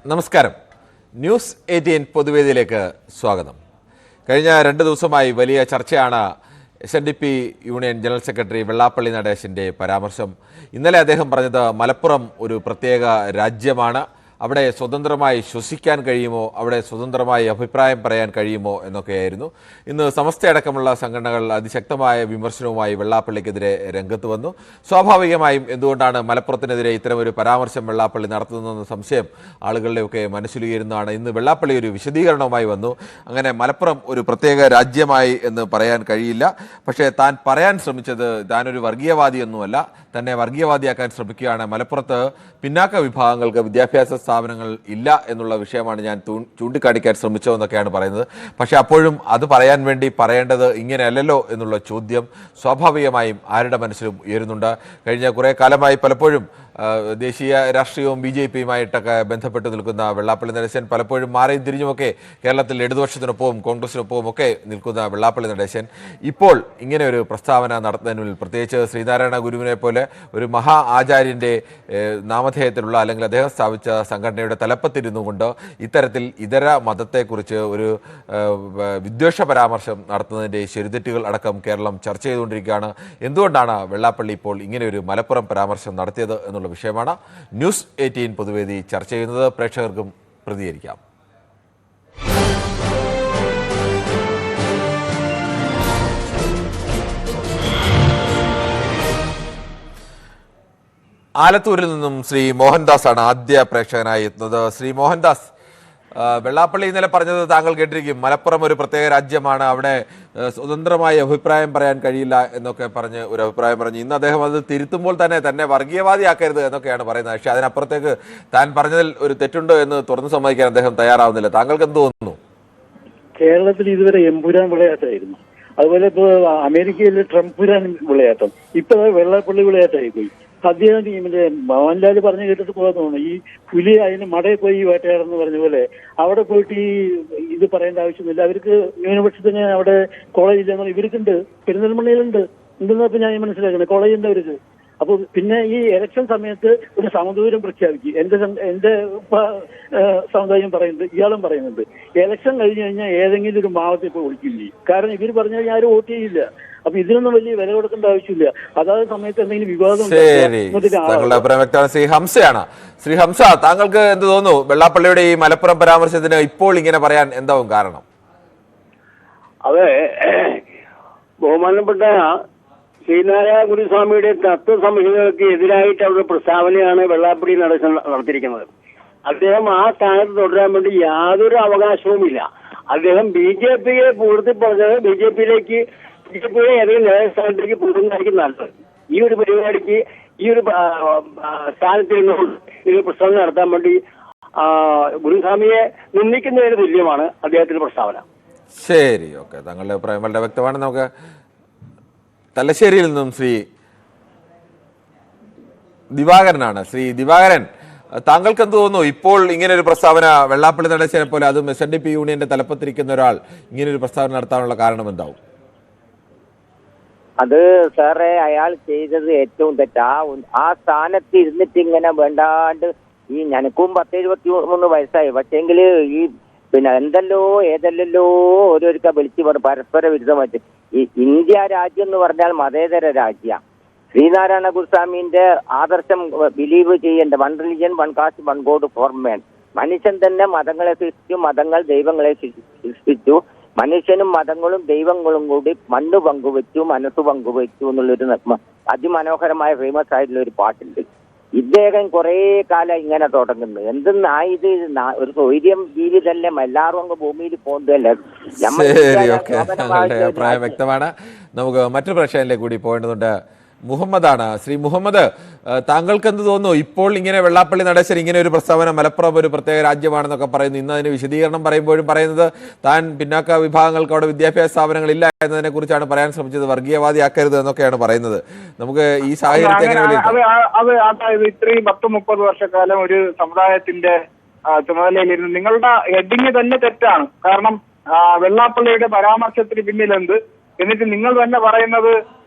നമസ്കാരം. ന്യൂസ് 18 പൊതുവേദിയിലേക്ക് സ്വാഗതം. കഴിഞ്ഞ 2 ദിവസമായി വലിയ ചർച്ചയാണ് SNDP union general secretary Vellappally നടേശൻ്റെ പരാമർശം. ഇന്നലെ അദ്ദേഹം പറഞ്ഞത് മലപ്പുറം ഒരു പ്രത്യേക രാജ്യമാണ്, അവിടെ സ്വതന്ത്രമായി ശ്വസിക്കാൻ കഴിയുമോ, അവിടെ സ്വതന്ത്രമായി അഭിപ്രായം പറയാൻ കഴിയുമോ എന്നൊക്കെയായിരുന്നു. ഇന്ന് സമസ്തയടക്കമുള്ള സംഘടനകൾ അതിശക്തമായ വിമർശനവുമായി വെള്ളാപ്പള്ളിക്കെതിരെ രംഗത്ത് വന്നു. സ്വാഭാവികമായും എന്തുകൊണ്ടാണ് മലപ്പുറത്തിനെതിരെ ഇത്തരമൊരു പരാമർശം വെള്ളാപ്പള്ളി നടത്തുന്നതെന്ന സംശയം ആളുകളുടെയൊക്കെ മനസ്സിലുയരുന്നതാണ്. ഇന്ന് വെള്ളാപ്പള്ളി ഒരു വിശദീകരണവുമായി വന്നു. അങ്ങനെ മലപ്പുറം ഒരു പ്രത്യേക രാജ്യമായി എന്ന് പറയാൻ കഴിയില്ല, പക്ഷേ താൻ പറയാൻ ശ്രമിച്ചത് താനൊരു വർഗീയവാദിയൊന്നുമല്ല, തന്നെ വർഗീയവാദിയാക്കാൻ ശ്രമിക്കുകയാണ്. മലപ്പുറത്ത് പിന്നാക്ക വിഭാഗങ്ങൾക്ക് വിദ്യാഭ്യാസ സ്ഥാപനങ്ങൾ ഇല്ല എന്നുള്ള വിഷയമാണ് ഞാൻ ചൂണ്ടിക്കാണിക്കാൻ ശ്രമിച്ചതെന്നൊക്കെയാണ് പറയുന്നത്. പക്ഷേ അപ്പോഴും അത് പറയാൻ വേണ്ടി പറയേണ്ടത് ഇങ്ങനെയല്ലല്ലോ എന്നുള്ള ചോദ്യം സ്വാഭാവികമായും ആരുടെ മനസ്സിലും ഉയരുന്നുണ്ട്. കഴിഞ്ഞ കുറേ കാലമായി പലപ്പോഴും ദേശീയ രാഷ്ട്രീയവും BJPയുമായിട്ടൊക്കെ ബന്ധപ്പെട്ട് നിൽക്കുന്ന വെള്ളാപ്പള്ളി നടേശൻ പലപ്പോഴും മാറിയും തിരിഞ്ഞുമൊക്കെ കേരളത്തിൽ ഇടതുപക്ഷത്തിനൊപ്പവും കോൺഗ്രസിനൊപ്പവും ഒക്കെ നിൽക്കുന്ന വെള്ളാപ്പള്ളി നടേശൻ ഇപ്പോൾ ഇങ്ങനെ ഒരു പ്രസ്താവന നടത്തുന്നതിന് പ്രത്യേകിച്ച് ശ്രീനാരായണ ഗുരുവിനെ പോലെ ഒരു മഹാ ആചാര്യൻ്റെ നാമധേയത്തിലുള്ള അല്ലെങ്കിൽ അദ്ദേഹം സ്ഥാപിച്ച സംഘടനയുടെ തലപ്പത്തിരുന്നു കൊണ്ട് ഇത്തരത്തിൽ ഇതര മതത്തെക്കുറിച്ച് ഒരു വിദ്വേഷ പരാമർശം നടത്തുന്നതിൻ്റെ ശരിതെറ്റുകൾ അടക്കം കേരളം ചർച്ച ചെയ്തുകൊണ്ടിരിക്കുകയാണ്. എന്തുകൊണ്ടാണ് വെള്ളാപ്പള്ളി ഇപ്പോൾ ഇങ്ങനെ ഒരു മലപ്പുറം പരാമർശം നടത്തിയത് എന്നുള്ള വിഷയമാണ് ന്യൂസ് 18 പൊതുവേദി ചർച്ച ചെയ്യുന്നത്. പ്രേക്ഷകർക്കും പ്രതികരിക്കാം. ആലത്തൂരിൽ നിന്നും ശ്രീ മോഹൻദാസ് ആണ് ആദ്യ പ്രേക്ഷകനായി എത്തുന്നത്. ശ്രീ മോഹൻദാസ്, വെള്ളാപ്പള്ളി ഇന്നലെ പറഞ്ഞത് താങ്കൾ കേട്ടിരിക്കും. മലപ്പുറം ഒരു പ്രത്യേക രാജ്യമാണ്, അവിടെ സ്വതന്ത്രമായി അഭിപ്രായം പറയാൻ കഴിയില്ല എന്നൊക്കെ പറഞ്ഞ് ഒരു അഭിപ്രായം പറഞ്ഞു. ഇന്ന് അദ്ദേഹം അത് തിരുത്തുമ്പോൾ തന്നെ വർഗീയവാദിയാക്കരുത് എന്നൊക്കെയാണ് പറയുന്നത്. പക്ഷേ അതിനപ്പുറത്തേക്ക് താൻ പറഞ്ഞതിൽ ഒരു തെറ്റുണ്ട് എന്ന് തുറന്നു സമ്മതിക്കാൻ അദ്ദേഹം തയ്യാറാവുന്നില്ല. താങ്കൾക്ക് എന്ത് തോന്നുന്നു? കേരളത്തിൽ ഇതുവരെ എമ്പുരാൻ വിളയാട്ടമായിരുന്നു. അതുപോലെ ഇപ്പൊ അമേരിക്കയിൽ ട്രംപ് വിളയാട്ടം, ഇപ്പൊ വെള്ളാപ്പള്ളി വിളയാട്ടമായി പോയി. അദ്ദേഹം ടീമിന്റെ മോഹൻലാൽ പറഞ്ഞു കേട്ടിട്ട് പോകാൻ തോന്നുന്നു. ഈ പുലി അതിന് മടയിൽ പോയി വേട്ടയാടെന്ന് പറഞ്ഞ പോലെ അവിടെ പോയിട്ട് ഈ ഇത് പറയേണ്ട ആവശ്യമൊന്നുമില്ല. അവർക്ക് ന്യൂനപക്ഷത്തിന് അവിടെ കോളേജില്ല, ഇവർക്കുണ്ട്, പെരിന്തൽമണ്ണയിലുണ്ട്, ഉണ്ടെന്നപ്പോ ഞാൻ മനസ്സിലാക്കുന്നത് കോളേജുണ്ട് അവർക്ക്. അപ്പൊ പിന്നെ ഈ ഇലക്ഷൻ സമയത്ത് ഒരു സമദൂരം പ്രഖ്യാപിക്കും. എന്റെ സമുദായം പറയുന്നത്, ഇയാളും പറയുന്നുണ്ട്, ഇലക്ഷൻ കഴിഞ്ഞു കഴിഞ്ഞാൽ ഏതെങ്കിലും ഒരു മാവത്തെ ഇപ്പൊ ഒളിക്കില്ല. കാരണം ഇവർ പറഞ്ഞു കഴിഞ്ഞാൽ ആരും വോട്ട് ചെയ്യില്ല. അപ്പൊ ഇതിനൊന്നും വലിയ വില കൊടുക്കേണ്ട ആവശ്യമില്ല. അതാത് സമയത്ത് എന്തെങ്കിലും വിവാദം. ശ്രീ ഹംസയാണ്. ശ്രീ ഹംസ, താങ്കൾക്ക് എന്ത് തോന്നുന്നു? വെള്ളാപ്പള്ളിയുടെ ഈ മലപ്പുറം പരാമർശത്തിന് ഇപ്പോൾ ഇങ്ങനെ പറയാൻ എന്താവും കാരണം? അതെ, ബഹുമാനപ്പെട്ട ശ്രീനാരായണ ഗുരുസ്വാമിയുടെ തത്വസംഹിതകൾക്ക് എതിരായിട്ട് അവരുടെ പ്രസ്താവനയാണ് വെള്ളാപ്പള്ളി നടത്തിയിരിക്കുന്നത്. അദ്ദേഹം ആ സ്ഥാനത്ത് തുടരാൻ വേണ്ടി യാതൊരു അവകാശവുമില്ല. അദ്ദേഹം BJPയെ പൂർത്തി പറഞ്ഞത് BJPയിലെ ഏതെങ്കിലും നേതൃസ്ഥാനത്തേക്ക് പോകുന്നതായിരിക്കും നല്ലത്. ഈ ഒരു പരിപാടിക്ക് ഈ ഒരു സ്ഥാനത്തിരുന്നു ഇത് പ്രസ്താവന നടത്താൻ വേണ്ടി ഗുരുസ്വാമിയെ നിന്ദിക്കുന്നതിന് തുല്യമാണ് അദ്ദേഹത്തിന്റെ പ്രസ്താവന. ശരി, ഓക്കെ, താങ്കളുടെ അഭിപ്രായം വളരെ വ്യക്തമാണ്. നമുക്ക് തലശ്ശേരിയിൽ നിന്നും ശ്രീ ദിവാകരനാണ്. ശ്രീ ദിവാകരൻ, താങ്കൾക്ക് എന്ത് തോന്നുന്നു? ഇപ്പോൾ ഇങ്ങനെ ഒരു പ്രസ്താവന വെള്ളാപ്പള്ളി നടേശനെ പോലെ, അതും SNDP യൂണിയന്റെ തലപ്പത്തിരിക്കുന്ന ഒരാൾ ഇങ്ങനെ ഒരു പ്രസ്താവന നടത്താനുള്ള കാരണം എന്താവും? അത് സാറേ, അയാൾ ചെയ്തത് ഏറ്റവും തെറ്റാ. ആ സ്ഥാനത്ത് ഇരുന്നിട്ട് ഇങ്ങനെ വേണ്ടാണ്ട് ഈ ഞനക്കും 10-23 വയസ്സായി, പക്ഷേങ്കിൽ ഈ പിന്നെ ഏതല്ലോ ഓരോരുക്ക വിളിച്ച് പരസ്പര വിരുദ്ധമായിട്ട്. ഈ ഇന്ത്യ രാജ്യം എന്ന് പറഞ്ഞാൽ മതേതര രാജ്യം. ശ്രീനാരായണ ഗുരുസ്വാമിന്റെ ആദർശം ബിലീവ് ചെയ്യേണ്ട 1 religion 1 caste 1 god for man. മനുഷ്യൻ തന്നെ മതങ്ങളെ സൃഷ്ടിച്ചു, മതങ്ങൾ ദൈവങ്ങളെ സൃഷ്ടിച്ചു. മനുഷ്യനും മതങ്ങളും ദൈവങ്ങളും കൂടി മണ്ണ് പങ്കുവെച്ചു, മനസ്സ് പങ്കുവെച്ചു എന്നുള്ളൊരു അതിമനോഹരമായ ഫേമസ് ആയിട്ടുള്ള ഒരു പാട്ടുണ്ട്. ഇദ്ദേഹം കുറെ കാലം ഇങ്ങനെ തുടങ്ങുന്നു. എന്തെന്നാ ഇത് ഒരു സ്വൈര്യം ജീവിതല്ലേ, എല്ലാവരും അങ്ങ് ഭൂമിയിൽ പോകുന്നതല്ലേ. അഭിപ്രായം വ്യക്തമാണ്. നമുക്ക് മറ്റൊരു പ്രശ്നത്തിലേക്ക് കൂടി പോകേണ്ടതുണ്ട്. മുഹമ്മദാണ്. ശ്രീ മുഹമ്മദ്, താങ്കൾക്ക് എന്ത് തോന്നുന്നു? ഇപ്പോൾ ഇങ്ങനെ വെള്ളാപ്പള്ളി നടേശൻ ഇങ്ങനെ ഒരു പ്രസ്താവന, മലപ്പുറം ഒരു പ്രത്യേക രാജ്യമാണെന്നൊക്കെ പറയുന്നു, ഇന്ന് അതിന് വിശദീകരണം പറയുമ്പോഴും പറയുന്നത് താൻ പിന്നാക്ക വിഭാഗങ്ങൾക്ക് അവിടെ വിദ്യാഭ്യാസ സ്ഥാപനങ്ങളില്ല എന്നതിനെ കുറിച്ചാണ് പറയാൻ ശ്രമിച്ചത്, വർഗീയവാദിയാക്കരുത് എന്നൊക്കെയാണ് പറയുന്നത്. നമുക്ക് ഈ സാഹചര്യത്തെ അതായത് ഇത്രയും 10-30 വർഷക്കാലം ഒരു സമുദായത്തിന്റെ ചുമതലയിലിരുന്ന് നിങ്ങളുടെ ഹെഡിങ് തന്നെ തെറ്റാണ്. കാരണം വെള്ളാപ്പള്ളിയുടെ പരാമർശത്തിന് പിന്നിലെന്ത്, എന്നിട്ട് നിങ്ങൾ തന്നെ പറയുന്നത്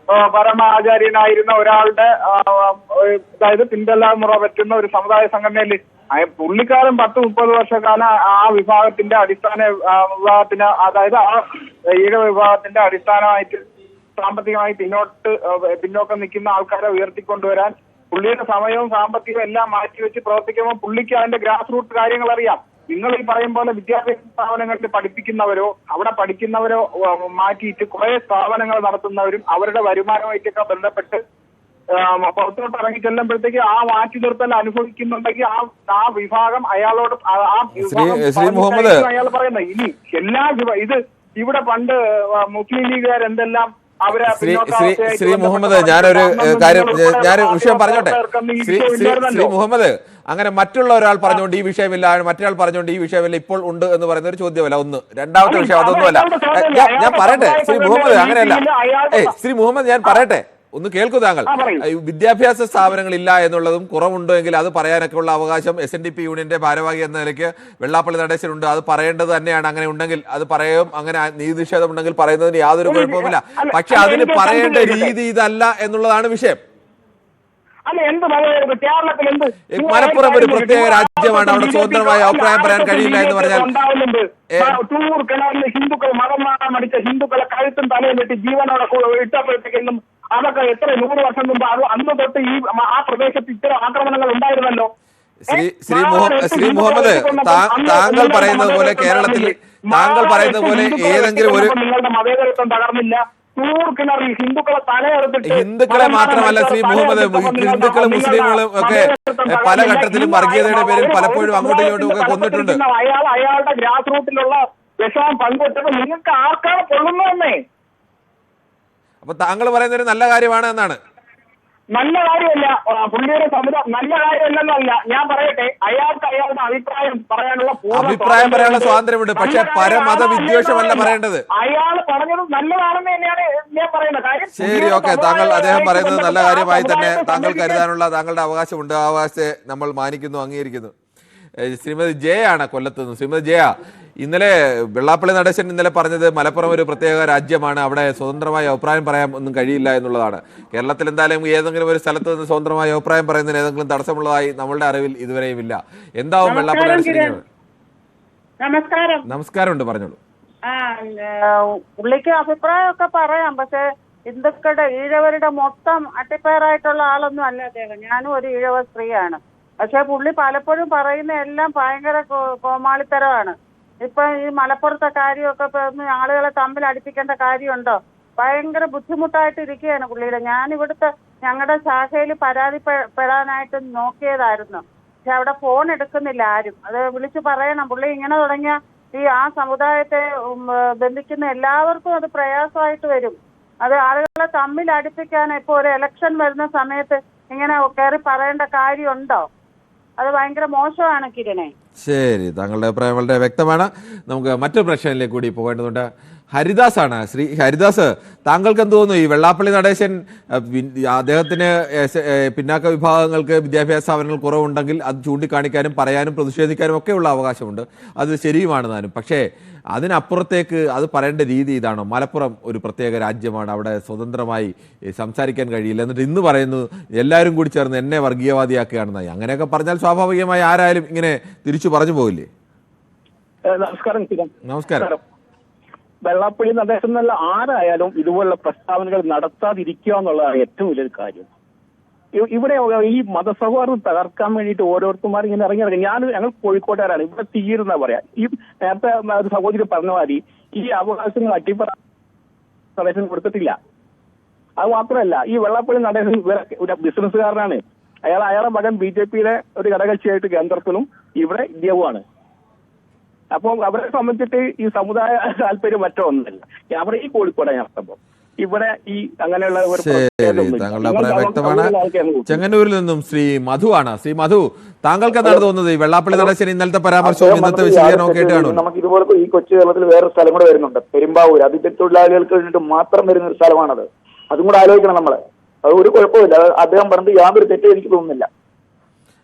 പരമാചാര്യനായിരുന്ന ഒരാളുടെ അതായത് പിന്തല്ലാമുറ പറ്റുന്ന ഒരു സമുദായ സംഘടനയിൽ പുള്ളിക്കാരൻ 10-30 വർഷക്കാലം ആ വിഭാഗത്തിന്റെ അടിസ്ഥാന വിഭാഗത്തിന്, അതായത് ആ ഈഴവ വിഭാഗത്തിന്റെ അടിസ്ഥാനമായിട്ട് സാമ്പത്തികമായി പിന്നോക്കം നിൽക്കുന്ന ആൾക്കാരെ ഉയർത്തിക്കൊണ്ടുവരാൻ പുള്ളിയുടെ സമയവും സാമ്പത്തികവും എല്ലാം മാറ്റിവെച്ച് പ്രവർത്തിക്കുമ്പോൾ പുള്ളിക്ക് അതിന്റെ ഗ്രാസ് റൂട്ട് കാര്യങ്ങൾ അറിയാം. നിങ്ങൾ ഈ പറയും പോലെ വിദ്യാഭ്യാസ സ്ഥാപനങ്ങളിൽ പഠിപ്പിക്കുന്നവരോ അവിടെ പഠിക്കുന്നവരോ മാറ്റിയിട്ട് കുറെ സ്ഥാപനങ്ങൾ നടത്തുന്നവരും അവരുടെ വരുമാനമായിട്ടൊക്കെ ബന്ധപ്പെട്ട് പുറത്തോട്ട് ഇറങ്ങി ചെല്ലുമ്പോഴത്തേക്ക് ആ മാറ്റി നിർത്തൽ അനുഭവിക്കുന്നുണ്ടെങ്കിൽ ആ വിഭാഗം അയാളോട് അയാൾ പറയുന്നത് ഇനി എല്ലാ ഇത് ഇവിടെ പണ്ട് മുസ്ലിം ലീഗുകാർ എന്തെല്ലാം ശ്രീ മുഹമ്മദ്, ഞാനൊരു കാര്യം വിഷയം പറഞ്ഞോട്ടെ. ശ്രീ മുഹമ്മദ്, അങ്ങനെ മറ്റുള്ള ഒരാൾ പറഞ്ഞുകൊണ്ട് ഈ വിഷയമില്ല, മറ്റൊരാൾ പറഞ്ഞുകൊണ്ട് ഈ വിഷയമില്ല, ഇപ്പോൾ ഉണ്ട് എന്ന് പറയുന്ന ഒരു ചോദ്യമല്ല. ഒന്ന് രണ്ടാമത്തെ വിഷയം അതൊന്നുമല്ല. ഞാൻ പറയട്ടെ ശ്രീ മുഹമ്മദ്, അങ്ങനെയല്ല. ശ്രീ മുഹമ്മദ്, ഞാൻ പറയട്ടെ, ഒന്ന് കേൾക്കൂ. താങ്കൾ വിദ്യാഭ്യാസ സ്ഥാപനങ്ങളില്ല എന്നുള്ളതും കുറവുണ്ടോ എങ്കിൽ അത് പറയാനൊക്കെ ഉള്ള അവകാശം SNDP യൂണിയന്റെ ഭാരവാഹി എന്ന നിലയ്ക്ക് വെള്ളാപ്പള്ളി നടേശനുണ്ട്. അത് പറയേണ്ടത് തന്നെയാണ്. അങ്ങനെ ഉണ്ടെങ്കിൽ അത് പറയും. അങ്ങനെ നീതി നിഷേധം ഉണ്ടെങ്കിൽ പറയുന്നതിന് യാതൊരു കുഴപ്പവുമില്ല. പക്ഷെ അതിന് പറയേണ്ട രീതി ഇതല്ല എന്നുള്ളതാണ് വിഷയം. മലപ്പുറം ഒരു പ്രത്യേക രാജ്യമാണ്. അവിടെ സ്വതന്ത്രമായ അഭിപ്രായം പറയാൻ കഴിയില്ല എന്ന് പറഞ്ഞാൽ ഹിന്ദുക്കൾ മതം മാറാൻ മടിച്ച ഹിന്ദുക്കളെ കഴുത്തും തലയും വെട്ടി ജീവനോടെ ഇട്ടപ്പോഴത്തേക്കും അതൊക്കെ എത്ര 100 വർഷം മുമ്പ് അന്ന് തൊട്ട് ആ പ്രദേശത്ത് ഇത്തരം ആക്രമണങ്ങൾ ഉണ്ടായിരുന്നല്ലോ. ശ്രീ മുഹമ്മദ്, താങ്കൾ പറയുന്നത് പോലെ കേരളത്തിൽ താങ്കൾ പറയുന്നത് പോലെ ഏതെങ്കിലും ഒരു നിങ്ങളുടെ മതേതരത്വം തകർന്നില്ല. ഹിന്ദുക്കളെ മാത്രമല്ല ശ്രീ മുഹമ്മദ്, ഹിന്ദുക്കളും മുസ്ലിങ്ങളും ഒക്കെ പല ഘട്ടത്തിലും വർഗീയതയുടെ പേരിൽ പലപ്പോഴും അങ്ങോട്ടും ഇങ്ങോട്ടും ഒക്കെ കൊന്നിട്ടുണ്ട്. അയാളുടെ ഗ്രാസ് റൂട്ടിലുള്ള വിഷമം പങ്കുവെച്ചപ്പോൾ നിങ്ങൾക്ക് ആർക്കാണ് കൊള്ളുന്നതെന്നേ? അപ്പൊ താങ്കൾ പറയുന്നൊരു നല്ല കാര്യമാണ് എന്നാണ്. നല്ല കാര്യമല്ല, പുള്ളിയുടെ സമുദായം നല്ല കാര്യമല്ലെന്നല്ല ഞാൻ പറയട്ടെ. അയാൾക്ക് അയാളുടെ അഭിപ്രായം പറയാനുള്ള സ്വാതന്ത്ര്യമുണ്ട്. പക്ഷെ പരമത വിദ്വേഷമല്ല പറയേണ്ടത്. അയാൾ പറഞ്ഞത് നല്ലതാണെന്ന് തന്നെയാണ് ഞാൻ പറയുന്നത്. കാര്യം ശരി, ഓക്കെ. അദ്ദേഹം പറയുന്നത് നല്ല കാര്യമായി തന്നെ താങ്കൾ കരുതാനുള്ള താങ്കളുടെ അവകാശമുണ്ട്. ആ അവകാശത്തെ നമ്മൾ മാനിക്കുന്നു, അംഗീകരിക്കുന്നു. ശ്രീമതി ജയാണ് കൊല്ലത്ത് നിന്ന്. ശ്രീമതി ജയ, ഇന്നലെ വെള്ളാപ്പള്ളി നടേശൻ ഇന്നലെ പറഞ്ഞത് മലപ്പുറം ഒരു പ്രത്യേക രാജ്യമാണ്, അവിടെ സ്വതന്ത്രമായ അഭിപ്രായം പറയാൻ ഒന്നും കഴിയില്ല എന്നുള്ളതാണ്. കേരളത്തിൽ എന്തായാലും ഏതെങ്കിലും ഒരു സ്ഥലത്ത് നിന്ന് സ്വതന്ത്രമായ അഭിപ്രായം പറയുന്നതിന് ഏതെങ്കിലും തടസ്സമുള്ളതായി നമ്മളുടെ അറിവിൽ ഇതുവരെയും ഇല്ല. എന്താവും വെള്ളാപ്പള്ളി നടേശൻ? നമസ്കാരമുണ്ട്, പറഞ്ഞോളൂ. പുള്ളിക്ക് അഭിപ്രായമൊക്കെ പറയാം. പക്ഷെ ഹിന്ദുക്കളുടെ ഈഴവരുടെ മൊത്തം അട്ടിപ്പേറായിട്ടുള്ള ആളൊന്നും അല്ല അദ്ദേഹം. ഞാനും ഒരു ഈഴവ സ്ത്രീയാണ്. പക്ഷെ പുള്ളി പലപ്പോഴും പറയുന്ന എല്ലാം ഭയങ്കര കോമാളിത്തരമാണ്. ഇപ്പൊ ഈ മലപ്പുറത്തെ കാര്യമൊക്കെ ആളുകളെ തമ്മിൽ അടുപ്പിക്കേണ്ട കാര്യമുണ്ടോ? ഭയങ്കര ബുദ്ധിമുട്ടായിട്ട് ഇരിക്കുകയാണ് പുള്ളിയുടെ. ഞങ്ങളുടെ ശാഖയിൽ പരാതിപ്പെടാനായിട്ട് നോക്കിയതായിരുന്നു. പക്ഷെ അവിടെ ഫോൺ എടുക്കുന്നില്ല ആരും. അത് വിളിച്ചു പറയണം. പുള്ളി ഇങ്ങനെ തുടങ്ങിയ ആ സമുദായത്തെ ബന്ധിക്കുന്ന എല്ലാവർക്കും അത് പ്രയാസമായിട്ട് വരും. അത് ആളുകളെ തമ്മിൽ അടുപ്പിക്കാൻ ഇപ്പോൾ ഒരു ഇലക്ഷൻ വരുന്ന സമയത്ത് ഇങ്ങനെ കയറി പറയേണ്ട കാര്യമുണ്ടോ? അത് ഭയങ്കര മോശമാണ് കിരണേ. ശരി, താങ്കളുടെ അഭിപ്രായം വളരെ വ്യക്തമാണ്. നമുക്ക് മറ്റൊരു പ്രശ്നത്തിലേക്ക് കൂടി പോകേണ്ടതുണ്ട്. ഹരിദാസ് ആണ്. ശ്രീ ഹരിദാസ്, താങ്കൾക്ക് എന്ത് തോന്നുന്നു? ഈ വെള്ളാപ്പള്ളി നടേശൻ അദ്ദേഹത്തിന് പിന്നാക്ക വിഭാഗങ്ങൾക്ക് വിദ്യാഭ്യാസ സ്ഥാപനങ്ങൾ കുറവുണ്ടെങ്കിൽ അത് ചൂണ്ടിക്കാണിക്കാനും പറയാനും പ്രതിഷേധിക്കാനും ഒക്കെയുള്ള അവകാശമുണ്ട്. അത് ശരിയുമാണ് താനും. പക്ഷേ അതിനപ്പുറത്തേക്ക് അത് പറയേണ്ട രീതി ഇതാണോ? മലപ്പുറം ഒരു പ്രത്യേക രാജ്യമാണ്, അവിടെ സ്വതന്ത്രമായി സംസാരിക്കാൻ കഴിയില്ല, എന്നിട്ട് ഇന്ന് പറയുന്നു എല്ലാവരും കൂടി ചേർന്ന് എന്നെ വർഗീയവാദിയാക്കുകയാണെന്നായി. അങ്ങനെയൊക്കെ പറഞ്ഞാൽ സ്വാഭാവികമായി ആരായാലും ഇങ്ങനെ തിരിച്ചു പറഞ്ഞു പോകില്ലേ? നമസ്കാരം. വെള്ളാപ്പള്ളി നടേശൻ എന്നല്ല ആരായാലും ഇതുപോലുള്ള പ്രസ്താവനകൾ നടത്താതിരിക്കുക എന്നുള്ളതാണ് ഏറ്റവും വലിയൊരു കാര്യം. ഇവിടെ ഈ മതസൗഹാർദ്ദം തകർക്കാൻ വേണ്ടിയിട്ട് ഓരോരുത്തന്മാർ ഇങ്ങനെ ഇറങ്ങി. ഞങ്ങൾ കോഴിക്കോട്ടുകാരാണ്, ഇവിടെ തീരുന്ന പറയാം. ഈ നേരത്തെ ഒരു സഹോദരി പറഞ്ഞ മാതിരി ഈ അവകാശങ്ങൾ നടേശൻ കൊടുത്തിട്ടില്ല. അത് മാത്രമല്ല, ഈ വെള്ളാപ്പള്ളി നടേശൻ ഒരു ബിസിനസ്സുകാരനാണ്. അയാളുടെ മകൻ BJPയുടെ ഒരു ഘടകകക്ഷിയായിട്ട് കേന്ദ്രത്തിലും ഇവിടെ ഇന്ത്യവുമാണ്. അപ്പോൾ അവരെ സംബന്ധിച്ചിട്ട് ഈ സമുദായ താല്പര്യം മറ്റോ ഒന്നല്ല. അവിടെ ഈ കോഴിക്കോട് നടത്തുമ്പോൾ ഇവിടെ ഈ അങ്ങനെയുള്ള താങ്കളുടെ അഭിപ്രായം വ്യക്തമാണ്. ചെങ്ങന്നൂരിൽ നിന്നും ശ്രീ മധു ആണ്. ശ്രീ മധു, താങ്കൾക്ക് എന്താണ് തോന്നുന്നത്? ഈ വെള്ളാപ്പള്ളി നടേശൻ ഇന്നലത്തെ പരാമർശവും ഇന്നത്തെ വിശദീകരണവും കേട്ടാണ്. നമുക്ക് ഇതുപോലത്തെ ഈ കൊച്ചു കേരളത്തിൽ വേറൊരു സ്ഥലം കൂടെ വരുന്നുണ്ട്, പെരുമ്പാവൂർ. അതിഥി തൊഴിലാളികൾക്ക് വേണ്ടിയിട്ട് മാത്രം വരുന്ന ഒരു സ്ഥലമാണത്. അതും കൂടെ ആലോചിക്കണം നമ്മള്. അത് ഒരു കുഴപ്പമില്ല. അദ്ദേഹം പറഞ്ഞത് യാതൊരു തെറ്റും എനിക്ക് തോന്നുന്നില്ല.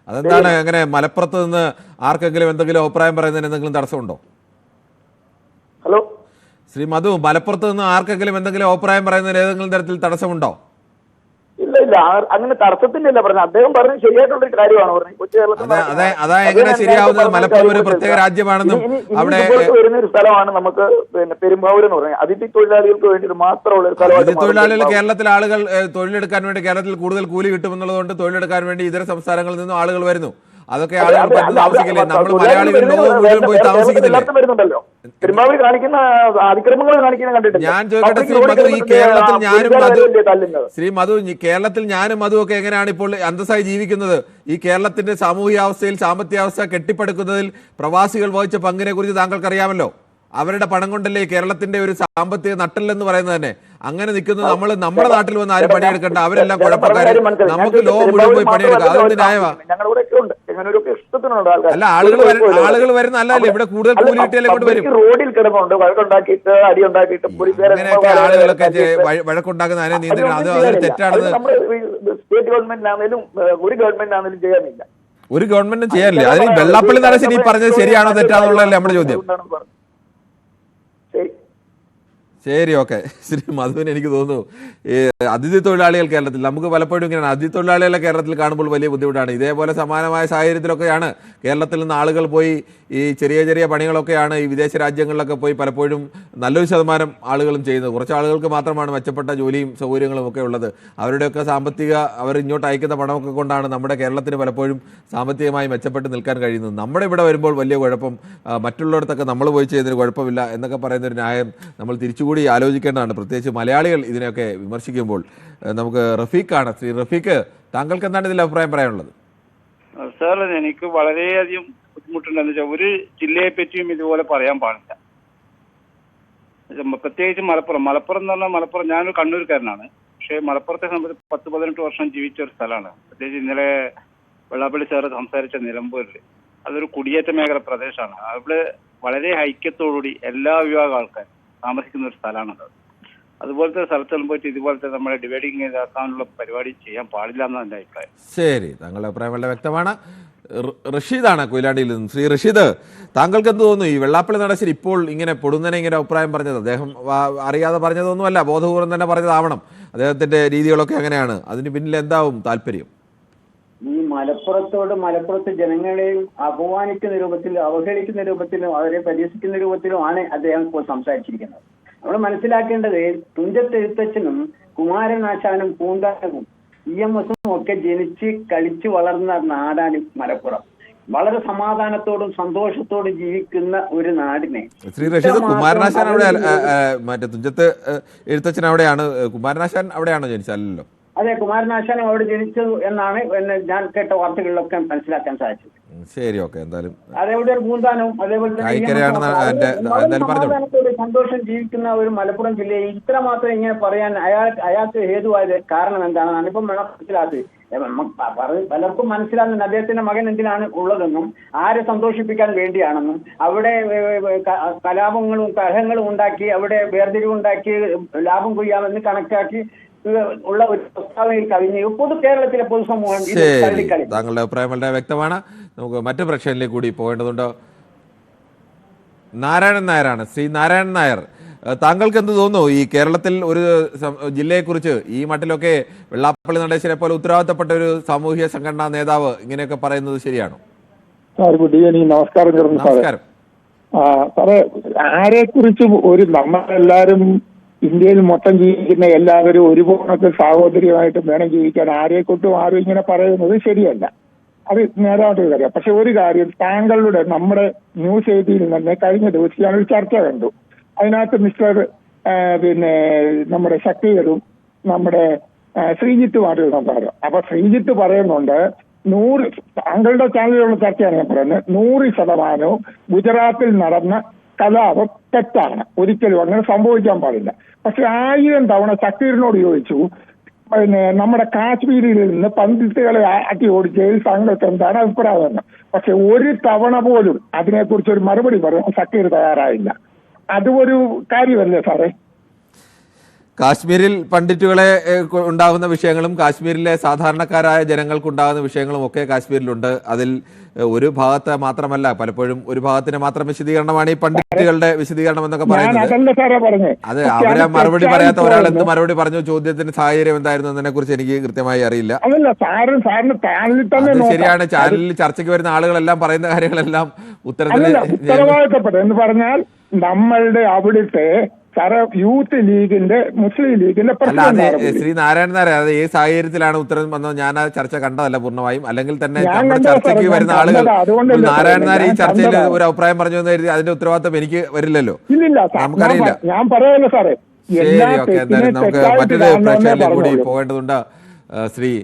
അതെന്താണ് അങ്ങനെ മലപ്പുറത്ത് നിന്ന് ആർക്കെങ്കിലും എന്തെങ്കിലും അഭിപ്രായം പറയുന്നതിന് എന്തെങ്കിലും തടസ്സമുണ്ടോ? ഹലോ ശ്രീ മധു, മലപ്പുറത്ത് നിന്ന് ആർക്കെങ്കിലും എന്തെങ്കിലും അഭിപ്രായം പറയുന്നതിന് ഏതെങ്കിലും തരത്തിൽ തടസ്സമുണ്ടോ? ഇല്ല അങ്ങനെ തടസ്സത്തിന്റെ അല്ല പറഞ്ഞത്. അദ്ദേഹം പറഞ്ഞത് ശരിയായിട്ടുള്ള ഒരു കാര്യമാണ് പറഞ്ഞത്. കൊച്ചു കേരളത്തിൽ അതാ എങ്ങനെ ശരിയാവുന്നത്? മലപ്പുറം ഒരു പ്രത്യേക രാജ്യമാണെന്നും അവിടെ വരുന്ന ഒരു സ്ഥലമാണ് നമുക്ക് പെരുമ്പാവൂർ എന്ന് പറഞ്ഞത്. അതിഥി തൊഴിലാളികൾക്ക് വേണ്ടി മാത്രമുള്ള ഒരു സ്ഥലമാണ്. അതിഥി തൊഴിലാളികൾ കേരളത്തിലെ ആളുകൾ തൊഴിലെടുക്കാൻ വേണ്ടി, കേരളത്തിൽ കൂടുതൽ കൂലി കിട്ടുമെന്നുള്ളതുകൊണ്ട് തൊഴിലെടുക്കാൻ വേണ്ടി ഇതര സംസ്ഥാനങ്ങളിൽ നിന്നും ആളുകൾ വരുന്നു. അതൊക്കെ ആളുകൾ താമസിക്കില്ലേ? നമ്മൾ മലയാളികൾ ലോകം മുഴുവൻ പോയി താമസിക്കുന്നില്ലേ? പെരുമ്പാവൂർ കാണിക്കുന്ന അതിക്രമങ്ങൾ കാണിക്കുന്ന കണ്ടിട്ടില്ല. ഞാൻ ചോദിക്കട്ടെ ശ്രീ മധു, ഈ കേരളത്തിൽ ഞാനും മധു ഒക്കെ എങ്ങനെയാണ് ഇപ്പോൾ അന്തസ്സായി ജീവിക്കുന്നത്? ഈ കേരളത്തിന്റെ സാമൂഹ്യാവസ്ഥയിൽ സാമ്പത്തികാവസ്ഥ കെട്ടിപ്പടുക്കുന്നതിൽ പ്രവാസികൾ വഹിച്ച പങ്കിനെ കുറിച്ച് താങ്കൾക്ക് അറിയാമല്ലോ. അവരുടെ പണം കൊണ്ടല്ലേ കേരളത്തിന്റെ ഒരു സാമ്പത്തിക നട്ടല്ലെന്ന് പറയുന്നത് തന്നെ. അങ്ങനെ നിൽക്കുന്നത് നമ്മൾ നമ്മുടെ നാട്ടിൽ വന്ന് ആരും പണിയെടുക്കണ്ട, അവരെല്ലാം കുഴപ്പക്കാര്, നമുക്ക് ലോകം മുഴുവൻ പോയി പണിയെടുക്കാം. അതൊന്നും ന്യായമാ? അല്ല, ആളുകൾ വരുന്ന അല്ലല്ലേ, ഇവിടെ കൂടുതൽ കൂലി കിട്ടിയാലും ഇങ്ങോട്ട് വരും. റോഡിൽ കിടന്നുണ്ട് വഴക്കുണ്ടാക്കിയിട്ട് അടിയുണ്ടാക്കിയിട്ട് അങ്ങനെയൊക്കെ ആളുകളൊക്കെ വഴക്കുണ്ടാക്കുന്ന അതിനെ നിയന്ത്രിക്കണം. അത് തെറ്റാണെന്ന് സ്റ്റേറ്റ് ഗവൺമെന്റിനാണെങ്കിലും ഒരു ഗവൺമെന്റിനാണെങ്കിലും ചെയ്യാനില്ല. ഒരു ഗവൺമെന്റും ചെയ്യാനില്ല. അതിന് വെള്ളാപ്പള്ളി നടേശൻ ഈ പറഞ്ഞത് ശരിയാണോ തെറ്റാണെന്നുള്ളതല്ലേ നമ്മുടെ ചോദ്യം. ശരി, ഓക്കെ. ശ്രീ മധുവിന് എനിക്ക് തോന്നുന്നു ഈ അതിഥി തൊഴിലാളികൾ കേരളത്തിൽ, നമുക്ക് പലപ്പോഴും ഇങ്ങനെയാണ്, അതിഥി തൊഴിലാളികളെ കേരളത്തിൽ കാണുമ്പോൾ വലിയ ബുദ്ധിമുട്ടാണ്. ഇതേപോലെ സമാനമായ സാഹചര്യത്തിലൊക്കെയാണ് കേരളത്തിൽ നിന്ന് ആളുകൾ പോയി ഈ ചെറിയ ചെറിയ പണികളൊക്കെയാണ് ഈ വിദേശ രാജ്യങ്ങളിലൊക്കെ പോയി പലപ്പോഴും നല്ലൊരു ശതമാനം ആളുകളും ചെയ്യുന്നത്. കുറച്ച് ആളുകൾക്ക് മാത്രമാണ് മെച്ചപ്പെട്ട ജോലിയും സൗകര്യങ്ങളും ഒക്കെ ഉള്ളത്. അവരുടെയൊക്കെ അവർ ഇങ്ങോട്ട് അയക്കുന്ന പണമൊക്കെ കൊണ്ടാണ് നമ്മുടെ കേരളത്തിന് പലപ്പോഴും സാമ്പത്തികമായി മെച്ചപ്പെട്ട് നിൽക്കാൻ കഴിയുന്നത്. നമ്മുടെ ഇവിടെ വരുമ്പോൾ വലിയ കുഴപ്പം, മറ്റുള്ളിടത്തൊക്കെ നമ്മൾ പോയി ചെയ്തതിന് കുഴപ്പമില്ല എന്നൊക്കെ പറയുന്നൊരു ന്യായം നമ്മൾ തിരിച്ചുകൂടി ആലോചിക്കേണ്ടതാണ്. പ്രത്യേകിച്ച് മലയാളികൾ ഇതിനെയൊക്കെ വിമർശിക്കുമ്പോൾ. നമുക്ക് റഫീഖാണ്. ശ്രീ റഫീഖ്, താങ്കൾക്ക് എന്താണ് ഇതിൽ അഭിപ്രായം പറയാനുള്ളത്? സാർ, എനിക്ക് വളരെയധികം ബുദ്ധിമുട്ടുണ്ടെന്ന് വെച്ചാൽ ഒരു ജില്ലയെ പറ്റിയും ഇതുപോലെ പറയാൻ പാടില്ല. പ്രത്യേകിച്ച് മലപ്പുറം എന്ന് പറഞ്ഞാൽ ഞാനൊരു കണ്ണൂർക്കാരനാണ്. പക്ഷേ മലപ്പുറത്തെ സംബന്ധിച്ച് 10-18 വർഷം ജീവിച്ച ഒരു സ്ഥലമാണ്. പ്രത്യേകിച്ച് ഇന്നലെ വെള്ളാപ്പള്ളി സാറ് സംസാരിച്ച നിലമ്പൂരിൽ അതൊരു കുടിയേറ്റ മേഖല പ്രദേശമാണ്. അവിടെ വളരെ ഐക്യത്തോടുകൂടി എല്ലാ വിഭാഗം ആൾക്കാരും താമസിക്കുന്ന ഒരു സ്ഥലമാണത്. അതുപോലത്തെ സ്ഥലത്തെല്ലാം പോയിട്ട് ഇതുപോലത്തെ നമ്മളെ ഡിവൈഡിങ് ചെയ്താക്കാനുള്ള പരിപാടി ചെയ്യാൻ പാടില്ല എന്നാണ് എൻ്റെ അഭിപ്രായം. ശരി, താങ്കളുടെ അഭിപ്രായം വളരെ വ്യക്തമാണ്. റഷീദാണ് കൊയിലാണ്ടിയിൽ നിന്നും. ശ്രീ റഷീദ്, താങ്കൾക്ക് എന്ത് തോന്നുന്നു? ഈ വെള്ളാപ്പള്ളി നടേശൻ ഇപ്പോൾ ഇങ്ങനെ പൊടുന്നനെ ഇങ്ങനെ അഭിപ്രായം പറഞ്ഞത് അദ്ദേഹം അറിയാതെ പറഞ്ഞതൊന്നുമല്ല, ബോധപൂർവം തന്നെ പറഞ്ഞതാവണം. അദ്ദേഹത്തിന്റെ രീതികളൊക്കെ അങ്ങനെയാണ്. അതിന് പിന്നിൽ എന്താവും താല്പര്യം? ഈ മലപ്പുറത്തെ ജനങ്ങളെയും അപമാനിക്കുന്ന രൂപത്തിലും അവഹേളിക്കുന്ന രൂപത്തിലും അവരെ പരിഹസിക്കുന്ന രൂപത്തിലുമാണ് അദ്ദേഹം ഇപ്പോൾ സംസാരിച്ചിരിക്കുന്നത്. നമ്മൾ മനസ്സിലാക്കേണ്ടത് തുഞ്ചത്തെഴുത്തച്ഛനും കുമാരനാശാനും പൂന്താനവും EMS ഒക്കെ ജനിച്ച് കളിച്ചു വളർന്ന നാടാണ് മലപ്പുറം. വളരെ സമാധാനത്തോടും സന്തോഷത്തോടും ജീവിക്കുന്ന ഒരു നാടിനെ. ശ്രീ റഷീദ്, കുമാരനാശാൻ അവിടെ മറ്റേ തുഞ്ചത്ത് എഴുത്തച്ഛൻ അവിടെയാണ്, കുമാരനാശാൻ അവിടെയാണോ ജനിച്ചല്ലോ? അതെ, കുമാരനാശാൻ അവിടെ ജനിച്ചത് എന്നാണ് ഞാൻ കേട്ട വാർത്തകളിലൊക്കെ മനസ്സിലാക്കാൻ സാധിച്ചത്. ശരി, ഓക്കെ. എന്തായാലും അതേപോലെ പൂന്താനവും അതേപോലെ സമാധാനത്തോടെ സന്തോഷം ജീവിക്കുന്ന ഒരു മലപ്പുറം ജില്ലയെ ഇത്രമാത്രം ഇങ്ങനെ പറയാൻ അയാൾക്ക് ഹേതുവായത് കാരണം എന്താണെന്നാണ് ഇപ്പം മനസ്സിലാത്തത്. പലർക്കും മനസ്സിലാകുന്നുണ്ട് അദ്ദേഹത്തിന്റെ മകൻ എന്തിനാണ് ഉള്ളതെന്നും ആരെ സന്തോഷിപ്പിക്കാൻ വേണ്ടിയാണെന്നും അവിടെ കലാപങ്ങളും കലഹങ്ങളും ഉണ്ടാക്കി അവിടെ വേർതിരിവുണ്ടാക്കി ലാഭം കൊയ്യാമെന്ന് കണക്കാക്കി ഉള്ള ഒരു പ്രസ്താവനയിൽ കവിഞ്ഞ് കേരളത്തിലെ പൊതുസമൂഹം. താങ്കളുടെ അഭിപ്രായം വളരെ വ്യക്തമാണ്. നമുക്ക് മറ്റു പ്രശ്നങ്ങളിലേക്ക് കൂടി പോകേണ്ടതുണ്ട്. നാരായണൻ നായരാണ്. ശ്രീ നാരായണൻ നായർ, താങ്കൾക്ക് എന്ത് തോന്നുന്നു? ഈ കേരളത്തിൽ ഒരു ജില്ലയെക്കുറിച്ച് ഈ മട്ടിലൊക്കെ വെള്ളാപ്പള്ളി നടേശനെ പോലെ ഉത്തരവാദിത്തപ്പെട്ട ഒരു സാമൂഹിക സംഘടനാ നേതാവ് ഇങ്ങനെയൊക്കെ പറയുന്നത് ശരിയാണോ? നമസ്കാരം. നമസ്കാരം സാറേ, ആരെക്കുറിച്ചും നമ്മളെല്ലാവരും ഇന്ത്യയിൽ മൊത്തം ജീവിക്കുന്ന എല്ലാവരും ഒരുപോലത്തെ സാഹോദര്യമായിട്ട് വേണം ജീവിക്കാൻ. ആരെക്കൊണ്ടും ആരും ഇങ്ങനെ പറയുന്നത് ശരിയല്ല. അത് നേതാവായിട്ട് കാര്യം. പക്ഷെ ഒരു കാര്യം, താങ്കളുടെ നമ്മുടെ ന്യൂസ് 18 തന്നെ കഴിഞ്ഞ ദിവസം ഞാനൊരു ചർച്ച കണ്ടു. അതിനകത്ത് മിസ്റ്റർ നമ്മുടെ ശക്തികരും നമ്മുടെ ശ്രീജിത്തുമായിട്ട് സംസാരം. അപ്പൊ ശ്രീജിത്ത് പറയുന്നുണ്ട് 100, താങ്കളുടെ ചാനലിലുള്ള ചർച്ചയാണ് ഞാൻ പറയുന്നത്, 100% ഗുജറാത്തിൽ നടന്ന കലാപം തെറ്റാണ്, ഒരിക്കലും അങ്ങനെ സംഭവിക്കാൻ പാടില്ല. പക്ഷെ 1000 തവണ ശക്തിനോട് ചോദിച്ചു, നമ്മുടെ കാശ്മീരിൽ നിന്ന് പണ്ഡിറ്റുകളെ ആക്കി ഓടിച്ചതിൽ താങ്കൾക്ക് എന്താണ് അഭിപ്രായം? പക്ഷെ ഒരു തവണ പോലും അതിനെക്കുറിച്ച് ഒരു മറുപടി പറയാൻ ശക്തി തയ്യാറായില്ല. അതും ഒരു കാര്യമല്ലേ സാറേ? കാശ്മീരിൽ പണ്ഡിറ്റുകളെ ഉണ്ടാകുന്ന വിഷയങ്ങളും കാശ്മീരിലെ സാധാരണക്കാരായ ജനങ്ങൾക്കുണ്ടാകുന്ന വിഷയങ്ങളും ഒക്കെ കാശ്മീരിലുണ്ട്. അതിൽ ഒരു ഭാഗത്ത് മാത്രമല്ല, പലപ്പോഴും ഒരു ഭാഗത്തിന് മാത്രം വിശദീകരണമാണ് ഈ പണ്ഡിറ്റുകളുടെ വിശദീകരണം എന്നൊക്കെ പറയുന്നത്. അത് അവരെ മറുപടി പറയാത്ത ഒരാൾ എന്ത് മറുപടി പറഞ്ഞു, ചോദ്യത്തിന് സാഹചര്യം എന്തായിരുന്നു എന്നതിനെ കുറിച്ച് എനിക്ക് കൃത്യമായി അറിയില്ല. അത് ശരിയാണ്, ചാനലിൽ ചർച്ചയ്ക്ക് വരുന്ന ആളുകളെല്ലാം പറയുന്ന കാര്യങ്ങളെല്ലാം ഉത്തരവാദിത്തപ്പെട്ട എന്ന് പറഞ്ഞാൽ നമ്മളുടെ അവിടുത്തെ യൂത്ത് ലീഗിന്റെ മുസ്ലിം ലീഗിന്റെ ശ്രീ നാരായണൻ നായർ, അത് ഏത് സാഹചര്യത്തിലാണ് ഉത്തരം വന്നത് ഞാൻ ആ ചർച്ച കണ്ടതല്ല പൂർണ്ണമായും. അല്ലെങ്കിൽ തന്നെ നമ്മുടെ ചർച്ചയ്ക്ക് വരുന്ന ആളുകൾ നാരായണൻ നായർ ഈ ചർച്ചയിൽ ഒരു അഭിപ്രായം പറഞ്ഞു എന്ന് കരുതി അതിന്റെ ഉത്തരവാദിത്തം എനിക്ക് വരില്ലല്ലോ, നമുക്കറിയില്ല. ഞാൻ പറയല്ലോ സാറേ. ശരി, ഓക്കെ. എന്തായാലും നമുക്ക് മറ്റൊരു പ്രേക്ഷകരിലേക്ക് കൂടി പോകേണ്ടതുണ്ട്. ശ്രീ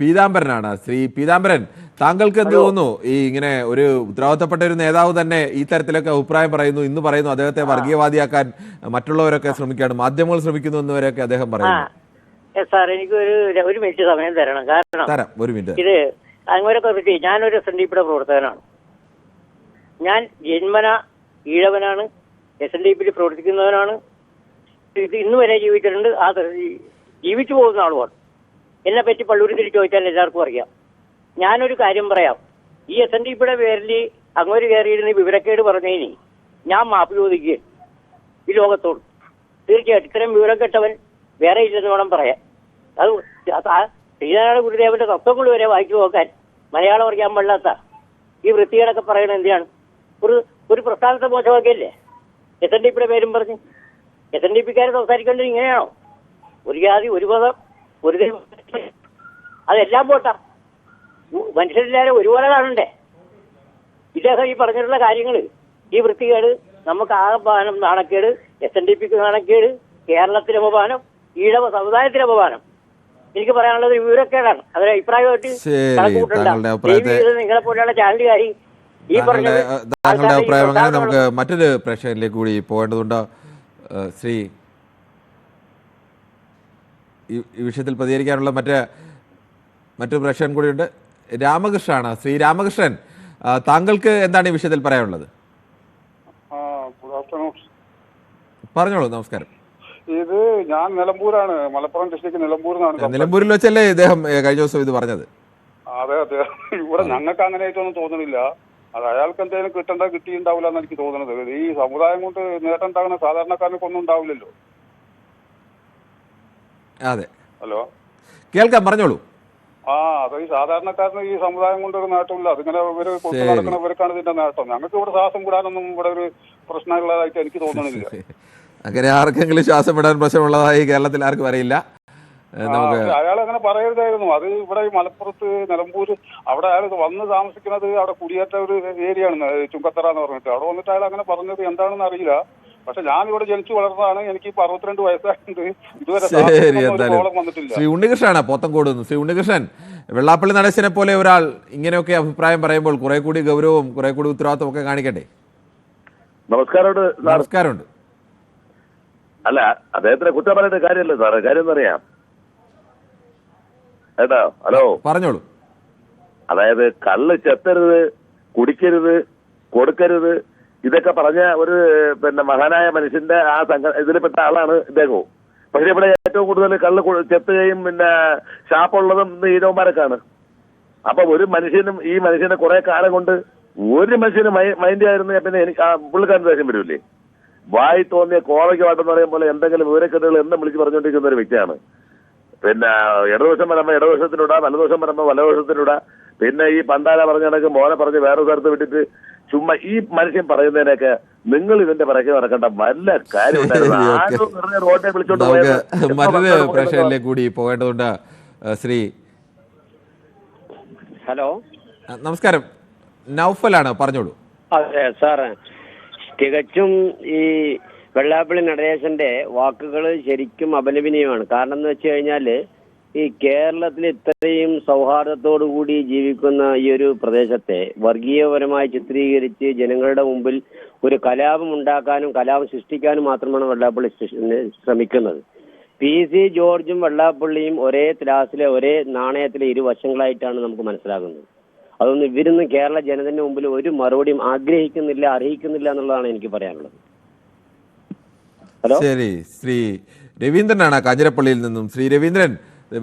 പീതാംബരനാണ്. ശ്രീ പീതാംബരൻ, താങ്കൾക്ക് എന്ത് തോന്നുന്നു? ഈ ഇങ്ങനെ ഒരു ഉത്തരവാദിത്തപ്പെട്ട ഒരു നേതാവ് തന്നെ ഈ തരത്തിലൊക്കെ അഭിപ്രായം പറയുന്നു, ഇന്ന് പറയുന്നു അദ്ദേഹത്തെ വർഗീയവാദിയാക്കാൻ മറ്റുള്ളവരൊക്കെ ശ്രമിക്കുകയാണ്, മാധ്യമങ്ങൾ ശ്രമിക്കുന്നു എന്നവരൊക്കെ അദ്ദേഹം പറയുന്നു. സാർ, എനിക്ക് ഒരു മിനിറ്റ് സമയം തരണം. കാരണം ഒരു മിനിറ്റ്. ഇത് അങ്ങനെ കുറിച്ച് ഞാനൊരു SNDP പ്രവർത്തകനാണ്. ഞാൻ ജന്മന ഈഴവനാണ്, SNDP പ്രവർത്തിക്കുന്നവനാണ്. ഇന്ന് വരെ ജീവിച്ചിട്ടുണ്ട്. ആ ജീവിച്ചു പോകുന്ന ആളുമാണ്. എന്നെ പറ്റി പള്ളൂരിൽ ചോദിച്ചാൽ എല്ലാവർക്കും അറിയാം. ഞാനൊരു കാര്യം പറയാം. ഈ SNDP പേരിൽ അങ്ങോട്ട് കയറിയിരുന്ന വിവരക്കേട് പറഞ്ഞതിന് ഞാൻ മാപ്പ് ചോദിക്കുകയും ഈ ലോകത്തോട്. തീർച്ചയായിട്ടും ഇത്തരം വിവരം കെട്ടവൻ വേറെ ഇല്ലെന്ന് വേണം പറയാൻ. അത് ശ്രീനാരായണ ഗുരുദേവന്റെ തത്വങ്ങൾ വരെ വായിച്ചു നോക്കാൻ മലയാളം അറിയാൻ പാടില്ലാത്ത ഈ വൃത്തികളൊക്കെ പറയണത് എന്തിനാണ്? ഒരു പ്രസ്ഥാനത്തെ മോശമാക്കിയല്ലേ SNDP പേരും പറഞ്ഞ്? SNDPക്കാരെ സംസാരിക്കേണ്ടത് ഇങ്ങനെയാണോ? ഒരു ജാതി, ഒരു മതം, ഒരു ദൈവം, അതെല്ലാം പോട്ടാ. മനുഷ്യരെല്ലാവരും ഒരുപോലെ കാണണ്ടേ? ഇദ്ദേഹം ഈ പറഞ്ഞിട്ടുള്ള കാര്യങ്ങൾ, ഈ വൃത്തികേട് നമുക്ക് ആകെപ്പാനം നാണക്കേട്, SNDPക്ക് നാണക്കേട്, കേരളത്തിന് അപമാനം, ഈഴവ സമുദായത്തിന് അപമാനം. എനിക്ക് പറയാനുള്ളത് വിവരക്കേടാണ്. അതൊരു അഭിപ്രായമായിട്ട് നിങ്ങളെ പോലെയുള്ള ചാനലുകാരി ഈ പറഞ്ഞത്. താങ്കളുടെ അഭിപ്രായം അങ്ങനെ. നമുക്ക് മറ്റൊരു പ്രേക്ഷകരിലേക്ക് കൂടി പോകേണ്ടതുണ്ട്. ശ്രീ, ഈ വിഷയത്തിൽ പ്രതികരിക്കാനുള്ള മറ്റൊരു പ്രേക്ഷകൻ കൂടിയുണ്ട്. രാമകൃഷ്ണനാണ്. ശ്രീ രാമകൃഷ്ണൻ, താങ്കൾക്ക് എന്താണ് ഈ വിഷയത്തിൽ പറയാനുള്ളത്? പറഞ്ഞോളൂ. നമസ്കാരം. ഇത് ഞാൻ നിലമ്പൂരാണ്, മലപ്പുറം ഡിസ്ട്രിക്ട് നിലമ്പൂരിലാണ്. നിലമ്പൂരിൽ വെച്ചല്ലേ ഇദ്ദേഹം കഴിഞ്ഞ ദിവസം ഇത് പറഞ്ഞത്? അതെ അതെ. ഇവിടെ ഞങ്ങൾക്ക് അങ്ങനെ ആയിട്ടൊന്നും തോന്നുന്നില്ല. അത് അയാൾക്ക് എന്തെങ്കിലും കിട്ടിയിട്ടുണ്ടാവില്ല എന്ന് എനിക്ക് തോന്നുന്നത്. ഈ സമുദായം കൊണ്ട് നേട്ടം ഉണ്ടാകുന്ന സാധാരണക്കാരനൊക്കെ ഉണ്ടാവില്ലല്ലോ. അതെ. ഹലോ, കേൾക്കാം, പറഞ്ഞോളൂ. അത് ഈ സാധാരണക്കാരന് ഈ സമുദായം കൊണ്ട് ഒരു നേട്ടമില്ല. അതിങ്ങനെ ഇവര് കൊണ്ടു നടക്കുന്നവർക്കാണ് ഇതിന്റെ നേട്ടം. ഞങ്ങൾക്ക് ഇവിടെ ശ്വാസം വിടാനൊന്നും ഇവിടെ ഒരു പ്രശ്നമുള്ളതായിട്ട് എനിക്ക് തോന്നുന്നില്ല. അങ്ങനെ ആർക്കെങ്കിലും ശ്വാസം വിടാൻ പ്രശ്നമുള്ളതായി കേരളത്തിൽ ആർക്കും അറിയില്ല. അയാൾ അങ്ങനെ പറയരുതായിരുന്നു. അത് ഇവിടെ ഈ മലപ്പുറത്ത് നിലമ്പൂര് അവിടെ അയാൾ വന്ന് താമസിക്കുന്നത് അവിടെ കുടിയേറ്റ ഒരു ഏരിയ ആണ്, ചുങ്കത്തറ എന്ന് പറഞ്ഞിട്ട്. അവിടെ വന്നിട്ട് അയാൾ അങ്ങനെ പറഞ്ഞത് എന്താണെന്ന് അറിയില്ല. പക്ഷെ ഞാൻ ഇവിടെ ജനിച്ചു വളർന്നതാണ്. എനിക്ക് 62 വയസ്സായിട്ടുണ്ട്. ഇതുവരെ വന്നിട്ടില്ല. ശ്രീ ഉണ്ണികൃഷ്ണനാണ് പോത്തൻകോട് നിന്ന്. ശ്രീ ഉണ്ണികൃഷ്ണൻ, വെള്ളാപ്പള്ളി നടേശനെ പോലെ ഒരാൾ ഇങ്ങനെയൊക്കെ അഭിപ്രായം പറയുമ്പോൾ കുറെ കൂടി ഗൗരവവും കുറെ കൂടി ഉത്തരവാദിത്വം ഒക്കെ കാണിക്കട്ടെ. നമസ്കാരമുണ്ട്. അല്ല, അദ്ദേഹത്തിനെ കുറ്റം പറയേണ്ട കാര്യമല്ല സാറേ. കാര്യം എന്നറിയാം കേട്ടോ? ഹലോ, പറഞ്ഞോളൂ. അതായത് കള്ള് ചെത്തരുത്, കുടിക്കരുത്, കൊടുക്കരുത്, ഇതൊക്കെ പറഞ്ഞ ഒരു മഹാനായ മനുഷ്യന്റെ ആ ഇതിൽപ്പെട്ട ആളാണ് ഇദ്ദേഹവും. പക്ഷെ ഇവിടെ ഏറ്റവും കൂടുതൽ കള്ള് ചെത്തുകയും ഷാപ്പുള്ളതും ഈഴവന്മാരൊക്കെയാണ്. അപ്പൊ ഒരു മനുഷ്യനും ഈ മനുഷ്യനെ കുറെ കാലം കൊണ്ട് ഒരു മനുഷ്യന് മൈൻഡ് ആയിരുന്നു. പിന്നെ എനിക്ക് ആ പുള്ളിക്കാരൻ ദേഷ്യം വരില്ലേ? വായി തോന്നിയ കോളയ്ക്ക് വാട്ടെന്ന് പറയുന്ന പോലെ എന്തെങ്കിലും വിവരക്കെട്ടുകൾ എന്നും വിളിച്ച് പറഞ്ഞുകൊണ്ടിരിക്കുന്ന ഒരു വ്യക്തിയാണ്. ഇടതുവശം വരുമ്പോ ഇടതുവശത്തിനൂടാ, വലതുവശം വരുമ്പോ വലതുവശത്തിനൂടാ. പിന്നെ ഈ പണ്ടാല പറഞ്ഞ കണക്ക് മോനെ പറഞ്ഞ് വേറെ സ്ഥലത്ത് വിട്ടിട്ട് ചുമ്മാ ഈ മനുഷ്യൻ പറയുന്നതിനൊക്കെ നിങ്ങൾ ഇതിന്റെ പിറകെ നടക്കേണ്ട വല്ല കാര്യം റോഡെ വിളിച്ചോണ്ട് മറ്റൊരു പ്രശ്നത്തിലേക്ക് കൂടി പോകേണ്ടതുണ്ട്. ശ്രീ, ഹലോ, നമസ്കാരം. നൗഫലാണ്, പറഞ്ഞോളൂ. അതെ സാറേ, തികച്ചും ഈ വെള്ളാപ്പള്ളി നടേശന്റെ വാക്കുകൾ ശരിക്കും അപലപനീയമാണ്. കാരണം എന്ന് വെച്ച് കഴിഞ്ഞാല് ഈ കേരളത്തിൽ ഇത്രയും സൗഹാർദ്ദത്തോടു കൂടി ജീവിക്കുന്ന ഈ ഒരു പ്രദേശത്തെ വർഗീയപരമായി ചിത്രീകരിച്ച് ജനങ്ങളുടെ മുമ്പിൽ ഒരു കലാപം ഉണ്ടാക്കാനും കലാപം സൃഷ്ടിക്കാനും മാത്രമാണ് വെള്ളാപ്പള്ളി ശ്രമിക്കുന്നത്. PC ജോർജും വെള്ളാപ്പള്ളിയും ഒരേ ത്രാസിലെ ഒരേ നാണയത്തിലെ ഇരുവശങ്ങളായിട്ടാണ് നമുക്ക് മനസ്സിലാകുന്നത്. അതൊന്നും ഇവരൊന്നും കേരള ജനതയുടെ മുമ്പിൽ ഒരു മറുപടിയും ആഗ്രഹിക്കുന്നില്ല, അർഹിക്കുന്നില്ല എന്നുള്ളതാണ് എനിക്ക് പറയാനുള്ളത്. ശരി, ശ്രീ രവീന്ദ്രനാണ് കാഞ്ഞിരപ്പള്ളിയിൽ നിന്നും. ശ്രീ രവീന്ദ്രൻ,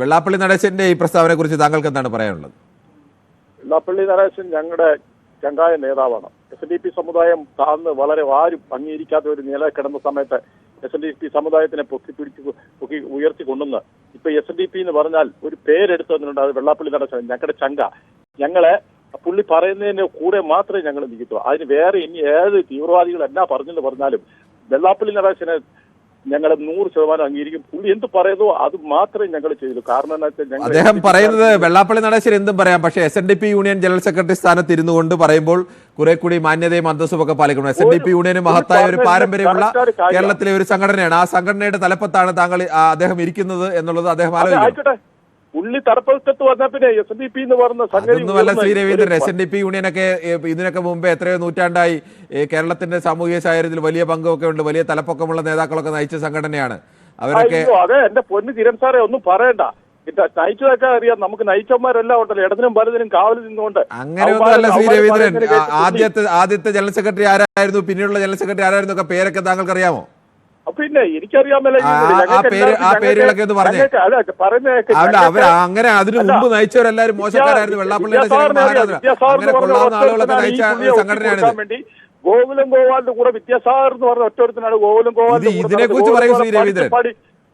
വെള്ളാപ്പള്ളി നടേശന്റെ ഈ പ്രസ്താവനയെ കുറിച്ച് താങ്കൾക്ക് എന്താണ് പറയാനുള്ളത്? വെള്ളാപ്പള്ളി നടേശൻ ഞങ്ങളുടെ ചങ്കായ നേതാവാണ്. SNDP സമുദായം താഴ്ന്ന് വളരെ ആരും അംഗീകരിക്കാത്ത ഒരു നില കിടന്ന സമയത്ത് SNDP സമുദായത്തിനെ പൊക്കി ഉയർത്തി കൊണ്ടുവന്ന് ഇപ്പൊ SNDP എന്ന് പറഞ്ഞാൽ ഒരു പേരെടുത്ത് വന്നിട്ടുണ്ട്. അത് വെള്ളാപ്പള്ളി നടേശൻ ഞങ്ങളുടെ ചങ്ക. ഞങ്ങളെ പുള്ളി പറയുന്നതിന്റെ കൂടെ മാത്രമേ ഞങ്ങൾ നിൽക്കൂ. അതിന് വേറെ ഇനി ഏത് തീവ്രവാദികൾ എന്നാ പറഞ്ഞെന്ന് പറഞ്ഞാലും വെള്ളാപ്പള്ളി നടേശനെ ഞങ്ങൾ 100% അംഗീകരിക്കും. പുള്ളി എന്ത് പറയുന്നോ അത് മാത്രമേ ഞങ്ങൾ ചെയ്തു. കാരണം എന്താ വെച്ചാൽ അദ്ദേഹം പറയുന്നത് വെള്ളാപ്പള്ളി നടേശൻ എന്തും പറയാം, പക്ഷേ SNDP യൂണിയൻ ജനറൽ സെക്രട്ടറി സ്ഥാനത്ത് ഇരുന്നു കൊണ്ട് പറയുമ്പോൾ കുറെ കൂടി മാന്യതയും അന്തസ്സും ഒക്കെ പാലിക്കണം. SNDP യൂണിയന് മഹത്തായ ഒരു പാരമ്പര്യമുള്ള കേരളത്തിലെ ഒരു സംഘടനയാണ്. ആ സംഘടനയുടെ തലപ്പത്താണ് അദ്ദേഹം ഇരിക്കുന്നത് എന്നുള്ളത് അദ്ദേഹം ആലോചിക്കണം. പുള്ളി തലപ്പത്ത് വന്ന പിന്നെ SNDP എന്ന് പറഞ്ഞ അതൊന്നുമല്ല ശ്രീ രവീന്ദ്രൻ. SNDP യൂണിയനൊക്കെ ഇതിനൊക്കെ മുമ്പേ എത്രയോ നൂറ്റാണ്ടായി കേരളത്തിന്റെ സാമൂഹിക സാഹചര്യത്തിൽ വലിയ പങ്കൊക്കെ ഉണ്ട്. വലിയ തലപ്പൊക്കമുള്ള നേതാക്കളൊക്കെ നയിച്ച സംഘടനയാണ് അവരൊക്കെ. അതെ, എന്റെ പൊന്ന് കിരൺ സാറെ ഒന്നും പറയണ്ട. നയിച്ചതൊക്കെ അറിയാം. നമുക്ക് നയിച്ചന്മാരെല്ലാം ഉണ്ടല്ലോ, ഇടതിനും വലതിനും കാവലിൽ നിന്നുകൊണ്ട്. അങ്ങനെയൊന്നുമല്ല ശ്രീ രവീന്ദ്രൻ. ആദ്യത്തെ ജനറൽ സെക്രട്ടറി ആരായിരുന്നു, പിന്നീടുള്ള ജനറൽ സെക്രട്ടറി ആരായിരുന്നു ഒക്കെ പേരൊക്കെ താങ്കൾക്ക് അറിയാമോ? പിന്നെ എനിക്കറിയാമല്ലോ ആ പേരുകളൊക്കെ ഒന്ന് പറഞ്ഞേ. അല്ല, അവർ അങ്ങനെ അതിനു മുമ്പ് നയിച്ചവരെല്ലാരും മോശക്കാരായിരുന്നു. വെള്ളാപ്പള്ളിയുടെ അങ്ങനെ കൊള്ളാവുന്ന ആളുകളൊക്കെ നയിച്ച സംഘടനയാണിത്. ഗോകുലം ഗോപാലിന്റെ കൂടെ വിദ്യാസാഗർ എന്ന് പറഞ്ഞ ഒറ്റൊരുത്തനാണ്. ഗോകുലം ഗോപാൽ ഇതിനെ കുറിച്ച് പറയൂ ശ്രീ രവീന്ദ്രൻ.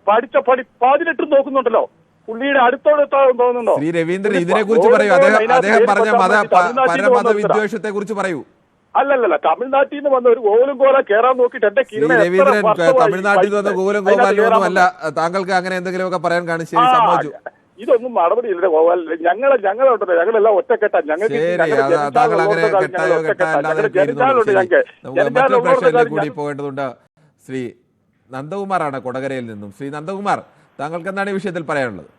പഠിച്ച 18 നോക്കുന്നുണ്ടല്ലോ. പുള്ളിയുടെ അടുത്തോടെ തോന്നുന്നുണ്ടോ ശ്രീ രവീന്ദ്രൻ? ഇതിനെ കുറിച്ച് പറയൂ. അദ്ദേഹം പറഞ്ഞ പരമത വിദ്വേഷത്തെ കുറിച്ച് പറയൂ. അല്ലല്ല, തമിഴ്നാട്ടിൽ നിന്ന് വന്ന ഒരു ഗോകുലം ഗോപാല കേറാൻ നോക്കിയിട്ട് എന്റെ രവീന്ദ്രൻ തമിഴ്നാട്ടിൽ വന്ന ഗോകുലം ഗോപാലൊന്നും അല്ല. താങ്കൾക്ക് അങ്ങനെ എന്തെങ്കിലുമൊക്കെ പറയാൻ കാണും. ശരി, സമ്മതിച്ചു. ഇതൊന്നും നടപടിയില്ല ഗോപാൽ. ഞങ്ങളുണ്ടല്ലോ, ഞങ്ങളെല്ലാം ഒറ്റക്കെട്ടാ. ഞങ്ങൾക്ക് കൂടി പോകേണ്ടതുണ്ട്. ശ്രീ നന്ദകുമാറാണ് കൊടകരയിൽ നിന്നും. ശ്രീ നന്ദകുമാർ, താങ്കൾക്ക് എന്താണ് ഈ വിഷയത്തിൽ പറയാനുള്ളത്?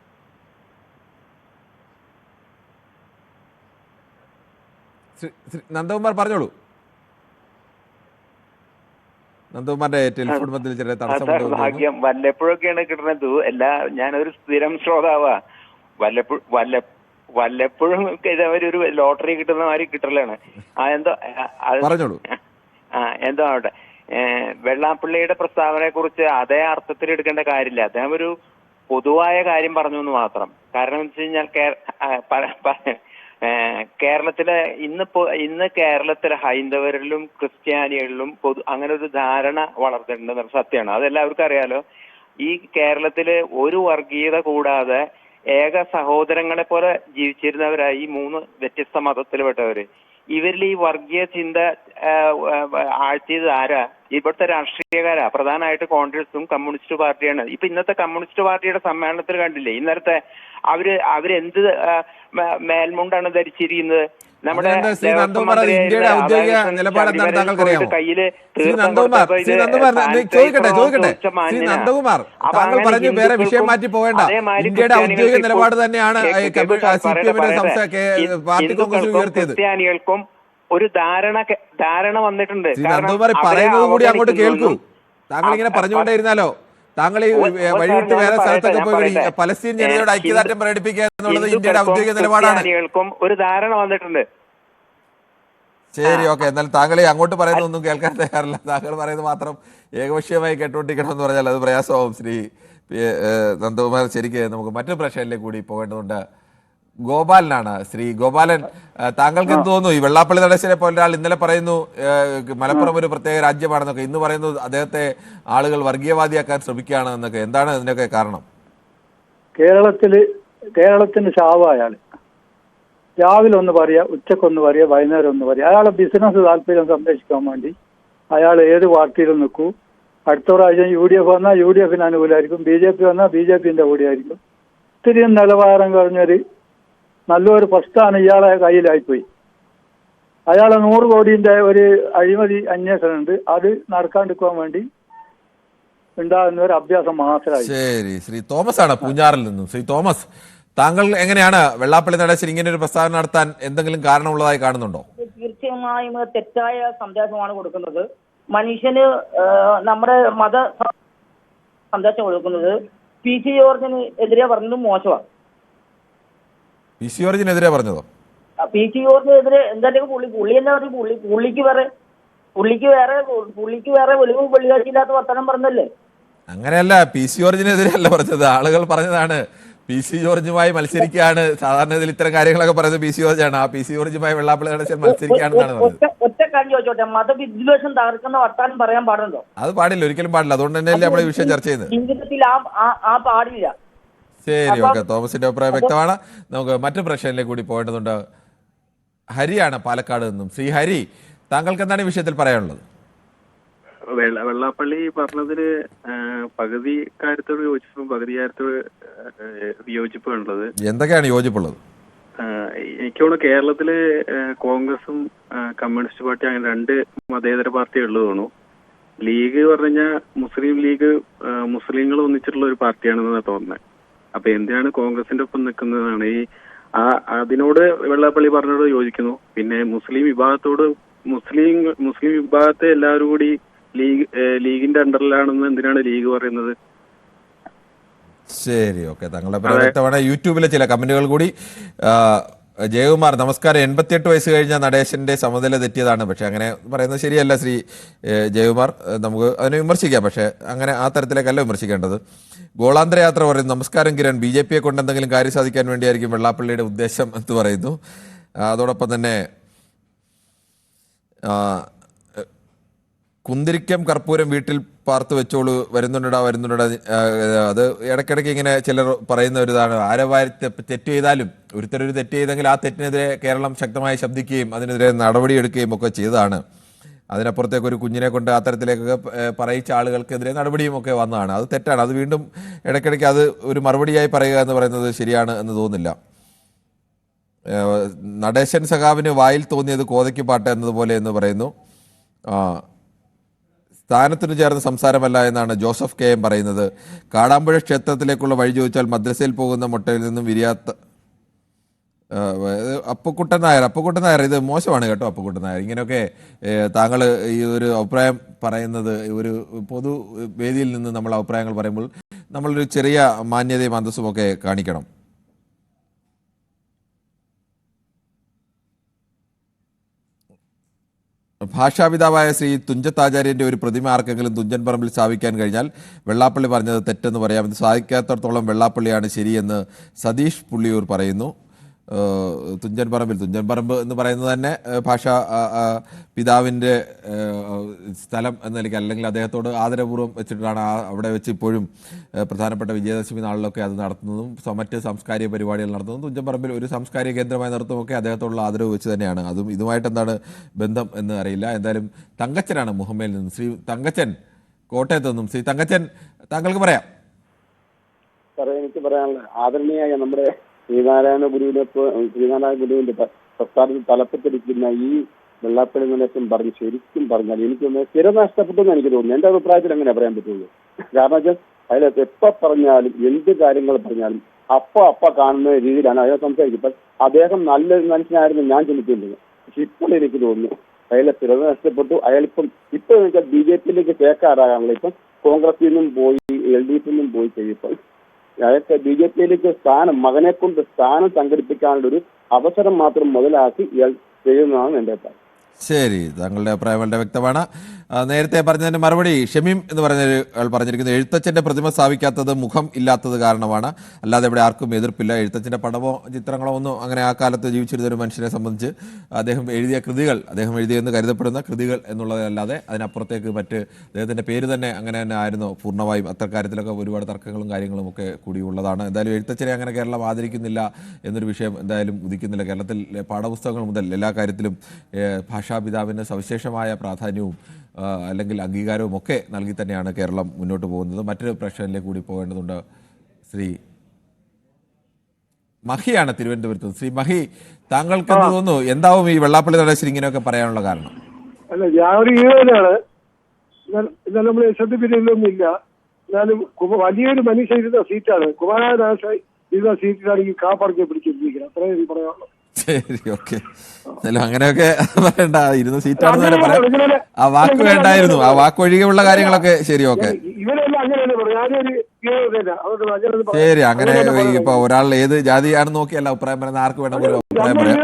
നന്ദകുമാർ പറഞ്ഞോളൂ. നന്ദകുമാറിന്റെ ടെലിഫോൺ ബന്ധത്തിൽ ചെറിയ തടസ്സം. ഭാഗ്യം വല്ലപ്പോഴൊക്കെയാണ് കിട്ടുന്നത്. ഞാനൊരു സ്ഥിരം ശ്രോതാവാ. വല്ലപ്പോഴും ഒരു ലോട്ടറി കിട്ടുന്ന മാതിരി കിട്ടലാണ്. പറഞ്ഞോളൂ. എന്തോ ആവട്ടെ, വെള്ളാപ്പള്ളിയുടെ പ്രസ്താവനയെ കുറിച്ച് അതേ അർത്ഥത്തിൽ എടുക്കേണ്ട കാര്യമില്ല. അദ്ദേഹം ഒരു പൊതുവായ കാര്യം പറഞ്ഞു എന്ന് മാത്രം. കാരണം എന്ന് വെച്ച് കഴിഞ്ഞാൽ കേരളത്തിലെ ഇന്ന് കേരളത്തിലെ ഹൈന്ദവരിലും ക്രിസ്ത്യാനികളിലും അങ്ങനെ ഒരു ധാരണ വളർത്തിയിട്ടുണ്ടെന്ന് സത്യമാണ്. അതെല്ലാവർക്കും അറിയാലോ. ഈ കേരളത്തില് ഒരു വർഗീയത കൂടാതെ ഏക സഹോദരങ്ങളെ പോലെ ജീവിച്ചിരുന്നവരായി ഈ 3 വ്യത്യസ്ത മതത്തിൽപ്പെട്ടവര്. ഇവരിൽ ഈ വർഗീയ ചിന്ത ആഴ്ത്തിയത് ആരാ? ഇവിടുത്തെ രാഷ്ട്രീയക്കാരാ. പ്രധാനമായിട്ട് കോൺഗ്രസും കമ്മ്യൂണിസ്റ്റ് പാർട്ടിയാണ്. ഇപ്പൊ ഇന്നത്തെ കമ്മ്യൂണിസ്റ്റ് പാർട്ടിയുടെ സമ്മേളനത്തിൽ കണ്ടില്ലേ ഇന്നലത്തെ അവരെന്ത് മേൽമുണ്ടാണ് ധരിച്ചിരിക്കുന്നത്? നമ്മുടെ ഇന്ത്യയുടെ ഔദ്യോഗിക നിലപാട് എന്താണ് താങ്കൾക്ക് അറിയാമോ? കയ്യില് നന്ദകുമാർ, താങ്കൾ പറഞ്ഞു വേറെ വിഷയം മാറ്റി പോകേണ്ട. ഇന്ത്യയുടെ ഔദ്യോഗിക നിലപാട് തന്നെയാണ് പാർട്ടി കോൺഗ്രസ് ഉയർത്തിയത്. ക്രിസ്ത്യാനികൾക്കും ഒരു ധാരണ വന്നിട്ടുണ്ട്. നന്ദകുമാർ പറയുന്നത് കൂടി അങ്ങോട്ട് കേൾക്കൂ. താങ്കൾ ഇങ്ങനെ പറഞ്ഞുകൊണ്ടേയിരുന്നാലോ? താങ്കൾ ഈ വഴിവിട്ട് വേറെ സ്ഥലത്തൊക്കെ പോയി പലസ്തീൻ ജനതയോട് ഐക്യദാർഢ്യം പ്രകടിപ്പിക്കുക എന്നുള്ളത് ഇന്ത്യയുടെ ഔദ്യോഗിക നിലപാടാണ്. ഒരു ധാരണ വന്നിട്ടുണ്ട്. ശരി, ഓക്കെ. എന്നാൽ താങ്കൾ അങ്ങോട്ട് പറയുന്നതൊന്നും കേൾക്കാൻ തയ്യാറില്ല. താങ്കൾ പറയുന്നത് മാത്രം ഏകപക്ഷീയമായി കേട്ടുകൊണ്ടിരിക്കണം എന്ന് പറഞ്ഞാൽ അത് പ്രയാസമാവും. ശ്രീ നന്ദകുമാർ, ശരിക്കും നമുക്ക് മറ്റൊരു പ്രശ്നത്തിലേക്ക് കൂടി പോകേണ്ടതുണ്ട്. ഗോപാലനാണ്. ശ്രീ ഗോപാലൻ, താങ്കൾക്ക് എന്ത് തോന്നുന്നു? ഈ വെള്ളാപ്പള്ളി നടേശനെ പോലെ ഒരാൾ ഇന്നലെ പറയുന്നു മലപ്പുറം ഒരു പ്രത്യേക രാജ്യമാണെന്നൊക്കെ, ഇന്ന് പറയുന്നു അദ്ദേഹത്തെ ആളുകൾ വർഗീയവാദിയാക്കാൻ ശ്രമിക്കുകയാണ് എന്നൊക്കെ. എന്താണ് ഇതിനൊക്കെ കാരണം? കേരളത്തിന്റെ ശാപം അയാൾ. രാവിലെ ഒന്ന് പറയാ, ഉച്ചക്കൊന്ന് പറയാ, വൈകുന്നേരം ഒന്ന് പറയാ. അയാളെ ബിസിനസ് താല്പര്യം സംരക്ഷിക്കാൻ വേണ്ടി അയാൾ ഏത് പാർട്ടിയിലും നിൽക്കൂ. അടുത്ത പ്രാവശ്യം UDF വന്നാൽ UDFന് അനുകൂലമായിരിക്കും, BJP വന്നാൽ BJPന്റെ കൂടെയായിരിക്കും. ഇത്തിരിയും നിലവാരം കുറഞ്ഞൊരു നല്ലൊരു പ്രസ്ഥാനം ഇയാളെ കയ്യിലായിപ്പോയി. അയാളെ 100 കോടിന്റെ ഒരു അഴിമതി അന്വേഷണം ഉണ്ട്. അത് നടക്കാണ്ടിരിക്കാൻ വേണ്ടി ഉണ്ടാകുന്ന ഒരു അഭ്യാസം മാത്രമായി. ശരി, ശ്രീ തോമസ് ആണ് പൂഞ്ഞാറിൽ നിന്നും. ശ്രീ തോമസ്, താങ്കൾ എങ്ങനെയാണ് വെള്ളാപ്പള്ളി നടേശൻ ഇങ്ങനെ ഒരു പ്രസ്താവന നടത്താൻ എന്തെങ്കിലും കാരണമുള്ളതായി കാണുന്നുണ്ടോ? തീർച്ചയായും തെറ്റായ സന്ദേശമാണ് കൊടുക്കുന്നത്. മനുഷ്യന് നമ്മുടെ മത സന്ദേശം കൊടുക്കുന്നത്. PC ജോർജിന് എതിരെ പറഞ്ഞത് മോശമാണ്. PC ജോർജിനെതിരെ പറഞ്ഞതോ? PC ജോർജിനെതിരെ എന്തായാലും പുള്ളി എന്താ പറയും? പുള്ളിക്ക് വേറെ വെളിവും വെള്ളിയാഴ്ചയില്ലാത്ത വർത്തമാനം പറഞ്ഞല്ലേ. അങ്ങനെയല്ല, പി സി ജോർജിനെതിരെയല്ല പറഞ്ഞത്, ആളുകൾ പറഞ്ഞതാണ് പി സി ജോർജുമായി മത്സരിക്കുകയാണ്. സാധാരണ ഇതിൽ ഇത്തരം കാര്യങ്ങളൊക്കെ പറയുന്നത് പി സി ജോർജാണ്. ആ പി സി ജോർജുമായി വെള്ളാപ്പള്ളി നടേശൻ മത്സരിക്കുകയാണെന്നാണ് പറഞ്ഞത്. ഒറ്റ കാര്യം ചോദിച്ചോട്ടെ, മതവിദ്വേഷം തകർക്കുന്ന വർത്താനം പറയാൻ പാടുണ്ടോ? അത് പാടില്ല, ഒരിക്കലും പാടില്ല. അതുകൊണ്ട് തന്നെയല്ലേ നമ്മൾ ഈ വിഷയം ചർച്ച ചെയ്യുന്നത്. ജീവിതത്തിൽ ആ പാടില്ല. ശരി, ഓക്കെ. തോമസിന്റെ അഭിപ്രായം വ്യക്തമാണ്. നമുക്ക് മറ്റു പ്രശ്നങ്ങളിലേക്ക് കൂടി പോകേണ്ടതുണ്ട്. ഹരിയാണ് പാലക്കാട് നിന്നും. ശ്രീ ഹരി, താങ്കൾക്ക് എന്താണ് ഈ വിഷയത്തിൽ പറയാനുള്ളത്? വെള്ളാപ്പള്ളി പറഞ്ഞതില് പകുതി കാര്യത്തോട് യോജിപ്പും പകുതി കാര്യത്തോട് വിയോജിപ്പുള്ളത്. എന്തൊക്കെയാണ് യോജിപ്പുള്ളത്? എനിക്ക് തോന്നുന്നു കേരളത്തില് കോൺഗ്രസും കമ്മ്യൂണിസ്റ്റ് പാർട്ടി അങ്ങനെ രണ്ട് മതേതര പാർട്ടി ഉള്ളത് തോന്നുന്നു. ലീഗ് പറഞ്ഞു കഴിഞ്ഞാൽ മുസ്ലിം ലീഗ് മുസ്ലിങ്ങൾ ഒന്നിച്ചിട്ടുള്ള ഒരു പാർട്ടിയാണെന്നാണ് തോന്നുന്നത്. അപ്പൊ എന്തിനാണ് കോൺഗ്രസിന്റെ ഒപ്പം നിൽക്കുന്നതാണ് ഈ അതിനോട് വെള്ളാപ്പള്ളി പറഞ്ഞോട് യോജിക്കുന്നു. പിന്നെ മുസ്ലിം വിഭാഗത്തോട് മുസ്ലിം വിഭാഗത്തെ എല്ലാവരും കൂടി ലീഗിന്റെ അണ്ടറിലാണെന്ന് എന്തിനാണ് ലീഗ് പറയുന്നത്? ശരി, ഓക്കെ. താങ്കളുടെ വ്യക്തമാണ്. യൂട്യൂബിലെ ചില കമന്റുകൾ കൂടി. ജയകുമാർ, നമസ്കാരം. 88 വയസ്സ് കഴിഞ്ഞ നടേശന്റെ സമനില തെറ്റിയതാണ്. പക്ഷെ അങ്ങനെ പറയുന്നത് ശരിയല്ല ശ്രീ ജയകുമാർ. നമുക്ക് അതിനെ വിമർശിക്കാം, പക്ഷെ അങ്ങനെ ആ തരത്തിലേക്കല്ല വിമർശിക്കേണ്ടത്. ഗോളാന്തര യാത്ര പറയുന്നു. നമസ്കാരം കിരൺ, BJP യെ കൊണ്ട് എന്തെങ്കിലും കാര്യം സാധിക്കാൻ വേണ്ടിയായിരിക്കും വെള്ളാപ്പള്ളിയുടെ ഉദ്ദേശം എന്ന് പറയുന്നു. അതോടൊപ്പം തന്നെ കുന്തിരിക്കം കർപ്പൂരം വീട്ടിൽ പാർത്ത് വെച്ചോളൂ, വരുന്നുണ്ടടാ. അത് ഇടയ്ക്കിടയ്ക്ക് ഇങ്ങനെ ചിലർ പറയുന്ന ഒരു ഇതാണ്. ആരവാരി തെറ്റ് ചെയ്താലും ഒരുത്തരൊരു തെറ്റ് ചെയ്തെങ്കിൽ ആ തെറ്റിനെതിരെ കേരളം ശക്തമായി ശബ്ദിക്കുകയും അതിനെതിരെ നടപടിയെടുക്കുകയും ഒക്കെ ചെയ്തതാണ്. അതിനപ്പുറത്തേക്ക് ഒരു കുഞ്ഞിനെ കൊണ്ട് അത്തരത്തിലേക്കൊക്കെ പറയിച്ച ആളുകൾക്കെതിരെ നടപടിയും ഒക്കെ വന്നതാണ്. അത് തെറ്റാണ്. അത് വീണ്ടും ഇടയ്ക്കിടയ്ക്ക് അത് ഒരു മറുപടിയായി പറയുക എന്ന് പറയുന്നത് ശരിയാണ് എന്ന് തോന്നുന്നില്ല. നടേശൻ സഖാവിന് വായിൽ തോന്നിയത് കോതയ്ക്ക് പാട്ട് എന്നതുപോലെ എന്ന് പറയുന്നു. സ്ഥാനത്തിന് ചേർന്ന സംസാരമല്ല എന്നാണ് ജോസഫ് KM പറയുന്നത്. കാടാമ്പുഴ ക്ഷേത്രത്തിലേക്കുള്ള വഴി ചോദിച്ചാൽ മദ്രസയിൽ പോകുന്ന മുട്ടയിൽ നിന്നും വിരിയാത്ത അപ്പുക്കുട്ടൻ നായർ, ഇത് മോശമാണ് കേട്ടോ. അപ്പുക്കുട്ടൻ നായർ, ഇങ്ങനെയൊക്കെ താങ്കൾ ഈ ഒരു അഭിപ്രായം പറയുന്നത് ഒരു പൊതു വേദിയിൽ നിന്ന് നമ്മൾ അഭിപ്രായങ്ങൾ പറയുമ്പോൾ നമ്മളൊരു ചെറിയ മാന്യതയും അന്തസ്സും ഒക്കെ കാണിക്കണം. ഭാഷാപിതാവായ ശ്രീ തുഞ്ചത്താചാര്യൻ്റെ ഒരു പ്രതിമ ആർക്കെങ്കിലും തുഞ്ചൻ പറമ്പിൽ സ്ഥാപിക്കാൻ കഴിഞ്ഞാൽ വെള്ളാപ്പള്ളി പറഞ്ഞത് തെറ്റെന്ന് പറയാം. ഇത് സാധിക്കാത്തടത്തോളം വെള്ളാപ്പള്ളിയാണ് ശരിയെന്ന് സതീഷ് പുള്ളിയൂർ പറയുന്നു. തുഞ്ചൻ പറമ്പ് എന്ന് പറയുന്നത് തന്നെ ഭാഷാ പിതാവിൻ്റെ സ്ഥലം എന്ന നിലയ്ക്ക്, അല്ലെങ്കിൽ അദ്ദേഹത്തോട് ആദരപൂർവ്വം വെച്ചിട്ടാണ് അവിടെ വെച്ച് ഇപ്പോഴും പ്രധാനപ്പെട്ട വിജയദശമി നാളിലൊക്കെ അത് നടത്തുന്നതും മറ്റ് സാംസ്കാരിക പരിപാടികൾ നടത്തുന്നതും തുഞ്ചൻ പറമ്പിൽ ഒരു സാംസ്കാരിക കേന്ദ്രമായി നടത്തുമൊക്കെ അദ്ദേഹത്തോടുള്ള ആദരവ് വെച്ച് തന്നെയാണ്. അതും ഇതുമായിട്ട് എന്താണ് ബന്ധം എന്ന് അറിയില്ല. എന്തായാലും തങ്കച്ചനാണ് മുഹമ്മയിൽ നിന്നും. ശ്രീ തങ്കച്ചൻ കോട്ടയത്ത് നിന്നും. ശ്രീ തങ്കച്ചൻ, താങ്കൾക്ക് പറയാം. സാറേ, എനിക്ക് പറയാനുള്ള ആദരണീയായ നമ്മുടെ ശ്രീനാരായണ ഗുരുവിന്റെ പ്രസ്ഥാനത്തിൽ തലപ്പത്തിരിക്കുന്ന ഈ വെള്ളാപ്പള്ളി നടേശൻ പറഞ്ഞു, ശരിക്കും പറഞ്ഞാൽ എനിക്കൊന്ന് സ്ഥിരം നഷ്ടപ്പെട്ടെന്ന് എനിക്ക് തോന്നുന്നു. എന്റെ അഭിപ്രായത്തിൽ അങ്ങനെ പറയാൻ പറ്റുള്ളൂ. കാരണം വെച്ചാൽ അതിൽ എപ്പോ പറഞ്ഞാലും എന്ത് കാര്യങ്ങൾ പറഞ്ഞാലും അപ്പ കാണുന്ന രീതിയിലാണ് അയാൾ സംസാരിക്കുന്നത്. അദ്ദേഹം നല്ലൊരു മനുഷ്യനായിരുന്നു ഞാൻ ചിന്തിക്കുന്നത്. പക്ഷെ ഇപ്പോൾ എനിക്ക് തോന്നുന്നു അയാളെ സ്ഥിരത നഷ്ടപ്പെട്ടു. അയാളിപ്പം ഇപ്പൊ വെച്ചാൽ BJP-യിലേക്ക് ചേക്കാറാകാനുള്ള ഇപ്പം കോൺഗ്രസിൽ നിന്നും പോയി LDF നിന്നും പോയി കഴിയുമ്പോൾ അയാൾക്ക് BJP-യിലേക്ക് മകനെ കൊണ്ട് സ്ഥാനം സംഘടിപ്പിക്കാനുള്ള ഒരു അവസരം മാത്രം മുതലാക്കി ഇയാൾ ചെയ്യുന്നതാണ് എന്റെ അഭിപ്രായം. ശരി, താങ്കളുടെ അഭിപ്രായം വളരെ വ്യക്തമാണ്. നേരത്തെ പറഞ്ഞതിന് മറുപടി ഷമീം എന്ന് പറഞ്ഞ പറഞ്ഞിരിക്കുന്നത്, എഴുത്തച്ഛൻ്റെ പ്രതിമ സ്ഥാപിക്കാത്തത് മുഖം ഇല്ലാത്തത് കാരണമാണ്, അല്ലാതെ ഇവിടെ ആർക്കും എതിർപ്പില്ല. എഴുത്തച്ഛൻ്റെ പടമോ ചിത്രങ്ങളോ ഒന്നും അങ്ങനെ ആ കാലത്ത് ജീവിച്ചിരുന്ന ഒരു മനുഷ്യനെ സംബന്ധിച്ച് അദ്ദേഹം എഴുതിയ കൃതികൾ, അദ്ദേഹം എഴുതിയെന്ന് കരുതപ്പെടുന്ന കൃതികൾ എന്നുള്ളതല്ലാതെ അതിനപ്പുറത്തേക്ക് മറ്റ് അദ്ദേഹത്തിൻ്റെ പേര് തന്നെ അങ്ങനെ തന്നെ ആയിരുന്നു പൂർണ്ണമായും. അത്തരക്കാര്യത്തിലൊക്കെ ഒരുപാട് തർക്കങ്ങളും കാര്യങ്ങളും ഒക്കെ കൂടിയുള്ളതാണ്. എന്തായാലും എഴുത്തച്ഛനെ അങ്ങനെ കേരളം ആദരിക്കുന്നില്ല എന്നൊരു വിഷയം എന്തായാലും ഉദിക്കുന്നില്ല. കേരളത്തിൽ പാഠപുസ്തകങ്ങൾ മുതൽ എല്ലാ കാര്യത്തിലും ഭാഷാപിതാവിന് സവിശേഷമായ പ്രാധാന്യവും അല്ലെങ്കിൽ അംഗീകാരവും ഒക്കെ നൽകി തന്നെയാണ് കേരളം മുന്നോട്ട് പോകുന്നത്. മറ്റൊരു പ്രശ്നത്തിലേക്ക് കൂടി പോകേണ്ടതുണ്ട്. ശ്രീ മഹിയാണ് തിരുവനന്തപുരത്ത്. ശ്രീ മഹി, താങ്കൾക്ക് എന്ത് തോന്നുന്നു? എന്താവും ഈ വെള്ളാപ്പള്ളി നടേശൻ ഇങ്ങനെയൊക്കെ പറയാനുള്ള കാരണം? അല്ല, ഞാൻ ഒരു ഈഴവനാണ്. എന്നാൽ നമ്മൾ ശ്രദ്ധിപ്പിക്കുന്നൊന്നും ഇല്ല. എന്നാലും വലിയൊരു മനുഷ്യ ഇരുന്ന സീറ്റാണ്. കുമാരനാശ ഇരുന്ന സീറ്റിലാണ് ഈ കാപ്പടക്കെ പിടിച്ചിരിക്കുന്നത്. അത്രയും എനിക്ക് പറയാനുള്ളത്. ശരി, ഓക്കെ. അങ്ങനെയൊക്കെ പറയണ്ട, ഇരുന്ന സീറ്റാണെന്ന് തന്നെ പറയാം. ആ വാക്ക് വേണ്ടായിരുന്നു. ആ വാക്ക് ഒഴികെയുള്ള കാര്യങ്ങളൊക്കെ ശരി, ഓക്കെ. ശരി, അങ്ങനെ ഇപ്പൊ ഒരാൾ ഏത് ജാതിയാണെന്ന് നോക്കിയല്ല അഭിപ്രായം പറയുന്നത്. ആർക്ക് വേണമെങ്കിലും അഭിപ്രായം പറയാം.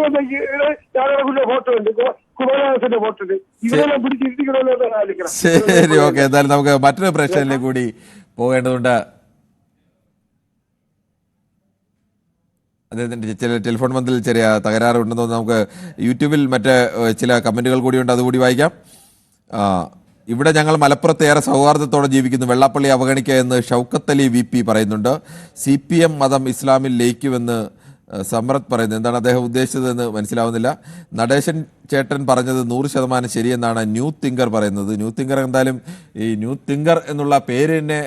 ശരി, ഓക്കെ. എന്തായാലും നമുക്ക് മറ്റൊരു പ്രശ്നത്തിലേക്ക് കൂടി പോകേണ്ടതുണ്ട്. അദ്ദേഹത്തിൻ്റെ ചില ടെലിഫോൺ ബന്ധത്തിൽ ചെറിയ തകരാറുണ്ടെന്ന് നമുക്ക് യൂട്യൂബിൽ മറ്റ് ചില കമൻറ്റുകൾ കൂടിയുണ്ട്, അതുകൂടി വായിക്കാം. ഇവിടെ ഞങ്ങൾ മലപ്പുറത്ത് ഏറെ സൗഹാർദ്ദത്തോടെ ജീവിക്കുന്നു, വെള്ളാപ്പള്ളി അവഗണിക്കുക എന്ന് ഷൗക്കത്ത് അലി VP പറയുന്നുണ്ട്. CPM മതം ഇസ്ലാമിൽ ലയിക്കുമെന്ന് സമരത്ത് പറയുന്നു. എന്താണ് അദ്ദേഹം ഉദ്ദേശിച്ചതെന്ന് മനസ്സിലാവുന്നില്ല. നടേശൻ ചേട്ടൻ പറഞ്ഞത് 100% ശരിയെന്നാണ് ന്യൂ തിങ്കർ പറയുന്നത്. ന്യൂ തിങ്കർ എന്തായാലും ഈ ന്യൂ തിങ്കർ എന്നുള്ള പേരിനെ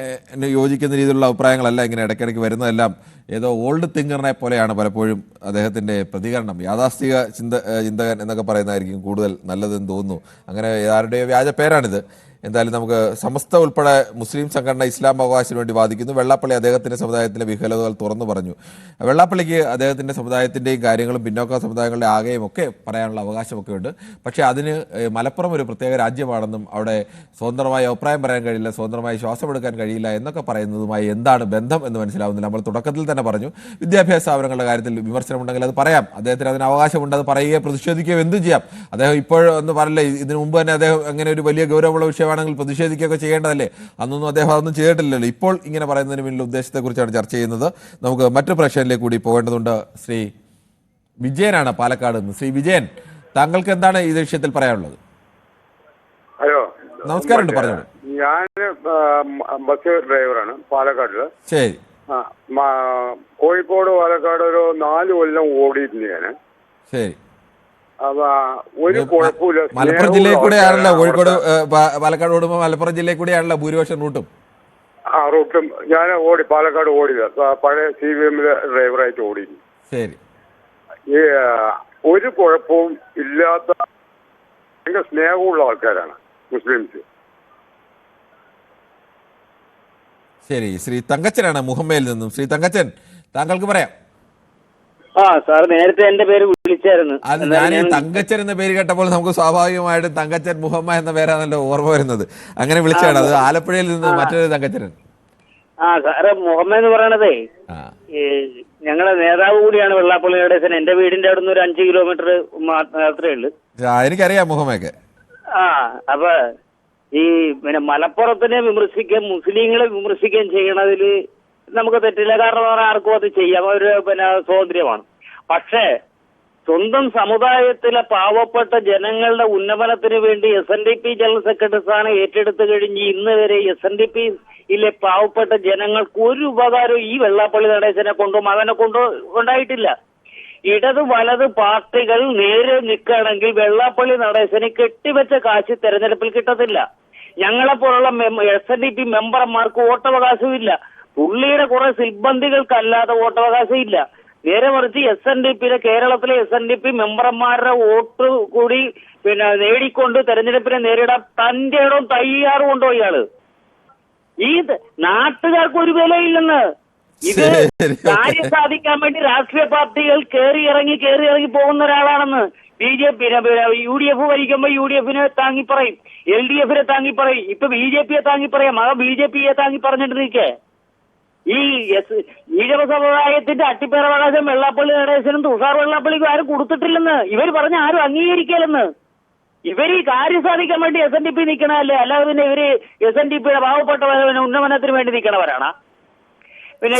യോജിക്കുന്ന രീതിയിലുള്ള അഭിപ്രായങ്ങളല്ല ഇങ്ങനെ ഇടയ്ക്കിടയ്ക്ക് വരുന്നതെല്ലാം ഏതോ ഓൾഡ് തിങ്കറിനെ പോലെയാണ് പലപ്പോഴും അദ്ദേഹത്തിൻ്റെ പ്രതികരണം. യാഥാസ്ഥിക ചിന്തകൻ എന്നൊക്കെ പറയുന്നതായിരിക്കും കൂടുതൽ നല്ലതെന്ന് തോന്നുന്നു. അങ്ങനെ ആരുടെയോ വ്യാജ പേരാണിത്. എന്തായാലും നമുക്ക് സമസ്ത ഉൾപ്പെടെ മുസ്ലിം സംഘടന ഇസ്ലാം അവകാശത്തിന് വേണ്ടി വാദിക്കുന്നു. വെള്ളാപ്പള്ളി അദ്ദേഹത്തിൻ്റെ സമുദായത്തിലെ വിഹലതകൾ തുറന്നു പറഞ്ഞു. വെള്ളാപ്പള്ളിക്ക് അദ്ദേഹത്തിൻ്റെ സമുദായത്തിൻ്റെയും കാര്യങ്ങളും പിന്നോക്ക സമുദായങ്ങളുടെ ആകെയും ഒക്കെ പറയാനുള്ള അവകാശമൊക്കെ ഉണ്ട്. പക്ഷേ അതിന് മലപ്പുറം ഒരു പ്രത്യേക രാജ്യമാണെന്നും അവിടെ സ്വതന്ത്രമായി അഭിപ്രായം പറയാൻ കഴിയില്ല, സ്വതന്ത്രമായി ശ്വാസമെടുക്കാൻ കഴിയില്ല എന്നൊക്കെ പറയുന്നതുമായി എന്താണ് ബന്ധം എന്ന് മനസ്സിലാവുന്നില്ല. നമ്മൾ തുടക്കത്തിൽ തന്നെ പറഞ്ഞു, വിദ്യാഭ്യാസ സ്ഥാപനങ്ങളുടെ കാര്യത്തിൽ വിമർശനമുണ്ടെങ്കിൽ അത് പറയാം, അദ്ദേഹത്തിന് അതിന് അവകാശമുണ്ട്, അത് പറയുകയോ പ്രതിഷേധിക്കുകയോ എന്തും ചെയ്യാം. അദ്ദേഹം ഇപ്പോഴൊന്നും പറയില്ല, ഇതിനു മുമ്പ് തന്നെ അദ്ദേഹം അങ്ങനെ ഒരു വലിയ ഗൗരവമുള്ള വിഷയമാണെങ്കിൽ പ്രതിഷേധിക്കുകയൊക്കെ ചെയ്യേണ്ടതല്ലേ. അന്നൊന്നും അദ്ദേഹം അതൊന്നും ചെയ്തിട്ടില്ലല്ലോ. ഇപ്പോൾ ഇങ്ങനെ പറയുന്നതിന് പിന്നിൽ ഉദ്ദേശത്തെക്കുറിച്ചാണ് ചർച്ച ചെയ്യുന്നത്. നമുക്ക് മറ്റു പ്രശ്നങ്ങളിലേക്ക് കൂടി പോകേണ്ടതുണ്ട്. ശ്രീ വിജയനാണ് പാലക്കാട് നിന്ന്. ശ്രീ വിജയൻ, താങ്കൾക്ക് എന്താണ് ഈ വിഷയത്തിൽ പറയാനുള്ളത്? ഹലോ, നമസ്കാരമുണ്ട്, പറഞ്ഞോളൂ. ഞാൻ ബസ് ഡ്രൈവറാണ് പാലക്കാട്ടില്. ശരി. കോഴിക്കോട് പാലക്കാട് ഒരു 4 കൊല്ലം ഓടിയിട്ടുണ്ട് ഞാൻ. ശരി. ഒരു കുഴപ്പമില്ല. മലപ്പുറം ജില്ലയിൽ കൂടെയാണല്ലോ കോഴിക്കോട് പാലക്കാട് ഓടുമ്പോൾ മലപ്പുറം ജില്ലയിൽ കൂടെയാണല്ലോ ഭൂരിപക്ഷം റൂട്ടും. റൂട്ടും ഞാൻ പാലക്കാട് ഓടില്ല, പഴയ CVM ഡ്രൈവറായിട്ട് ഓടി. ശരി. ഈ ഒരു കുഴപ്പവും ഇല്ലാത്ത ഭയങ്കര സ്നേഹമുള്ള ആൾക്കാരാണ് മുസ്ലിംസ്. ശരി. ശ്രീ തങ്കച്ചനാണ് മുഹമ്മയിൽ നിന്നും. ശ്രീ തങ്കച്ചൻ, താങ്കൾക്ക് പറയാം. സാർ നേരത്തെ എന്റെ പേര് വിളിച്ചായിരുന്നു. അത് ഞാൻ തങ്കച്ചൻ എന്ന പേര് കേട്ടപ്പോൾ നമുക്ക് സ്വാഭാവികമായിട്ടും തങ്കച്ചൻ മുഹമ്മ എന്ന പേരാണല്ലോ ഓർമ്മ വരുന്നത്. അങ്ങനെ വിളിച്ചാണ്. അത് ആലപ്പുഴയിൽ നിന്ന് മറ്റൊരു തങ്കച്ചനൻ. സാറ് മുഹമ്മ എന്ന് പറയണതേ ഞങ്ങളെ നേതാവ് കൂടിയാണ് വെള്ളാപ്പള്ളി നടേശൻ. എന്റെ വീടിന്റെ അവിടെ നിന്ന് ഒരു 5 കിലോമീറ്റർ മാത്രമേ ഉള്ളൂ. എനിക്കറിയാം മുഹമ്മയൊക്കെ. അപ്പൊ ഈ മലപ്പുറത്തിനെ വിമർശിക്കുകയും മുസ്ലിങ്ങളെ വിമർശിക്കുകയും ചെയ്യണതിൽ നമുക്ക് തെറ്റില്ല. കാരണം ആർക്കും അത് ചെയ്യാം, ഒരു സ്വാതന്ത്ര്യമാണ്. പക്ഷേ സ്വന്തം സമുദായത്തിലെ പാവപ്പെട്ട ജനങ്ങളുടെ ഉന്നമനത്തിന് വേണ്ടി SNDP ജനറൽ സെക്രട്ടറി സ്ഥാനം ഏറ്റെടുത്തു കഴിഞ്ഞ് ഇന്ന് വരെ SNDPയിലെ പാവപ്പെട്ട ജനങ്ങൾക്ക് ഒരു ഉപകാരവും ഈ വെള്ളാപ്പള്ളി നടേശനെ കൊണ്ടോ മകനെ കൊണ്ടോ ഉണ്ടായിട്ടില്ല. ഇടത് വലത് പാർട്ടികൾ നേരെ നിൽക്കുകയാണെങ്കിൽ വെള്ളാപ്പള്ളി നടേശന് കെട്ടിവെച്ച കാശ് തെരഞ്ഞെടുപ്പിൽ കിട്ടത്തില്ല. ഞങ്ങളെപ്പോലുള്ള SNDP മെമ്പർമാർക്ക് വോട്ടവകാശവും ഇല്ല. പുള്ളിയുടെ കുറെ സിൽബന്ധികൾക്കല്ലാതെ വോട്ടവകാശം ഇല്ല. നേരെ മറിച്ച് കേരളത്തിലെ SNDP മെമ്പർമാരുടെ വോട്ട് കൂടി നേടിക്കൊണ്ട് തെരഞ്ഞെടുപ്പിനെ നേരിടാൻ തന്റെ ഇടവും തയ്യാറും ഉണ്ടോ ഇയാള്? ഈ നാട്ടുകാർക്ക് ഒരു വിലയില്ലെന്ന്. ഇത് കാര്യം സാധിക്കാൻ വേണ്ടി രാഷ്ട്രീയ പാർട്ടികൾ കയറി ഇറങ്ങി പോകുന്ന ഒരാളാണെന്ന്. BJP UDF ഭരിക്കുമ്പോ UDFനെ താങ്ങി പറയും, LDFനെ താങ്ങി പറയും, ഇപ്പൊ BJPയെ താങ്ങി പറയാം. BJPയെ താങ്ങി പറഞ്ഞിട്ടിരിക്കേ. ഈ ഈഴവ സമുദായത്തിന്റെ അട്ടിപ്പേറവകാശം വെള്ളാപ്പള്ളി നടേശനും തുഷാർ വെള്ളാപ്പള്ളിക്കും ആരും കൊടുത്തിട്ടില്ലെന്ന് ഇവർ പറഞ്ഞ ആരും അംഗീകരിക്കലെന്ന്. ഇവര് ഈ കാര്യം സാധിക്കാൻ വേണ്ടി SNDP നിൽക്കണല്ലേ, അല്ലാതെ പിന്നെ ഇവര് SNDPയുടെ പാവപ്പെട്ട ഉന്നമനത്തിന് വേണ്ടി നിൽക്കണവരാണ്. പിന്നെ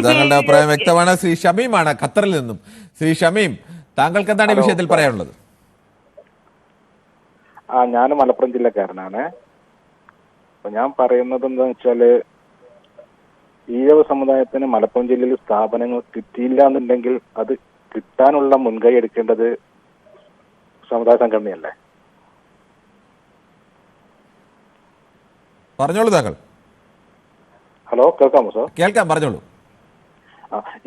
താങ്കളുടെ അഭിപ്രായം വ്യക്തമാണ്. ശ്രീ ഷമീമാണ് ഖത്തറിൽ നിന്നും. ശ്രീ ഷമീം, താങ്കൾക്ക് എന്താണ് ഈ വിഷയത്തിൽ പറയാനുള്ളത്? ഞാൻ മലപ്പുറം ജില്ലക്കാരനാണ്. അപ്പൊ ഞാൻ പറയുന്നത് എന്താ വെച്ചാല്, ഈഴവ സമുദായത്തിന് മലപ്പുറം ജില്ലയിൽ സ്ഥാപനങ്ങൾ കിട്ടിയില്ല എന്നുണ്ടെങ്കിൽ അത് കിട്ടാനുള്ള മുൻകൈ എടുക്കേണ്ടത് സമുദായ സംഘടനയല്ലേ? പറഞ്ഞോളൂ താങ്കൾ. ഹലോ, കേൾക്കാമോ സാർ? കേൾക്കാം, പറഞ്ഞോളൂ.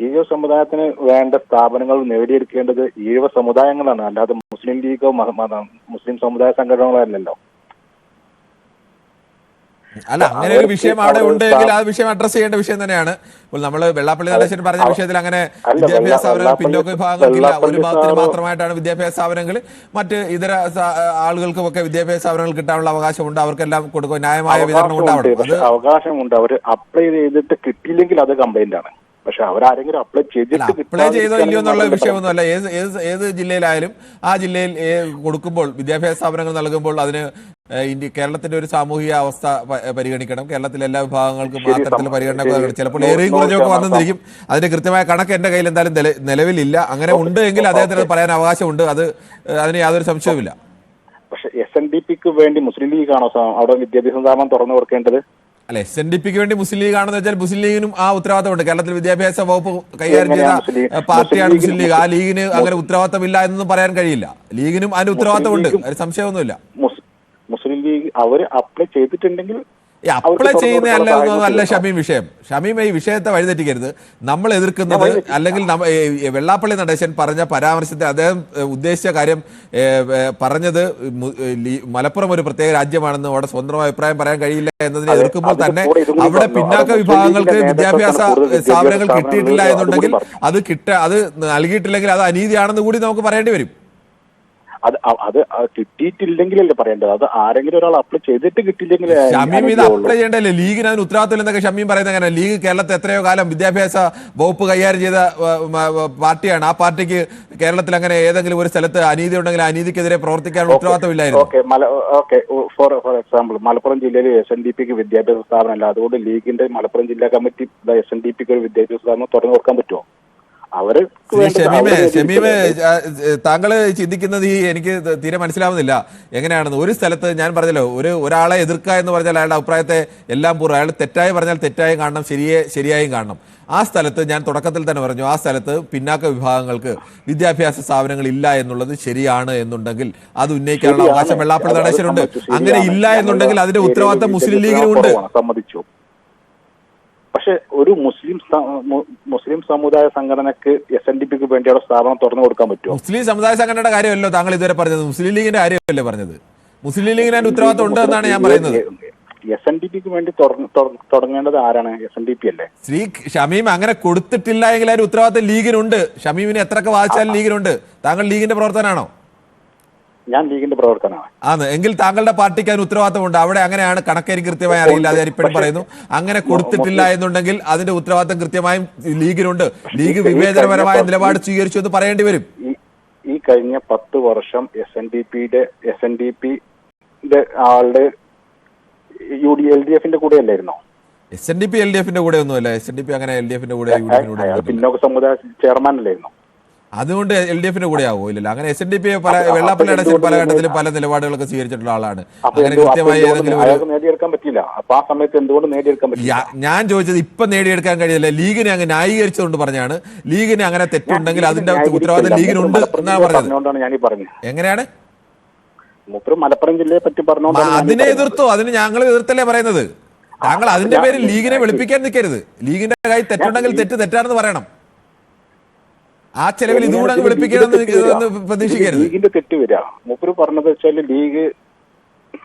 ഈഴവ സമുദായത്തിന് വേണ്ട സ്ഥാപനങ്ങൾ നേടിയെടുക്കേണ്ടത് ഈഴവ സമുദായങ്ങളാണ്, അല്ലാതെ മുസ്ലിം ലീഗോ മുസ്ലിം സമുദായ സംഘടനകളോ അല്ലല്ലോ. അല്ല, അങ്ങനെ ഒരു വിഷയം അവിടെ ഉണ്ടെങ്കിൽ ആ വിഷയം അഡ്രസ് ചെയ്യേണ്ട വിഷയം തന്നെയാണ്. ഇപ്പോൾ നമ്മൾ വെള്ളാപ്പള്ളി നടേശൻ പറഞ്ഞ വിഷയത്തിൽ അങ്ങനെ വിദ്യാഭ്യാസ സ്ഥാപനങ്ങൾ പിന്നോക്ക വിഭാഗങ്ങൾക്കില്ല, ഒരു വിഭാഗത്തിന് മാത്രമായിട്ടാണ് വിദ്യാഭ്യാസ സ്ഥാപനങ്ങൾ. മറ്റ് ഇതര ആളുകൾക്കുമൊക്കെ വിദ്യാഭ്യാസ സ്ഥാപനങ്ങൾ കിട്ടാനുള്ള അവകാശമുണ്ട്, അവർക്കെല്ലാം കൊടുക്കുക, ന്യായമായ വിതരണം ഉണ്ടാവണം. അത് അവകാശമുണ്ട്. അവർ അപ്ലൈ ചെയ്തിട്ട് കിട്ടിയില്ലെങ്കിൽ അത് കംപ്ലൈന്റ് ആണ്. പക്ഷെ അവരാരെങ്കിലും അപ്ലൈ ചെയ്തോ ഇല്ലയോ എന്നുള്ള വിഷയമൊന്നുമല്ല. ഏത് ജില്ലയിലായാലും ആ ജില്ലയിൽ കൊടുക്കുമ്പോൾ, വിദ്യാഭ്യാസ സ്ഥാപനങ്ങൾ നൽകുമ്പോൾ അതിന് ഇന്ത്യ കേരളത്തിന്റെ ഒരു സാമൂഹിക അവസ്ഥ പരിഗണിക്കണം. കേരളത്തിലെ എല്ലാ വിഭാഗങ്ങൾക്കും ആ തരത്തിൽ പരിഗണന ചിലപ്പോൾ ഏറെയും കുറച്ചൊക്കെ വന്നിരിക്കും. അതിന്റെ കൃത്യമായ കണക്ക് എന്റെ കയ്യിൽ എന്തായാലും നിലവിലില്ല. അങ്ങനെ ഉണ്ട് എങ്കിൽ അദ്ദേഹത്തിന് അത് പറയാൻ അവകാശമുണ്ട്. അതിന് യാതൊരു സംശയവുമില്ല. പക്ഷെ SNDPക്ക് വേണ്ടി മുസ്ലിം ലീഗാണോ അവിടെ വിദ്യാഭ്യാസ സ്ഥാപനം തുറന്നു കൊടുക്കേണ്ടത്? അല്ലെ, SNDPക്ക് വേണ്ടി മുസ്ലിം ലീഗ് ആണെന്ന് വെച്ചാൽ മുസ്ലിം ലീഗിനും ആ ഉത്തരവാദിത്തമുണ്ട്. കേരളത്തിൽ വിദ്യാഭ്യാസ വകുപ്പ് കൈകാര്യം ചെയ്ത പാർട്ടിയാണ് മുസ്ലിം ലീഗ്. ആ ലീഗിന് അങ്ങനെ ഉത്തരവാദിത്തമില്ല എന്നൊന്നും പറയാൻ കഴിയില്ല. ലീഗിനും അതിന് ഉത്തരവാദിത്തമുണ്ട്, ഒരു സംശയമൊന്നുമില്ല. മുസ്ലിം ലീഗ് അവർ അപ്ലൈ ചെയ്തിട്ടുണ്ടെങ്കിൽ അപ്ലൈ ചെയ്യുന്നതല്ല ഷമീം വിഷയം. ഷമീം ഈ വിഷയത്തെ വഴിതെറ്റിക്കരുത്. നമ്മൾ എതിർക്കുന്നത് അല്ലെങ്കിൽ വെള്ളാപ്പള്ളി നടേശൻ പറഞ്ഞ പരാമർശത്തെ അദ്ദേഹം ഉദ്ദേശിച്ച കാര്യം പറഞ്ഞത് മലപ്പുറം ഒരു പ്രത്യേക രാജ്യമാണെന്ന് അവിടെ സ്വന്തമായ അഭിപ്രായം പറയാൻ കഴിയില്ല എന്നതിനെ എതിർക്കുമ്പോൾ തന്നെ അവിടെ പിന്നാക്ക വിഭാഗങ്ങൾക്ക് വിദ്യാഭ്യാസ സ്ഥാപനങ്ങൾ കിട്ടിയിട്ടില്ല എന്നുണ്ടെങ്കിൽ അത് നൽകിയിട്ടില്ലെങ്കിൽ അത് അനീതിയാണെന്ന് കൂടി നമുക്ക് പറയേണ്ടി വരും. അത് കിട്ടിയിട്ടില്ലെങ്കിലല്ലേ പറയേണ്ടത്. അത് ആരെങ്കിലും ഒരാൾ അപ്ലൈ ചെയ്തിട്ട് കിട്ടിയില്ലെങ്കിൽ ഷമീം ഇത് അപ്ലൈ ചെയ്യേണ്ടല്ലേ? ലീഗിന് അതിന് ഉത്തരവാദിത്തം എന്നൊക്കെ ഷമീം പറയുന്നത് അങ്ങനെ. ലീഗ് കേരളത്തിൽ എത്രയോ കാലം വിദ്യാഭ്യാസ വകുപ്പ് കൈകാര്യം ചെയ്ത പാർട്ടിയാണ്. ആ പാർട്ടിക്ക് കേരളത്തിൽ അങ്ങനെ ഏതെങ്കിലും ഒരു സ്ഥലത്ത് അനീതി ഉണ്ടെങ്കിൽ അനീതിക്കെതിരെ പ്രവർത്തിക്കാൻ ഉത്തരവാദിത്തമില്ലായിരുന്നു. ഫോർ എക്സാമ്പിൾ മലപ്പുറം ജില്ലയിൽ SNDPക്ക് വിദ്യാഭ്യാസ സ്ഥാപനമല്ല. അതുകൊണ്ട് ലീഗിന്റെ മലപ്പുറം ജില്ലാ കമ്മിറ്റി SNDPക്ക് ഒരു വിദ്യാഭ്യാസ സ്ഥാപനം തുറന്നു കൊടുക്കാൻ പറ്റുമോ? ഷമീമേ, താങ്കൾ ചിന്തിക്കുന്നത് എനിക്ക് തീരെ മനസ്സിലാവുന്നില്ല എങ്ങനെയാണെന്ന്. ഒരു സ്ഥലത്ത് ഞാൻ പറഞ്ഞല്ലോ, ഒരാളെ എതിർക്കുക എന്ന് പറഞ്ഞാൽ അയാളുടെ അഭിപ്രായത്തെ എല്ലാം പൂർവ്വം അയാൾ തെറ്റായി പറഞ്ഞാൽ തെറ്റായും കാണണം, ശരിയായും കാണണം. ആ സ്ഥലത്ത് ഞാൻ തുടക്കത്തിൽ തന്നെ പറഞ്ഞു, ആ സ്ഥലത്ത് പിന്നാക്ക വിഭാഗങ്ങൾക്ക് വിദ്യാഭ്യാസ സ്ഥാപനങ്ങൾ ഇല്ല എന്നുള്ളത് ശരിയാണ് എന്നുണ്ടെങ്കിൽ അത് ഉന്നയിക്കാനുള്ള അവകാശം വെള്ളാപ്പള്ളി നടേശനുണ്ട്. അങ്ങനെ ഇല്ല എന്നുണ്ടെങ്കിൽ അതിന്റെ ഉത്തരവാദിത്തം മുസ്ലിം ലീഗിനുമുണ്ട്. സമ്മതിച്ചു. പക്ഷെ ഒരു മുസ്ലിം സമുദായ സംഘടനക്ക് SNDPക്ക് വേണ്ടി അവിടെ സ്ഥാപനം തുറന്നു കൊടുക്കാൻ പറ്റുമോ? മുസ്ലിം സമുദായ സംഘടനയുടെ കാര്യമല്ലോ താങ്കൾ ഇതുവരെ പറഞ്ഞത്, മുസ്ലിം ലീഗിന്റെ കാര്യമല്ലേ പറഞ്ഞത്. മുസ്ലിം ലീഗിന് അതിന്റെ ഉത്തരവാദിത്തം ഉണ്ട് എന്നാണ് ഞാൻ പറയുന്നത്. SNDPക്ക് വേണ്ടി തുടങ്ങേണ്ടത് ആരാണ്? SNDP അല്ലേ? ശ്രീ ഷമീം, അങ്ങനെ കൊടുത്തിട്ടില്ല എങ്കിൽ അതിന്റെ ഉത്തരവാദിത്തം ലീഗിനുണ്ട്. ഷമീമിനെ എത്രയൊക്കെ വാദിച്ചാലും ലീഗിനുണ്ട്. താങ്കൾ ലീഗിന്റെ പ്രവർത്തനാണോ? ഞാൻ ലീഗിന്റെ പ്രവർത്തനമാണ്. ആണ് എങ്കിൽ താങ്കളുടെ പാർട്ടിക്ക് അതിന് ഉത്തരവാദിത്തമുണ്ട്. അവിടെ അങ്ങനെയാണ്, കണക്കെനിക്ക് കൃത്യമായി അറിയില്ല, അത് ഞാൻ ഇപ്പോഴും പറയുന്നു. അങ്ങനെ കൊടുത്തിട്ടില്ല എന്നുണ്ടെങ്കിൽ അതിന്റെ ഉത്തരവാദിത്തം കൃത്യമായും ലീഗിനുണ്ട്. ലീഗ് വിവേചനപരമായ നിലപാട് സ്വീകരിച്ചു എന്ന് പറയേണ്ടി വരും. ഈ കഴിഞ്ഞ 10 വർഷം SNDPന്റെ ആളുടെ LDFന്റെ കൂടെ അല്ലായിരുന്നോ? SNDP LDFന്റെ കൂടെ ഒന്നുമല്ല. SNDP അങ്ങനെ LDFന്റെ കൂടെ പിന്നോക്ക സമുദായ ചെയർമാൻ അല്ലായിരുന്നോ? അതുകൊണ്ട് LDFന്റെ കൂടെ ആവോ? ഇല്ലല്ലോ. അങ്ങനെ SNDP വെള്ളാപ്പള്ളി നടേശൻ പല ഘട്ടത്തിലും പല നിലപാടുകളൊക്കെ സ്വീകരിച്ചിട്ടുള്ള ആളാണ്. അങ്ങനെ കൃത്യമായി നേടിയെടുക്കാൻ പറ്റില്ല. അപ്പൊ ആ സമയത്ത് എന്തുകൊണ്ട് നേടിയെടുക്കാൻ പറ്റില്ല? ഞാൻ ചോദിച്ചത് ഇപ്പൊ നേടിയെടുക്കാൻ കഴിയില്ല. ലീഗിനെ അങ്ങ് ന്യായീകരിച്ചുകൊണ്ട് പറഞ്ഞാണ്. ലീഗിന് അങ്ങനെ തെറ്റുണ്ടെങ്കിൽ അതിന്റെ ഉത്തരവാദിത്തം ലീഗിനുണ്ട് എന്നാണ് പറഞ്ഞത്. ഞാനീ പറഞ്ഞത് എങ്ങനെയാണ്? മലപ്പുറം ജില്ലയെ പറ്റി പറഞ്ഞു. അതിനെ എതിർത്തോ? അതിന് ഞങ്ങൾ എതിർത്തല്ലേ പറയുന്നത്. താങ്കൾ അതിന്റെ പേരിൽ ലീഗിനെ വെളുപ്പിക്കാൻ നിൽക്കരുത്. ലീഗിന്റെ കൈ തെറ്റുണ്ടെങ്കിൽ തെറ്റാണെന്ന് പറയണം. ആ ചെലവിൽ ഇതുകൂടെ വിളിപ്പിക്കണമെന്ന് പ്രതീക്ഷിക്കരുത്. ലീഗിന്റെ തെറ്റ് വരിക മൂപ്പര് പറഞ്ഞത് വെച്ചാൽ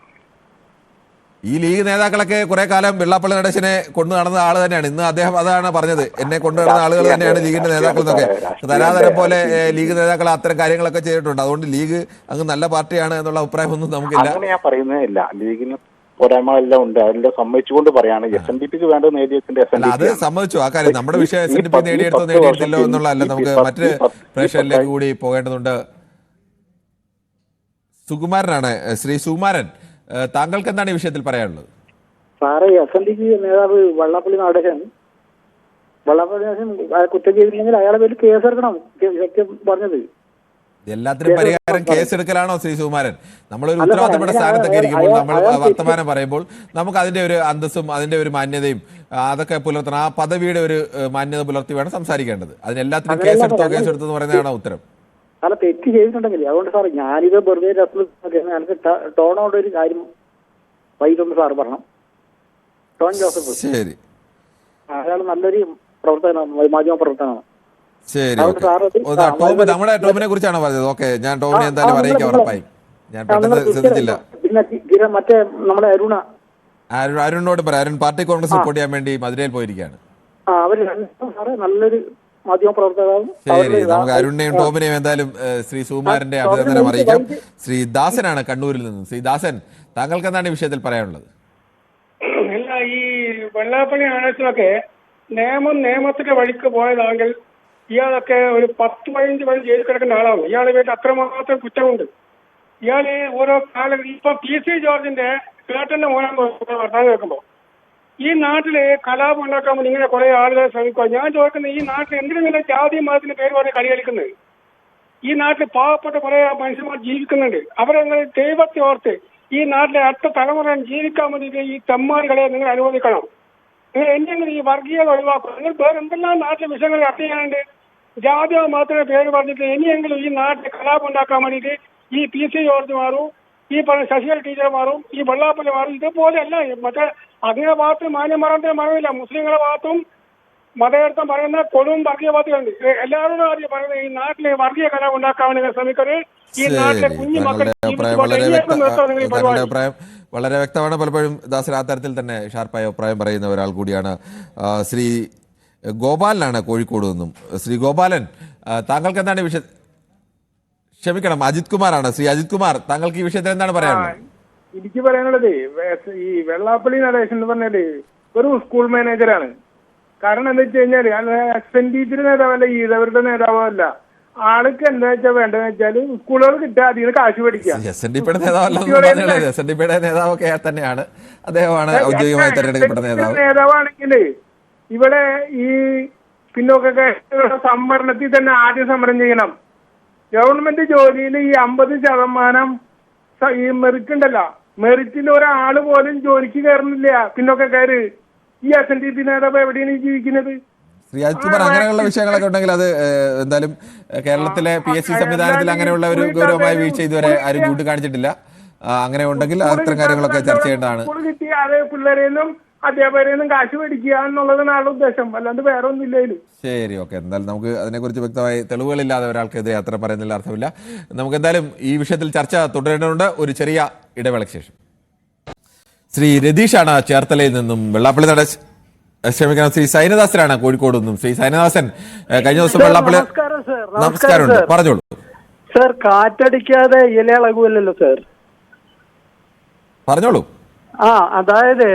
ഈ ലീഗ് നേതാക്കളൊക്കെ കുറെ കാലം വെള്ളാപ്പള്ളി നടേശനെ കൊണ്ടു നടന്ന ആള് തന്നെയാണ്. ഇന്ന് അദ്ദേഹം അതാണ് പറഞ്ഞത്, എന്നെ കൊണ്ടു നടന്ന ആളുകൾ തന്നെയാണ് ലീഗിന്റെ നേതാക്കൾ എന്നൊക്കെ. തരാതരം പോലെ ലീഗ് നേതാക്കൾ അത്തരം കാര്യങ്ങളൊക്കെ ചെയ്തിട്ടുണ്ട്. അതുകൊണ്ട് ലീഗ് അങ്ങ് നല്ല പാർട്ടിയാണ് എന്നുള്ള അഭിപ്രായമൊന്നും നമുക്കില്ല. ഞാൻ പറയുന്നതില്ല. ലീഗിന് പോരായ്മകളെല്ലാം ഉണ്ട്, അതെല്ലാം സമ്മതിച്ചുകൊണ്ട് പറയാണ്. SNDPക്ക് വേണ്ടത് നേടിയെടുക്കേണ്ട അത് സമ്മതിച്ചു. ആ കാര്യം നമ്മുടെ വിഷയം SNDP നേടിയെടുത്തില്ലോ എന്നുള്ളതല്ല. നമുക്ക് മറ്റൊരു പ്രേക്ഷകരിലേക്ക് കൂടി പോകേണ്ടതുണ്ട്. സുകുമാരനാണ്, ശ്രീ സുകുമാരൻ, താങ്കൾക്ക് എന്താണ് ഈ വിഷയത്തിൽ പറയാനുള്ളത്? സാറേ, SNDP നേതാവ് വെള്ളാപ്പള്ളി നടേശൻ കുറ്റം ചെയ്തില്ലെങ്കിൽ അയാളെ പേരിൽ കേസെടുക്കണം. പറഞ്ഞത് എല്ലാത്തിനും പരിഹാരം കേസെടുക്കലാണോ ശ്രീ സുകുമാരൻ? നമ്മളൊരു ഉത്തരവാദിത്തപ്പെട്ട സ്ഥാനത്തൊക്കെ ഇരിക്കുമ്പോൾ നമ്മൾ വർത്തമാനം പറയുമ്പോൾ നമുക്ക് അതിന്റെ ഒരു അന്തസ്സും അതിന്റെ ഒരു മാന്യതയും അതൊക്കെ പുലർത്തണം. ആ പദവിയുടെ ഒരു മാന്യത പുലർത്തി വേണം സംസാരിക്കേണ്ടത്. അതിനെല്ലാത്തിനും കേസെടുത്തു എന്ന് പറയുന്നതാണ് ഉത്തരം. അല്ല, തെറ്റ് ചെയ്തിട്ടുണ്ടെങ്കിൽ. അതുകൊണ്ട് സാർ ഞാനിത് വെറുതെ എനിക്ക് ടോണോട് ഒരു കാര്യം വൈകിട്ടൊന്ന് സാറ് പറഞ്ഞു. ടോൺ ജോസഫ്, ശരി, അയാൾ നല്ലൊരു മാധ്യമ പ്രവർത്തനമാണ്. ശരി, നമ്മുടെ ടോമിനെ കുറിച്ചാണ് പറഞ്ഞത്. ഓക്കെ, ഞാൻ ടോമിനെ എന്തായാലും അറിയിക്കാം ഉറപ്പായി. ഞാൻ പെട്ടെന്ന് ശ്രദ്ധിച്ചില്ല. പിന്നെ മറ്റേ നമ്മുടെ അരുണിനോട് പറയാം. അരുൺ പാർട്ടി കോൺഗ്രസ് സപ്പോർട്ട് ചെയ്യാൻ വേണ്ടി മധുരയിൽ പോയിരിക്കുകയാണ്. അവര് നല്ലൊരു മാധ്യമ പ്രവർത്തകരാണ്. ശരി, നമുക്ക് അരുണിനെയും ടോമിനെയും എന്തായാലും ശ്രീ സുകുമാരന്റെ അഭിനന്ദനം അറിയിക്കാം. ശ്രീ ദാസനാണ് കണ്ണൂരിൽ നിന്ന്. ശ്രീ ദാസൻ, താങ്കൾക്ക് എന്താണ് ഈ വിഷയത്തിൽ പറയാനുള്ളത്? ഈ വെള്ളാപ്പള്ളി നടേശനൊക്കെ നിയമത്തിന്റെ വഴിക്ക് പോയതാണെങ്കിൽ ഇയാളൊക്കെ ഒരു 10-15 വഴി ജയിലിൽ കിടക്കുന്ന ആളാണ്. ഇയാളുടെ പേരിൽ അത്രമാത്രം കുറ്റമുണ്ട്. ഇയാള് ഓരോ കാലം ഇപ്പൊ PC ജോർജിന്റെ കേട്ടന്റെ മോനാന്ന് വർത്താനം കേൾക്കുമ്പോ ഈ നാട്ടില് കലാപം ഉണ്ടാക്കാൻ വേണ്ടി ഇങ്ങനെ കുറെ ആളുകളെ ശ്രമിക്കുക. ഞാൻ ചോദിക്കുന്നത്, ഈ നാട്ടിൽ എന്തിനും ജാതി മതത്തിന്റെ പേര് പറഞ്ഞ് കളികളിക്കുന്നത്? ഈ നാട്ടിൽ പാവപ്പെട്ട കുറെ മനുഷ്യന്മാർ ജീവിക്കുന്നുണ്ട്. അവരെങ്ങനെ ദൈവത്തെ ഓർത്ത് ഈ നാട്ടിലെ അടുത്ത തലമുറ ജീവിക്കാൻ വേണ്ടിയിട്ട് ഈ തെമ്മാടികളെ നിങ്ങൾ അനുവദിക്കണം. നിങ്ങൾ എന്നെങ്കിലും ഈ വർഗീയത ഒഴിവാക്കണം. നിങ്ങൾ വേറെ എന്തെല്ലാം നാട്ടിലെ വിഷയങ്ങൾ ചർച്ച ചെയ്യാനുണ്ട്? ജാതി മതത്തിന്റെ പേര് പറഞ്ഞിട്ട് ഇനിയെങ്കിലും ഈ നാട്ടിൽ കലാപം ഉണ്ടാക്കാൻ വേണ്ടിയിട്ട് ഈ PC ജോർജ് മാറും, ഈ പറഞ്ഞ ശശികല ടീച്ചർ മാറും, ഈ വെള്ളാപ്പള്ളി മാറും. ഇതുപോലെയല്ല മറ്റേ അങ്ങനെ ഭാഗത്ത് മാന്യമറത്തിന്റെ മറവില്ല. മുസ്ലിങ്ങളുടെ ഭാഗത്തും മതേതരത്വം പറയുന്ന കൊടും വർഗീയവാദികളുണ്ട്. എല്ലാവരും പറയുന്നത് ഈ നാട്ടിലെ വർഗീയ കലാപം ഉണ്ടാക്കാൻ വേണ്ടി ശ്രമിക്കരുത്. ഈ നാട്ടിലെ കുഞ്ഞു മക്കൾ അഭിപ്രായം വളരെ വ്യക്തമാണ്. പലപ്പോഴും ദാസൻ ആ തരത്തിൽ തന്നെ ഷാർപ്പായ അഭിപ്രായം പറയുന്ന ഒരാൾ കൂടിയാണ്. ശ്രീ ഗോപാലനാണ് കോഴിക്കോട് നിന്നും. ശ്രീ ഗോപാലൻ, താങ്കൾക്ക് എന്താണ് ഈ വിഷയം? ക്ഷമിക്കണം, അജിത് കുമാറാണ്. ശ്രീ അജിത് കുമാർ, താങ്കൾക്ക് ഈ വിഷയത്തിൽ എന്താണ് പറയാനുള്ളത്? എനിക്ക് പറയാനുള്ളത്, ഈ വെള്ളാപ്പള്ളി നടേശൻ എന്ന് പറഞ്ഞാല് ഒരു സ്കൂൾ മാനേജറാണ്. കാരണം എന്താ വെച്ച് കഴിഞ്ഞാല് SNDP നേതാവല്ല, ഈഴവരുടെ നേതാവല്ല. ആൾക്ക് എന്താ വെച്ചാൽ വേണ്ടതെന്ന് വെച്ചാല് സ്കൂളുകൾ കിട്ടുക, അതിന് കാശ് പഠിക്കുക. SNDPയുടെ നേതാവൊക്കെ തന്നെയാണ്, അദ്ദേഹമാണ് ഔദ്യോഗികമായി തെരഞ്ഞെടുക്കപ്പെട്ട നേതാവാണെങ്കിൽ ഇവിടെ ഈ പിന്നോക്ക സംവരണത്തിൽ തന്നെ ആദ്യം സമരം ചെയ്യണം. ഗവൺമെന്റ് ജോലിയിൽ ഈ 50% ഈ മെറിറ്റ് ഉണ്ടല്ലോ, മെറിറ്റിൽ ഒരാള് പോലും ജോലിക്ക് കയറുന്നില്ല പിന്നോക്കക്കാര്. ഈ SNDP നേതാവ് എവിടെയാണ് ജീവിക്കുന്നത്? ശ്രീ അജിത് കുമാർ, അങ്ങനെയുള്ള വിഷയങ്ങളൊക്കെ ഉണ്ടെങ്കിൽ അത് എന്തായാലും കേരളത്തിലെ PSC സംവിധാനത്തിൽ അങ്ങനെയുള്ള ഒരു ഗൗരവമായ വീഴ്ച ഇതുവരെ ആരും ചൂണ്ടിക്കാണിച്ചിട്ടില്ല. അങ്ങനെ ഉണ്ടെങ്കിൽ അത്തരം കാര്യങ്ങളൊക്കെ ചർച്ച ചെയ്യേണ്ടതാണ്. പിള്ളേരെയൊന്നും അധ്യാപകരെയൊന്നും കാശ് മേടിക്കുക എന്നുള്ളതാണ് ആളുടെ ഉദ്ദേശം, അല്ലാണ്ട് വേറെ ഒന്നുമില്ല. ശരി, ഓക്കെ. എന്തായാലും നമുക്ക് അതിനെക്കുറിച്ച് വ്യക്തമായി തെളിവുകളില്ലാതെ ഒരാൾക്കെതിരെ അത്ര പറയുന്നില്ല, അർത്ഥമില്ല. നമുക്ക് എന്തായാലും ഈ വിഷയത്തിൽ ചർച്ച തുടരേണ്ടതുണ്ട്. ഒരു ചെറിയ ഇടവേളയ്ക്ക് ശേഷം ശ്രീ രതീഷാണ് ചേർത്തലയിൽ നിന്നും, വെള്ളാപ്പള്ളി ക്ഷമിക്കണം, ശ്രീ സൈനദാസനാണ് കോഴിക്കോട് നിന്നും. ശ്രീ സൈനദാസൻ, കഴിഞ്ഞ ദിവസം വെള്ളാപ്പള്ളി, നമസ്കാരമുണ്ട്, പറഞ്ഞോളൂ സർ. കാറ്റടിക്കാതെ ഇലയിളകുമല്ലോ സർ, പറഞ്ഞോളൂ. അതായത്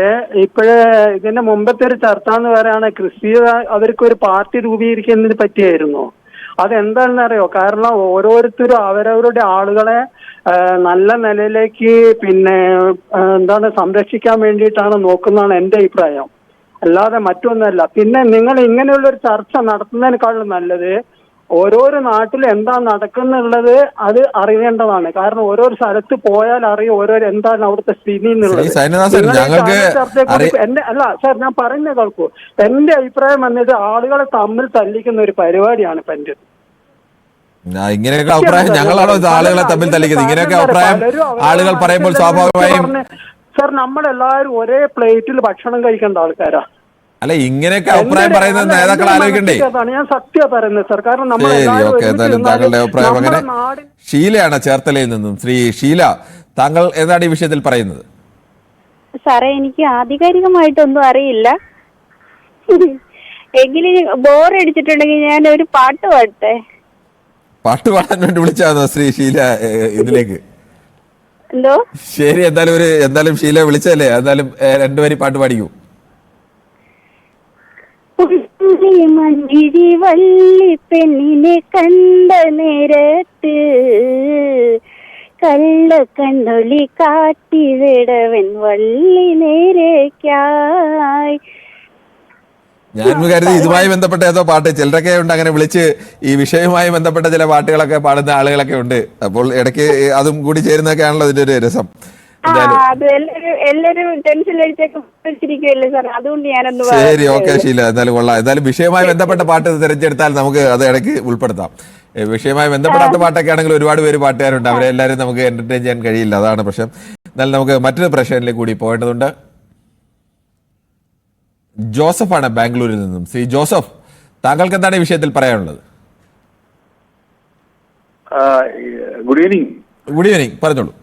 ഇപ്പോഴേ ഇതിന്റെ മുമ്പത്തെ ഒരു ചർച്ച എന്ന് പറയുകയാണ് ക്രിസ്തീയ അവർക്കൊരു പാർട്ടി രൂപീകരിക്കുന്നതിന് പറ്റിയായിരുന്നു. അതെന്താണെന്ന് അറിയോ? കാരണം ഓരോരുത്തരും അവരവരുടെ ആളുകളെ നല്ല നിലയിലേക്ക് സംരക്ഷിക്കാൻ വേണ്ടിയിട്ടാണ് നോക്കുന്നതാണ് എന്റെ അഭിപ്രായം, അല്ലാതെ മറ്റൊന്നല്ല. പിന്നെ നിങ്ങൾ ഇങ്ങനെയുള്ളൊരു ചർച്ച നടത്തുന്നതിനേക്കാളും നല്ലത് ഓരോരോ നാട്ടിൽ എന്താ നടക്കുന്നുള്ളത് അത് അറിയേണ്ടതാണ്. കാരണം ഓരോ സ്ഥലത്ത് പോയാൽ അറിയും ഓരോരോ എന്താണ് അവിടുത്തെ സ്ഥിതി എന്നുള്ളത്. അല്ല സാർ, ഞാൻ പറയുന്ന കേൾക്കൂ. എന്റെ അഭിപ്രായം വന്നിട്ട് ആളുകളെ തമ്മിൽ തല്ലിക്കുന്ന ഒരു പരിപാടിയാണ് ഇപ്പൊ എന്റെ. ഇങ്ങനെയൊക്കെ അഭിപ്രായം ഞങ്ങളാണോ ആളുകളെ തമ്മിൽ തല്ലിക്കുന്നത്? ഇങ്ങനെയൊക്കെ അഭിപ്രായം ആളുകൾ പറയുമ്പോൾ സ്വാഭാവികമായും സാർ, നമ്മളെല്ലാവരും ഒരേ പ്ലേറ്റിൽ ഭക്ഷണം കഴിക്കേണ്ട ആൾക്കാരാ. അല്ല, ഇങ്ങനെയൊക്കെ അഭിപ്രായം പറയുന്നത് നേതാക്കൾ ആലോചിക്കണ്ടേ? ഞാൻ സത്യം പറയുന്നത് സാർ. കാരണം താങ്കളുടെ അഭിപ്രായം അങ്ങനെ. ഷീലയാണ് ചേർത്തലയിൽ നിന്നും. ശ്രീ ഷീല, താങ്കൾ ഏതാണ് ഈ വിഷയത്തിൽ പറയുന്നത്? സാറേ, എനിക്ക് ആധികാരികമായിട്ടൊന്നും അറിയില്ല. എങ്കിലും ബോറടിച്ചിട്ടുണ്ടെങ്കിൽ ഞാൻ ഒരു പാട്ട് പാടട്ടെ. പാട്ട് പാടാൻ വേണ്ടി വിളിച്ചാന്നോ ശ്രീ ഷീല ഇതിലേക്ക്? എന്തോ? ശരി, എന്തായാലും ഷീല വിളിച്ചല്ലേ, എന്തായാലും രണ്ടുപേരി പാട്ട് പാടിക്കൂ. മഞ്ഞിരി വള്ളി പെണ്ണിനെ കണ്ട നേരത്ത് കള്ള കണ്ണൊളി കാട്ടി വിടവൻ വള്ളി നേരേക്കായി. ഞാൻ കരുതി ഇതുമായി ബന്ധപ്പെട്ട ഏതോ പാട്ട് ചിലരൊക്കെ ഉണ്ട് അങ്ങനെ വിളിച്ച് ഈ വിഷയവുമായി ബന്ധപ്പെട്ട ചില പാട്ടുകളൊക്കെ പാടുന്ന ആളുകളൊക്കെ ഉണ്ട്. അപ്പോൾ ഇടയ്ക്ക് അതും കൂടി ചേരുന്നൊക്കെ ആണല്ലോ അതിന്റെ ഒരു രസം. ശരി, ഓക്കെ ഷീല, എന്തായാലും കൊള്ളാം. എന്തായാലും വിഷയവുമായി ബന്ധപ്പെട്ട പാട്ട് തിരഞ്ഞെടുത്താൽ നമുക്ക് അത് ഇടയ്ക്ക് ഉൾപ്പെടുത്താം. വിഷയവുമായി ബന്ധപ്പെടാത്ത പാട്ടൊക്കെ ആണെങ്കിൽ ഒരുപാട് പേര് പാട്ടുകാരുണ്ട്, അവരെ എല്ലാവരും നമുക്ക് എന്റർടൈൻ ചെയ്യാൻ കഴിയില്ല, അതാണ് പ്രശ്നം. എന്നാലും നമുക്ക് മറ്റൊരു പ്രശ്നത്തിലേക്ക് കൂടി പോകേണ്ടതുണ്ട്. ജോസഫാണ് ബാംഗ്ലൂരിൽ നിന്നും. ശ്രീ ജോസഫ്, താങ്കൾക്ക് എന്താണ് ഈ വിഷയത്തിൽ പറയാനുള്ളത്? Good evening. ഗുഡ് ഈവനിങ്, പറഞ്ഞോളൂ.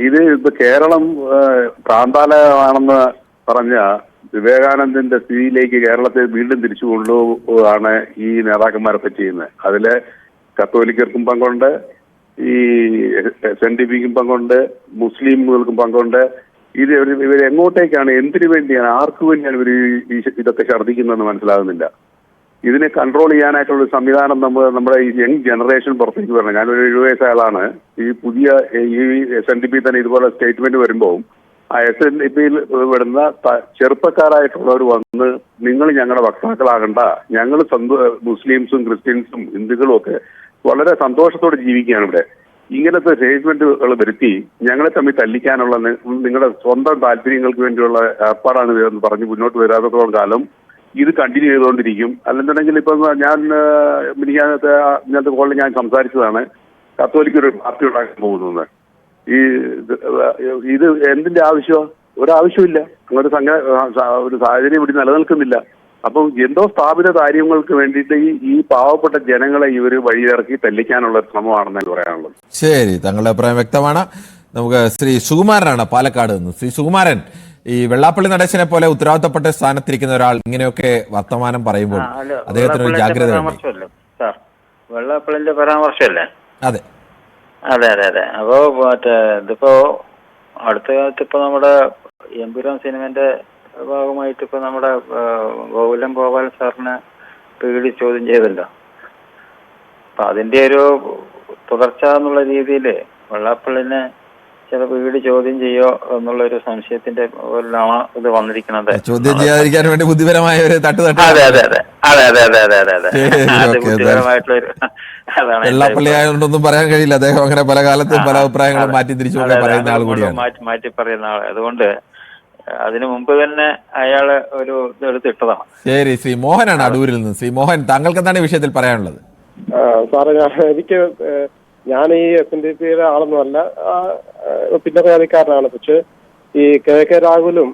ഇത് ഇപ്പൊ കേരളം പ്രാന്താലയമാണെന്ന് പറഞ്ഞ വിവേകാനന്ദന്റെ സ്ഥിതിയിലേക്ക് കേരളത്തെ വീണ്ടും തിരിച്ചു കൊണ്ടുപോവാണ് ഈ നേതാക്കന്മാരൊക്കെ ചെയ്യുന്നത്. അതില് കത്തോലിക്കർക്കും പങ്കുണ്ട്, ഈ SNDPക്കും പങ്കുണ്ട്, മുസ്ലിമുകൾക്കും പങ്കുണ്ട്. ഇവർ എങ്ങോട്ടേക്കാണ്, എന്തിനു വേണ്ടിയാണ്, ആർക്കു വേണ്ടിയാണ് ഇവർ ഇതൊക്കെ ഛർദ്ദിക്കുന്നതെന്ന് മനസ്സിലാകുന്നില്ല. ഇതിനെ കൺട്രോൾ ചെയ്യാനായിട്ടുള്ള ഒരു സംവിധാനം നമ്മുടെ ഈ യങ് ജനറേഷൻ പുറത്തേക്ക് വരണം. ഞാനൊരു 70 വയസ്സായ ആളാണ്. ഈ പുതിയ ഈ SNDP തന്നെ ഇതുപോലെ സ്റ്റേറ്റ്മെന്റ് വരുമ്പോൾ ആ SNDPയിൽ വരുന്ന ചെറുപ്പക്കാരായിട്ടുള്ളവർ വന്ന് നിങ്ങൾ ഞങ്ങളുടെ വക്താക്കളാകണ്ട, ഞങ്ങൾ മുസ്ലിംസും ക്രിസ്ത്യൻസും ഹിന്ദുക്കളും ഒക്കെ വളരെ സന്തോഷത്തോടെ ജീവിക്കുകയാണ് ഇവിടെ. ഇങ്ങനത്തെ സ്റ്റേറ്റ്മെന്റുകൾ വരുത്തി ഞങ്ങളെ തമ്മിൽ തല്ലിക്കാനുള്ള നിങ്ങളുടെ സ്വന്തം താല്പര്യങ്ങൾക്ക് വേണ്ടിയുള്ള ഏർപ്പാടാണ് ഇതെന്ന് പറഞ്ഞ് മുന്നോട്ട് വരാത്തത്തോളം കാലം ഇത് കണ്ടിന്യൂ ചെയ്തുകൊണ്ടിരിക്കും. അല്ലെന്നുണ്ടെങ്കിൽ ഇപ്പൊ ഇന്നത്തെ കോളിൽ ഞാൻ സംസാരിച്ചതാണ്, കത്തോലിക്ക ഒരു പാർട്ടി ഉണ്ടാക്കാൻ പോകുന്നത്. ഇത് എന്തിന്റെ ആവശ്യമാണ്? ഒരാവശ്യമില്ല. അങ്ങനെ ഒരു സാഹചര്യം ഇവിടെ നിലനിൽക്കുന്നില്ല. അപ്പം എന്തോ സ്ഥാപിത കാര്യങ്ങൾക്ക് വേണ്ടിയിട്ട് ഈ പാവപ്പെട്ട ജനങ്ങളെ ഇവർ വഴിയിറക്കി തല്ലിക്കാനുള്ള ശ്രമമാണെന്ന് പറയാനുള്ളത്. ശരി, താങ്കളുടെ അഭിപ്രായം വ്യക്തമാണ്. നമുക്ക് ശ്രീ സുകുമാരനാണ് പാലക്കാട് നിന്ന്. ശ്രീ സുകുമാരൻ, ഈ വെള്ളാപ്പള്ളി നടേശനെ പോലെ ഉത്തരവാദിത്തപ്പെട്ട സ്ഥാനത്തിരിക്കുന്ന ഒരാൾ ഇങ്ങനെയൊക്കെ വർത്തമാനം പറയുമ്പോൾ അദ്ദേഹത്തിന് ഒരു ജാഗ്രത വേണം. വെള്ളാപ്പള്ളിന്റെ പരാമർശമല്ലേ? അതെ അതെ അതെ അതെ. അപ്പോ ഇതിപ്പോ അടുത്ത കാലത്ത് ഇപ്പൊ നമ്മുടെ എമ്പുരാൻ സിനിമന്റെ ഭാഗമായിട്ട് ഇപ്പൊ നമ്മുടെ ഗോപാലൻ സാറിനെ പീഡി ചോദ്യം ചെയ്തല്ലോ. അപ്പൊ അതിന്റെ ഒരു തുടർച്ച എന്നുള്ള രീതിയില് വെള്ളാപ്പള്ളിനെ ചിലപ്പോൾ വീട് ചോദ്യം ചെയ്യോ എന്നുള്ള ഒരു സംശയത്തിന്റെ ഇത് വന്നിരിക്കുന്നത്. ചോദ്യം ചെയ്യാതിരിക്കാൻ വേണ്ടി ബുദ്ധിപരമായ ഒരു തട്ടുതട്ട്. അതെ അതെ അതെ അതെ അതെ അതെ അതെ അതെ അതെ ബുദ്ധിപരമായിട്ടുള്ള ഒരു അതാണ്. വെള്ളാപ്പള്ളി ആയതുകൊണ്ടൊന്നും പറയാൻ കഴിയില്ല. അദ്ദേഹം അങ്ങനെ പല കാലത്തും പല അഭിപ്രായങ്ങളും മാറ്റി തിരിച്ചു പറയുന്ന ആൾ കൂടിയാണ്. മാറ്റി പറയുന്ന ആൾ. അതുകൊണ്ട് അതിനു മുമ്പ് തന്നെ അയാള് ഒരു ഇത് എടുത്തിട്ടതാണ്. ശരി, ശ്രീ മോഹനാണ് അടൂരിൽ നിന്ന്. ശ്രീ മോഹൻ, താങ്കൾക്ക് എന്താണ് ഈ വിഷയത്തിൽ പറയാനുള്ളത്? സാറേ, ഞാൻ ഈ SNDPയുടെ ആളൊന്നുമല്ല, ഭിന്നജാതിക്കാരനാണ്. പക്ഷെ ഈ KK രാഹുലും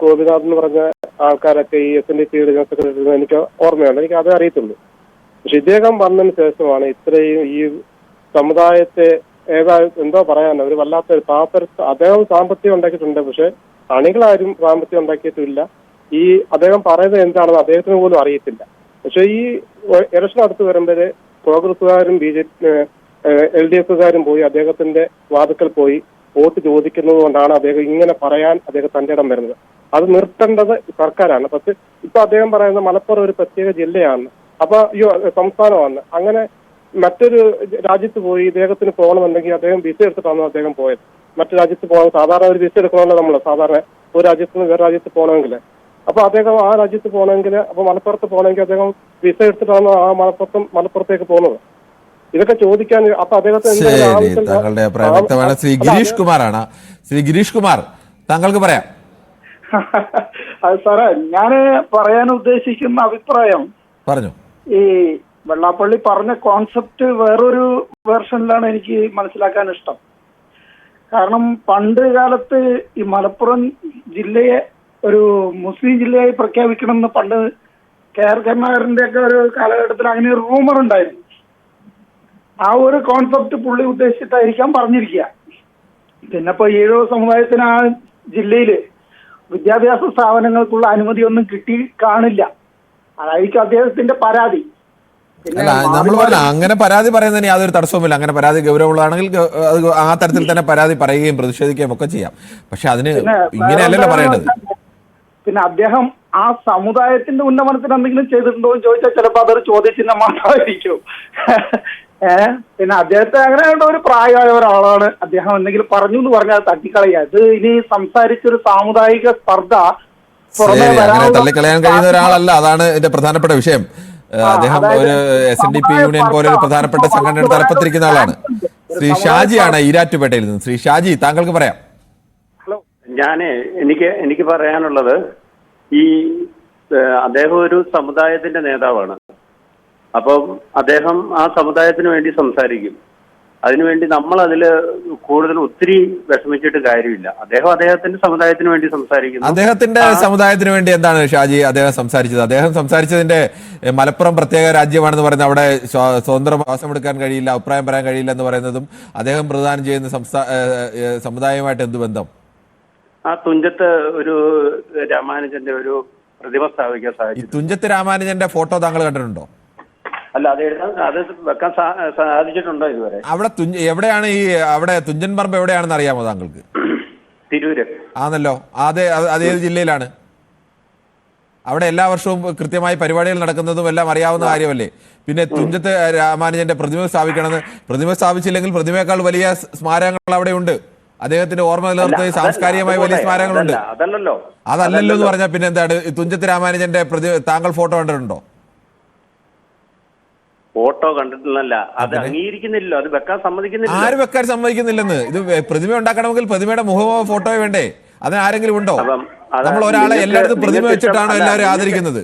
ഗോപിനാഥ് എന്ന് പറഞ്ഞ ആൾക്കാരൊക്കെ ഈ SNDPയുടെ ജനറൽ സെക്രട്ടറി എനിക്ക് ഓർമ്മയുണ്ട്. എനിക്ക് അതേ അറിയത്തുള്ളൂ. പക്ഷെ ഇദ്ദേഹം വന്നതിന് ശേഷമാണ് ഇത്രയും ഈ സമുദായത്തെ എന്തോ പറയാനോ ഒരു വല്ലാത്ത അദ്ദേഹം സാമ്പത്തികം ഉണ്ടാക്കിയിട്ടുണ്ട്. പക്ഷെ അണികളാരും സാമ്പത്തികം ഉണ്ടാക്കിയിട്ടില്ല. ഈ അദ്ദേഹം പറയുന്നത് എന്താണെന്ന് അദ്ദേഹത്തിന് പോലും അറിയത്തില്ല. പക്ഷെ ഈ ഇലക്ഷൻ അടുത്ത് വരുമ്പോഴേ കോൺഗ്രസുകാരും LDFകാരും പോയി അദ്ദേഹത്തിന്റെ വാതുക്കൽ പോയി വോട്ട് ചോദിക്കുന്നത് കൊണ്ടാണ് അദ്ദേഹം ഇങ്ങനെ പറയാൻ അദ്ദേഹം തന്റെ ഇടം വരുന്നത്. അത് നിർത്തേണ്ടത് സർക്കാരാണ്. പക്ഷെ ഇപ്പൊ അദ്ദേഹം പറയുന്നത് മലപ്പുറം ഒരു പ്രത്യേക ജില്ലയാണ്, അപ്പൊ സംസ്ഥാനമാണ്. അങ്ങനെ മറ്റൊരു രാജ്യത്ത് പോയി ഇദ്ദേഹത്തിന് പോകണമെന്നുണ്ടെങ്കിൽ അദ്ദേഹം വിസ എടുത്തിട്ടാണ് അദ്ദേഹം പോയത്. മറ്റു രാജ്യത്ത് പോകണം, സാധാരണ ഒരു വിസ എടുക്കണമല്ലോ നമ്മൾ, സാധാരണ ഒരു രാജ്യത്ത് നിന്ന് വേറെ രാജ്യത്ത് പോകണമെങ്കിൽ. അപ്പൊ അദ്ദേഹം ആ രാജ്യത്ത് പോകണമെങ്കിൽ, അപ്പൊ മലപ്പുറത്ത് പോകണമെങ്കിൽ അദ്ദേഹം വിസ എടുത്തിട്ടാണ് ആ മലപ്പുറത്തേക്ക് പോകുന്നത്. ഇതൊക്കെ ചോദിക്കാൻ അപ്പൊ അദ്ദേഹത്തെ താങ്കളുടെ അഭിപ്രായം വ്യക്തമാണ്. ശ്രീ ഗിരീഷ് കുമാറാണ്. ശ്രീ ഗിരീഷ് കുമാർ, താങ്കൾക്ക് പറയാം. അത് സാറേ, ഞാന് പറയാൻ ഉദ്ദേശിക്കുന്ന അഭിപ്രായം പറഞ്ഞു. ഈ വെള്ളാപ്പള്ളി പറഞ്ഞ കോൺസെപ്റ്റ് വേറൊരു വേർഷനിലാണ് എനിക്ക് മനസ്സിലാക്കാൻ ഇഷ്ടം. കാരണം പണ്ട് കാലത്ത് ഈ മലപ്പുറം ജില്ലയെ ഒരു മുസ്ലിം ജില്ലയായി പ്രഖ്യാപിക്കണമെന്ന് പണ്ട് KR കരുണാകരന്റെ ഒക്കെ ഒരു കാലഘട്ടത്തിൽ അങ്ങനെ ഒരു റൂമർ ഉണ്ടായിരുന്നു. ആ ഒരു കോൺസെപ്റ്റ് പുള്ളി ഉദ്ദേശിച്ചിട്ടായിരിക്കാം പറഞ്ഞിരിക്കുക. പിന്നെ ഇപ്പൊ ഈഴവ സമുദായത്തിന് ആ ജില്ലയില് വിദ്യാഭ്യാസ സ്ഥാപനങ്ങൾക്കുള്ള അനുമതിയൊന്നും കിട്ടി കാണില്ല. അതായിരിക്കും അദ്ദേഹത്തിന്റെ പരാതി. അല്ല, നമ്മൾ പറഞ്ഞ അങ്ങനെ പരാതി പറയുന്നതിന് യാതൊരു തടസ്സവുമില്ല. അങ്ങനെ പരാതി ഗൗരവമുള്ളതാണെങ്കിൽ അത് ആ തരത്തിൽ തന്നെ പരാതി പറയുകയും പ്രതിഷേധിക്കുകയും ഒക്കെ ചെയ്യാം. പക്ഷെ അതിന് ഇങ്ങനെയല്ലല്ലോ പറയേണ്ടത്. പിന്നെ അദ്ദേഹം ആ സമുദായത്തിന്റെ ഉന്നമനത്തിന് എന്തെങ്കിലും ചെയ്തിട്ടുണ്ടോ എന്ന് ചോദിച്ചാൽ ചിലപ്പോൾ അതൊരു ചോദ്യചിഹ്നം മാത്രമായിരിക്കും. പിന്നെ അദ്ദേഹത്തെ അങ്ങനെ ഒരു പ്രായമായ ഒരാളാണ്. അദ്ദേഹം എന്തെങ്കിലും പറഞ്ഞു എന്ന് പറഞ്ഞാൽ തട്ടിക്കളയുക. ഇത് ഇനി സംസാരിച്ചൊരു സാമുദായിക സ്പർദ്ധ തള്ളിക്കളയാൻ കഴിയുന്ന ഒരാളല്ല. അതാണ് ഇതിന്റെ പ്രധാനപ്പെട്ട വിഷയം. അദ്ദേഹം ഒരു SNDP യൂണിയൻ പോലെ ഒരു പ്രധാനപ്പെട്ട സംഘടനയുടെ തലപ്പത്തിരിക്കുന്ന ആളാണ്. ശ്രീ ഷാജിയാണ് ഈരാറ്റുപേട്ടയിൽ നിന്ന്. ശ്രീ ഷാജി, താങ്കൾക്ക് പറയാം. ഹലോ, എനിക്ക് പറയാനുള്ളത്, ഈ അദ്ദേഹം ഒരു സമുദായത്തിന്റെ നേതാവാണ്. അപ്പം അദ്ദേഹം ആ സമുദായത്തിന് വേണ്ടി സംസാരിക്കും. അതിനുവേണ്ടി നമ്മൾ അതിൽ കൂടുതൽ ഒത്തിരി വിഷമിച്ചിട്ട് കാര്യമില്ല. അദ്ദേഹത്തിന്റെ സമുദായത്തിന് വേണ്ടി സംസാരിക്കുന്നു. അദ്ദേഹത്തിന്റെ സമുദായത്തിന് വേണ്ടി എന്താണ് ഷാജി അദ്ദേഹം സംസാരിച്ചത്? അദ്ദേഹം സംസാരിച്ചതിന്റെ മലപ്പുറം പ്രത്യേക രാജ്യമാണെന്ന് പറയുന്നത്, അവിടെ സ്വതന്ത്ര വാസം എടുക്കാൻ കഴിയില്ല, അഭിപ്രായം പറയാൻ കഴിയില്ല എന്ന് പറയുന്നതും അദ്ദേഹം പ്രദാനം ചെയ്യുന്ന സമുദായവുമായിട്ട് എന്ത് ബന്ധം? ആ തുഞ്ചത്ത് ഒരു രാമാനുജന്റെ ഒരു പ്രതിമ സ്ഥാപിക്കാൻ സാധിച്ചു. തുഞ്ചത്ത് രാമാനുജന്റെ ഫോട്ടോ താങ്കൾ കണ്ടിട്ടുണ്ടോ? അല്ല, അത് വെക്കാൻ സാധിച്ചിട്ടുണ്ടോ ഇതുവരെ? അവിടെ എവിടെയാണ് ഈ അവിടെ തുഞ്ചൻ പറമ്പ് എവിടെയാണെന്ന് അറിയാമോ താങ്കൾക്ക്? തിരൂര് ആണല്ലോ. അതേത് ജില്ലയിലാണ്? അവിടെ എല്ലാ വർഷവും കൃത്യമായി പരിപാടികൾ നടക്കുന്നതും എല്ലാം അറിയാവുന്ന കാര്യമല്ലേ. പിന്നെ തുഞ്ചത്ത് രാമാനുജന്റെ പ്രതിമ സ്ഥാപിക്കണമെന്ന്, പ്രതിമ സ്ഥാപിച്ചില്ലെങ്കിൽ പ്രതിമയേക്കാൾ വലിയ സ്മാരകങ്ങൾ അവിടെ ഉണ്ട്. അദ്ദേഹത്തിന്റെ ഓർമ്മ നിലനിർത്തുന്ന സാംസ്കാരികമായി വലിയ സ്മാരകങ്ങളുണ്ട്. അതല്ലല്ലോ എന്ന് പറഞ്ഞാൽ പിന്നെ എന്താണ്? തുഞ്ചത്ത് രാമാനുജന്റെ താങ്കൾ ഫോട്ടോ കണ്ടിട്ടുണ്ടോ? ഫോട്ടോ കണ്ടിട്ടില്ല, അത് അംഗീകരിക്കുന്നില്ലല്ലോ, അത് വെക്കാൻ സമ്മതിക്കുന്നില്ല. ആര് വെക്കാൻ സമ്മതിക്കുന്നില്ലെന്ന്? ഇത് പ്രതിമ ഉണ്ടാക്കണമെങ്കിൽ പ്രതിമയുടെ മുഖമോ ഫോട്ടോയോ വേണ്ടേ? അതിന് ആരെങ്കിലും ഉണ്ടോ? നമ്മൾ ഒരാളെ എല്ലായിടത്തും പ്രതിമ വെച്ചിട്ടാണോ എല്ലാവരും ആദരിക്കുന്നത്?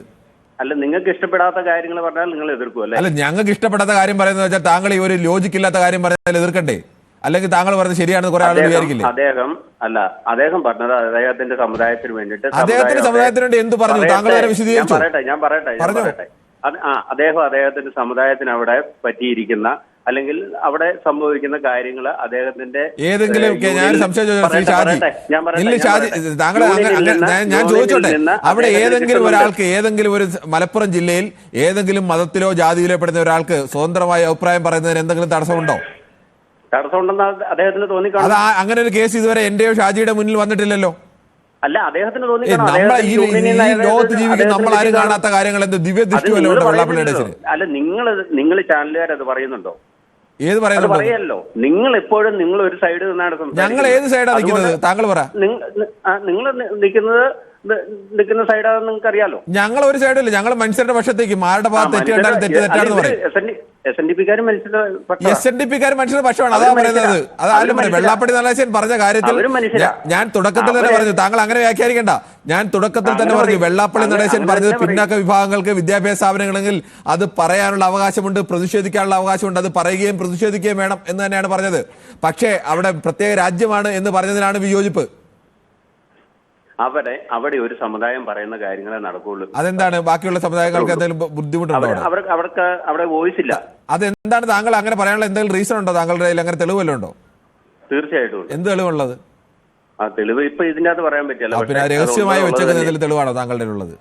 അല്ല, നിങ്ങൾക്ക് ഇഷ്ടപ്പെടാത്ത കാര്യങ്ങൾ പറഞ്ഞാൽ നിങ്ങൾ എതിർക്കും അല്ലേ? അല്ല, ഞങ്ങൾക്ക് ഇഷ്ടപ്പെടാത്ത കാര്യം പറയുന്നത് വെച്ചാൽ താങ്കൾ ഈ ഒരു ലോജിക്കില്ലാത്ത കാര്യം പറഞ്ഞാൽ എതിർക്കണ്ടേ? അല്ലെങ്കിൽ താങ്കൾ പറഞ്ഞത് ശരിയാണെന്ന് കുറെ ആളുകൾ വിചാരിക്കില്ലേ? അദ്ദേഹം പറഞ്ഞത് അദ്ദേഹത്തിന്റെ സമുദായത്തിന് വേണ്ടിയിട്ട്. അദ്ദേഹത്തിന്റെ സമുദായത്തിന് വേണ്ടി എന്ത് പറഞ്ഞു? താങ്കൾ വരെ വിശദീകരിച്ചു. ഞാൻ പറയട്ടെ. അദ്ദേഹത്തിന്റെ സമുദായത്തിന് അവിടെ പറ്റിയിരിക്കുന്ന അല്ലെങ്കിൽ അവിടെ സംഭവിക്കുന്ന കാര്യങ്ങൾ അദ്ദേഹത്തിന്റെ ഏതെങ്കിലും ഞാൻ ചോദിച്ചോട്ടെ, അവിടെ ഏതെങ്കിലും ഒരാൾക്ക് ഏതെങ്കിലും ഒരു മലപ്പുറം ജില്ലയിൽ ഏതെങ്കിലും മതത്തിലോ ജാതിയിലോ പെടുന്ന ഒരാൾക്ക് സ്വതന്ത്രമായ അഭിപ്രായം പറയുന്നതിന് എന്തെങ്കിലും തടസ്സമുണ്ടോ? തടസ്സമുണ്ടെന്ന് അദ്ദേഹത്തിന് തോന്നിക്കാണും. അത് അങ്ങനെ ഒരു കേസ് ഇതുവരെ എന്റെയോ ഷാജിയുടെ മുന്നിൽ വന്നിട്ടില്ലല്ലോ. അല്ല, അദ്ദേഹത്തിന് ലോകത്ത് ജീവിക്കുന്ന നമ്മൾ ആരും കാണാത്ത കാര്യങ്ങൾ എന്ത് ദിവ്യദൃഷ്ടിയല്ലോ വെള്ളാപ്പള്ളിയുടെ? അല്ല, നിങ്ങൾ ചാനലുകാർ അത് പറയുന്നുണ്ടോ? ഏത് പറയുന്നുണ്ടോ? പറയല്ലോ, നിങ്ങൾ എപ്പോഴും നിങ്ങൾ ഒരു സൈഡ് നിന്നാണ്. ഞങ്ങൾ ഏത് സൈഡാണ് നിൽക്കുന്നത്? താങ്കൾ പറ. നിങ്ങൾ നിൽക്കുന്ന സൈഡാണെന്ന് നിങ്ങൾക്ക് അറിയാലോ. ഞങ്ങൾ ഒരു സൈഡല്ല, ഞങ്ങൾ മനുഷ്യരുടെ പക്ഷത്തേക്ക്. ആരുടെ ഭാഗത്ത് തെറ്റ് കണ്ടാലും തെറ്റാണെന്ന് പറയും. SNDP-ക്കാർ മനുഷ്യരുടെ പക്ഷമാണ്. അതാ പറയുന്നത്. അതാരും പറയും. വെള്ളാപ്പള്ളി നടേശൻ പറഞ്ഞ കാര്യത്തിൽ ഞാൻ തുടക്കത്തിൽ തന്നെ പറഞ്ഞു, താങ്കൾ അങ്ങനെ വ്യാഖ്യാനിക്കണ്ട. ഞാൻ തുടക്കത്തിൽ തന്നെ പറഞ്ഞു, വെള്ളാപ്പള്ളി നടേശൻ പറഞ്ഞത് പിന്നാക്ക വിഭാഗങ്ങൾക്ക് വിദ്യാഭ്യാസ സ്ഥാപനങ്ങളെങ്കിൽ അത് പറയാനുള്ള അവകാശമുണ്ട്, പ്രതിഷേധിക്കാനുള്ള അവകാശമുണ്ട്, അത് പറയുകയും പ്രതിഷേധിക്കുകയും വേണം എന്ന് തന്നെയാണ് പറഞ്ഞത്. പക്ഷേ അവിടെ പ്രത്യേക രാജ്യമാണ് എന്ന് പറഞ്ഞതിനാണ് വിയോജിപ്പ്. അവിടെ ഒരു സമുദായം പറയുന്ന കാര്യങ്ങളെ നടക്കുള്ളൂ. അതെന്താണ്? ബാക്കിയുള്ള സമുദായങ്ങൾക്ക് എന്തെങ്കിലും ബുദ്ധിമുട്ടുണ്ടോ? അവർക്ക് അവിടെ വോയിസ് ഇല്ല. അതെന്താണ്? താങ്കൾ അങ്ങനെ പറയാനുള്ള എന്തെങ്കിലും റീസൺ ഉണ്ടോ? താങ്കളുടെ കയ്യിൽ അങ്ങനെ തെളിവ് വല്ലതും ഉണ്ടോ? തീർച്ചയായിട്ടും. എന്ത് തെളിവുള്ളത്? ആ തെളിവ് ഇപ്പൊ ഇതിനകത്ത് പറയാൻ പറ്റില്ല. പിന്നെ രഹസ്യമായി വെച്ചേക്കുന്ന എന്തെങ്കിലും തെളിവാണോ താങ്കളുടെ ഉള്ളത്?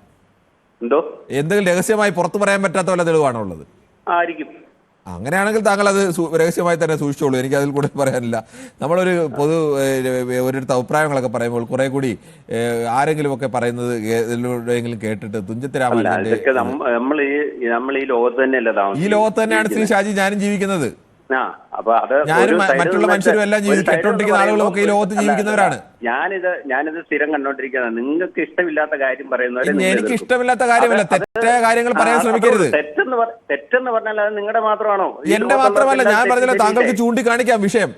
എന്തോ എന്തെങ്കിലും രഹസ്യമായി പുറത്തു പറയാൻ പറ്റാത്ത വല്ല തെളിവാണോ ഉള്ളത്? ആയിരിക്കും. അങ്ങനെയാണെങ്കിൽ താങ്കൾ അത് രഹസ്യമായി തന്നെ സൂക്ഷിച്ചോളൂ. എനിക്ക് അതിൽ കൂടെ പറയാനില്ല. നമ്മളൊരു ഒരിടത്ത് അഭിപ്രായങ്ങളൊക്കെ പറയുമ്പോൾ കുറെ കൂടി ആരെങ്കിലും ഒക്കെ പറയുന്നത് എതിലൂടെയെങ്കിലും കേട്ടിട്ട് തുഞ്ചത്ത് രാമാനുജന്റെ നമ്മൾ ഈ ലോകത്ത് തന്നെയല്ല, ഈ ലോകത്ത് തന്നെയാണ് ശ്രീ ഷാജി ഞാനും ജീവിക്കുന്നത്. ഞാനും മറ്റുള്ള മനുഷ്യരും എല്ലാം കേട്ടോണ്ടിരിക്കുന്ന ആളുകളും ഒക്കെ ഈ ലോകത്ത് ജീവിക്കുന്നവരാണ്. ഞാനിത് സ്ഥിരം കണ്ടോണ്ടിരിക്കുന്നത്. നിങ്ങൾക്ക് ഇഷ്ടമില്ലാത്ത കാര്യം പറയുന്നവരെ എനിക്ക് ഇഷ്ടമില്ലാത്ത കാര്യമല്ല, തെറ്റായ കാര്യങ്ങൾ പറയാൻ ശ്രമിക്കരുത്. തെറ്റെന്ന് പറഞ്ഞാൽ അത് നിങ്ങളുടെ മാത്രമാണോ? എന്റെ മാത്രമല്ല, ഞാൻ പറഞ്ഞല്ലോ താങ്കൾക്ക് ചൂണ്ടിക്കാണിക്കാം വിഷയം.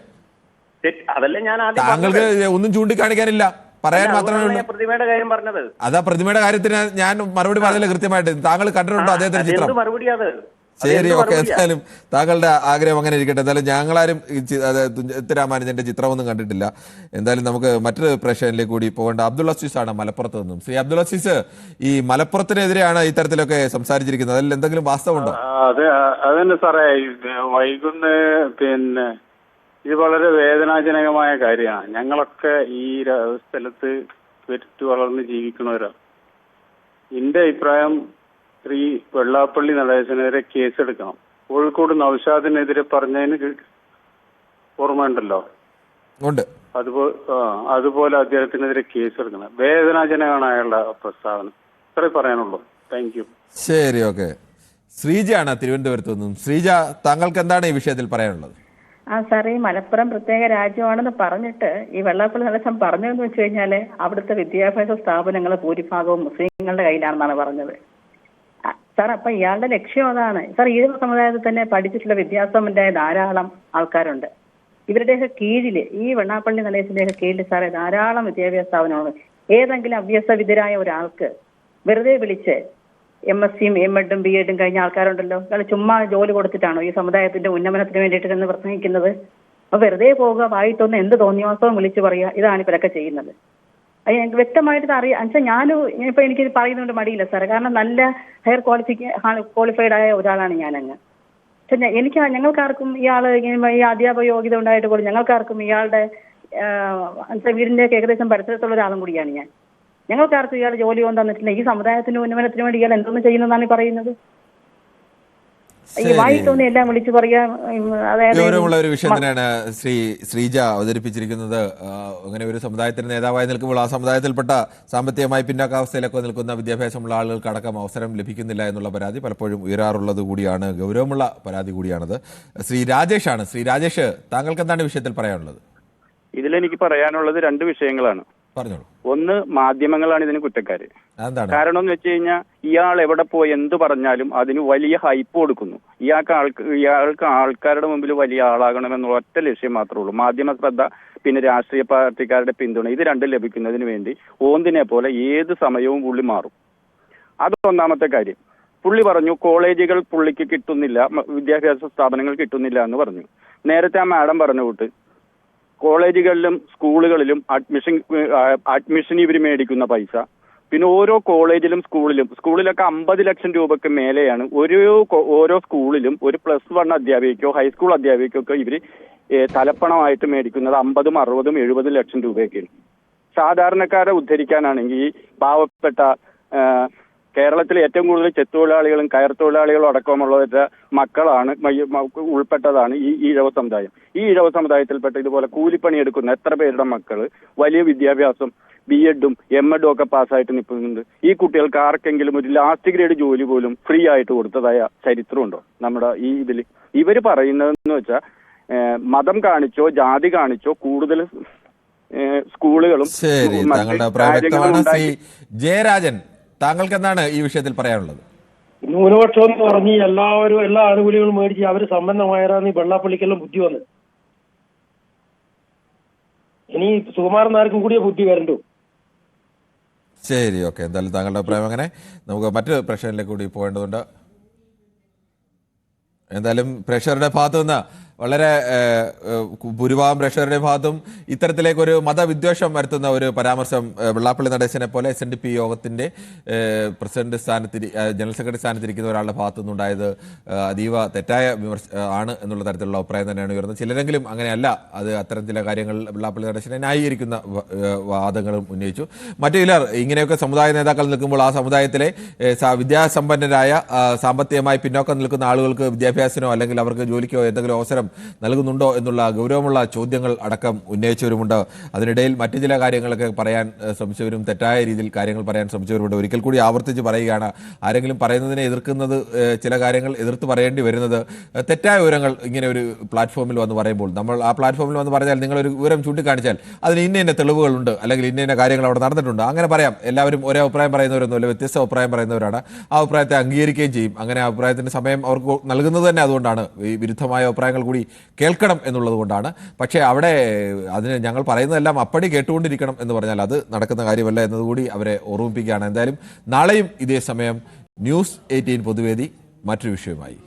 അതല്ലേ ഞാൻ താങ്കൾക്ക് ഒന്നും ചൂണ്ടിക്കാണിക്കാനില്ല, പറയാൻ മാത്രമേ. പ്രതിമയുടെ കാര്യം പറഞ്ഞത് അതാ പ്രതിമയുടെ കാര്യത്തിന് ഞാൻ മറുപടി പറഞ്ഞില്ല കൃത്യമായിട്ട്. താങ്കൾ കണ്ടിട്ടുണ്ടോ അദ്ദേഹത്തിന്റെ ചിത്രം? മറുപടി അത് ശരി, ഓക്കെ. എന്തായാലും താങ്കളുടെ ആഗ്രഹം അങ്ങനെ ഇരിക്കട്ടെ. എന്തായാലും ഞങ്ങളാരും തുഞ്ചത്ത് രാമാനുജന്റെ ചിത്രമൊന്നും കണ്ടിട്ടില്ല. എന്തായാലും നമുക്ക് മറ്റൊരു പ്രേക്ഷകനിലേക്ക് കൂടി പോകേണ്ട അബ്ദുൾ അസീസ് ആണ് മലപ്പുറത്ത് നിന്നും. ശ്രീ അബ്ദുൾ അസീസ്, ഈ മലപ്പുറത്തിനെതിരെയാണ് ഇത്തരത്തിലൊക്കെ സംസാരിച്ചിരിക്കുന്നത്. അതിൽ എന്തെങ്കിലും വാസ്തവമുണ്ടോ? അതന്നെ സാറേ, വൈകുന്ന പിന്നെ ഇത് വളരെ വേദനാജനകമായ കാര്യമാണ്. ഞങ്ങളൊക്കെ ഈ സ്ഥലത്ത് പെറ്റു വളർന്ന് ജീവിക്കുന്നവരാണ്. എന്റെ അഭിപ്രായം ശ്രീ വെള്ളാപ്പള്ളി നടേശനെതിരെ കേസെടുക്കണം. കോഴിക്കോട് നൗഷാദിനെതിരെ പറഞ്ഞതിന് ഓർമ്മയുണ്ടല്ലോ, അതുപോലെ അദ്ദേഹത്തിനെതിരെ കേസെടുക്കണം. വേദനാജനകമാണ് അയാളുടെ പ്രസ്താവന. ഇത്രേ പറയാനുള്ളൂ. Thank you. ശരി, ഓക്കെ. ശ്രീജയാണ് തിരുവനന്തപുരത്ത് നിന്നും. ശ്രീജ, താങ്കൾക്ക് എന്താണ് ഈ വിഷയത്തിൽ പറയാനുള്ളത്? സാർ, ഈ മലപ്പുറം പ്രത്യേക രാജ്യമാണെന്ന് പറഞ്ഞിട്ട് ഈ വെള്ളാപ്പള്ളി നടേശൻ പറഞ്ഞതെന്ന് വെച്ച് കഴിഞ്ഞാല് അവിടുത്തെ വിദ്യാഭ്യാസ സ്ഥാപനങ്ങൾ ഭൂരിഭാഗവും മുസ്ലിങ്ങളുടെ കയ്യിലാണെന്നാണ് പറഞ്ഞത്. സാർ, അപ്പൊ ഇയാളുടെ ലക്ഷ്യം അതാണ്. സാർ, ഈ സമുദായത്തിൽ തന്നെ പഠിച്ചിട്ടുള്ള വിദ്യാസമ്പന്നരായ ധാരാളം ആൾക്കാരുണ്ട്. ഇവരുടെയൊക്കെ കീഴില്, ഈ വെള്ളാപ്പള്ളി നടേശന്റെയൊക്കെ കീഴിൽ സാറേ ധാരാളം വിദ്യാഭ്യാസ സ്ഥാപനമാണ്. ഏതെങ്കിലും അഭ്യാസവിധരായ ഒരാൾക്ക് വെറുതെ വിളിച്ച് MSc-യും M.Ed.ഉം B.Ed.ഉം കഴിഞ്ഞ ആൾക്കാരുണ്ടല്ലോ, അയാൾ ചുമ്മാ ജോലി കൊടുത്തിട്ടാണോ ഈ സമുദായത്തിന്റെ ഉന്നമനത്തിന് വേണ്ടിയിട്ട് എന്ന് പ്രസംഗിക്കുന്നത്? അപ്പൊ വെറുതെ പോകുക, വായിട്ടൊന്ന് എന്ത് തോന്നിയാസവും വിളിച്ചു പറയുക, ഇതാണ് ഇവരൊക്കെ ചെയ്യുന്നത്. അത് ഞങ്ങൾക്ക് വ്യക്തമായിട്ട് അറിയാം. എന്നുവെച്ചാൽ ഞാനിപ്പോ എനിക്ക് പറയുന്നതുകൊണ്ട് മടിയില്ല സാറേ, കാരണം നല്ല ഹയർ ക്വാളിഫൈഡ് ആയ ഒരാളാണ് ഞാനങ്ങ്. പക്ഷെ ഞങ്ങൾക്കാർക്കും ഇയാള് ഈ അധ്യാപക യോഗ്യത ഉണ്ടായിട്ട് പോലും ഞങ്ങൾക്കാർക്കും ഇയാളുടെ വീടിന്റെ ഏകദേശം പരിസരത്തുള്ള ഒരാളും കൂടിയാണ് ഞാൻ. ഞങ്ങൾക്കാർക്കും ഇയാൾ ജോലി ഒന്നും തന്നിട്ടില്ല. ഈ സമുദായത്തിന്റെ ഉന്നമനത്തിന് വേണ്ടി ഇയാൾ എന്തൊന്നും ചെയ്യുന്നതാണ് ഈ പറയുന്നത്? ഈ വായിട്ടൊന്നും എല്ലാം വിളിച്ചു പറയാ. അതായത് ഗൗരവമുള്ള ഒരു വിഷയം തന്നെയാണ് ശ്രീജ അവതരിപ്പിച്ചിരിക്കുന്നത്. അങ്ങനെ ഒരു സമുദായത്തിന്റെ നേതാവായി നിൽക്കുമ്പോൾ ആ സമുദായത്തിൽപ്പെട്ട സാമ്പത്തികമായി പിന്നാക്കാവസ്ഥയിലൊക്കെ നിൽക്കുന്ന വിദ്യാഭ്യാസമുള്ള ആളുകൾക്ക് അടക്കം അവസരം ലഭിക്കുന്നില്ല എന്നുള്ള പരാതി പലപ്പോഴും ഉയരാറുള്ളത് കൂടിയാണ്. ഗൗരവമുള്ള പരാതി കൂടിയാണത്. ശ്രീ രാജേഷാണ്. ശ്രീ രാജേഷ്, താങ്കൾക്ക് എന്താണ് വിഷയത്തിൽ പറയാനുള്ളത്? ഇതിലെനിക്ക് പറയാനുള്ളത് രണ്ട് വിഷയങ്ങളാണ്. പറഞ്ഞോളൂ. ഒന്ന്, മാധ്യമങ്ങളാണ് ഇതിന് കുറ്റക്കാര്. കാരണം എന്ന് വെച്ച് കഴിഞ്ഞാൽ ഇയാൾ എവിടെ പോയി എന്ത് പറഞ്ഞാലും അതിന് വലിയ ഹൈപ്പ് കൊടുക്കുന്നു. ഇയാൾക്ക് ആൾക്കാരുടെ മുമ്പിൽ വലിയ ആളാകണമെന്നുള്ള ഒറ്റ ലക്ഷ്യം മാത്രമേ ഉള്ളൂ. മാധ്യമ ശ്രദ്ധ, പിന്നെ രാഷ്ട്രീയ പാർട്ടിക്കാരുടെ പിന്തുണ, ഇത് രണ്ടും ലഭിക്കുന്നതിന് വേണ്ടി ഓന്തിനെ പോലെ ഏത് സമയവും പുള്ളി മാറും. അത് ഒന്നാമത്തെ കാര്യം. പുള്ളി പറഞ്ഞു കോളേജുകൾ പുള്ളിക്ക് കിട്ടുന്നില്ല, വിദ്യാഭ്യാസ സ്ഥാപനങ്ങൾ കിട്ടുന്നില്ല എന്ന് പറഞ്ഞു. നേരത്തെ ആ മാഡം പറഞ്ഞു വിട്ട് കോളേജുകളിലും സ്കൂളുകളിലും അഡ്മിഷൻ ഇവർ മേടിക്കുന്ന പൈസ, പിന്നെ ഓരോ കോളേജിലും സ്കൂളിലൊക്കെ 50 ലക്ഷം രൂപയ്ക്ക് മേലെയാണ് ഓരോ സ്കൂളിലും ഒരു +1 അധ്യാപികയ്ക്കോ ഹൈസ്കൂൾ അധ്യാപികയ്ക്കോ ഇവർ തലപ്പണമായിട്ട് മേടിക്കുന്നത് 50, 60, 70 ലക്ഷം രൂപയൊക്കെയാണ്. സാധാരണക്കാരെ ഉദ്ധരിക്കാനാണെങ്കിൽ പാവപ്പെട്ട കേരളത്തിലെ ഏറ്റവും കൂടുതൽ ചെത്തൊഴിലാളികളും കയർ തൊഴിലാളികളും അടക്കമുള്ളവരുടെ മക്കളാണ് ഉൾപ്പെട്ടതാണ് ഈ ഈഴവ സമുദായം. ഈ ഈഴവ സമുദായത്തിൽപ്പെട്ട ഇതുപോലെ കൂലിപ്പണിയെടുക്കുന്ന എത്ര പേരുടെ മക്കള് വലിയ വിദ്യാഭ്യാസം B.Ed.ഉം M.Ed.ഉം ഒക്കെ പാസ്സായിട്ട് നിൽക്കുന്നുണ്ട്. ഈ കുട്ടികൾക്ക് ആർക്കെങ്കിലും ഒരു ലാസ്റ്റ് ഗ്രേഡ് ജോലി പോലും ഫ്രീ ആയിട്ട് കൊടുത്തതായ ചരിത്രമുണ്ടോ നമ്മുടെ ഈ ഇതിൽ? ഇവര് പറയുന്നതെന്ന് വെച്ചാൽ മതം കാണിച്ചോ ജാതി കാണിച്ചോ കൂടുതൽ സ്കൂളുകളും ജയരാജൻ, താങ്കൾക്ക് എന്താണ് ഈ വിഷയത്തിൽ പറയാനുള്ളത്? ന്യൂനപക്ഷം എന്ന് പറഞ്ഞ് എല്ലാവരും എല്ലാ ആനുകൂല്യങ്ങളും മേടിച്ച് അവര് സമ്പന്നമായതാണ് ഈ വെള്ളാപ്പള്ളിക്കെല്ലാം ബുദ്ധി വന്നത്. ഇനി സുകുമാരൻ നായർക്കും കൂടിയ ബുദ്ധി വരണ്ടു. ശരി, ഓക്കെ. എന്തായാലും താങ്കളുടെ അഭിപ്രായം അങ്ങനെ. നമുക്ക് മറ്റു പ്രഷറിലേക്ക് കൂടി പോകേണ്ടതുണ്ട്. എന്തായാലും പ്രഷറുടെ ഭാഗത്തു നിന്ന് വളരെ ഭൂരിഭാഗം പ്രഷറുടെ ഭാഗത്തും ഇത്തരത്തിലേക്കൊരു മതവിദ്വേഷം വരുത്തുന്ന ഒരു പരാമർശം വെള്ളാപ്പള്ളി നടേശനെ പോലെ SNDP യോഗത്തിന്റെ പ്രസിഡന്റ് ജനറൽ സെക്രട്ടറി സ്ഥാനത്തിരിക്കുന്ന ഒരാളുടെ ഭാഗത്തു നിന്നുണ്ടായത് അതീവ തെറ്റായ ആണ് എന്നുള്ള തരത്തിലുള്ള അഭിപ്രായം തന്നെയാണ് ഉയർന്നത്. ചിലരെങ്കിലും അങ്ങനെയല്ല, അത് അത്തരം ചില കാര്യങ്ങൾ വെള്ളാപ്പള്ളി നടേശനെ ന്യായീകരിക്കുന്ന വാദങ്ങളും ഉന്നയിച്ചു. മറ്റു ചിലർ ഇങ്ങനെയൊക്കെ സമുദായ നേതാക്കൾ നിൽക്കുമ്പോൾ ആ സമുദായത്തിലെ വിദ്യാസമ്പന്നരായ സാമ്പത്തികമായി പിന്നോക്കം നിൽക്കുന്ന ആളുകൾക്ക് വിദ്യാഭ്യാസത്തിനോ അല്ലെങ്കിൽ അവർക്ക് ജോലിക്കോ എന്തെങ്കിലും അവസരം നൽകുന്നുണ്ടോ എന്നുള്ള ഗൗരവമുള്ള ചോദ്യങ്ങൾ അടക്കം ഉന്നയിച്ചവരുമുണ്ട്. അതിനിടയിൽ മറ്റു ചില കാര്യങ്ങളൊക്കെ പറയാൻ ശ്രമിച്ചവരും തെറ്റായ രീതിയിൽ കാര്യങ്ങൾ പറയാൻ ശ്രമിച്ചവരുമുണ്ട്. ഒരിക്കൽ കൂടി ആവർത്തിച്ച് പറയുകയാണ്, ആരെങ്കിലും പറയുന്നതിനെ എതിർക്കുന്നത്, ചില കാര്യങ്ങൾ എതിർത്ത് പറയേണ്ടി വരുന്നത് തെറ്റായ വിവരങ്ങൾ ഇങ്ങനെ ഒരു പ്ലാറ്റ്ഫോമിൽ വന്ന് പറയുമ്പോൾ, നമ്മൾ ആ പ്ലാറ്റ്ഫോമിൽ വന്ന് പറഞ്ഞാൽ നിങ്ങളൊരു വിവരം ചൂണ്ടിക്കാണിച്ചാൽ അതിന് ഇന്ന തെളിവുകളുണ്ട് അല്ലെങ്കിൽ ഇന്ന കാര്യങ്ങൾ അവിടെ നടന്നിട്ടുണ്ട്, അങ്ങനെ പറയാം. എല്ലാവരും ഒരേ അഭിപ്രായം പറയുന്നവരൊന്നുമല്ല, വ്യത്യസ്ത അഭിപ്രായം പറയുന്നവരാണ്. ആ അഭിപ്രായത്തെ അംഗീകരിക്കുകയും ചെയ്യും. അങ്ങനെ അഭിപ്രായത്തിന് സമയം അവർക്ക് നൽകുന്നത് തന്നെ അതുകൊണ്ടാണ്. ഈ വിരുദ്ധമായ അഭിപ്രായങ്ങൾ കൂടി കേൾക്കണം എന്നുള്ളത് കൊണ്ടാണ്. പക്ഷേ അവിടെ അതിന് ഞങ്ങൾ പറയുന്നതെല്ലാം അപ്പടി കേട്ടുകൊണ്ടിരിക്കണം എന്ന് പറഞ്ഞാൽ അത് നടക്കുന്ന കാര്യമല്ല എന്നതുകൂടി അവരെ ഓർമ്മിപ്പിക്കുകയാണ്. എന്തായാലും നാളെയും ഇതേ സമയം News 18 പൊതുവേദി മറ്റൊരു വിഷയമായി.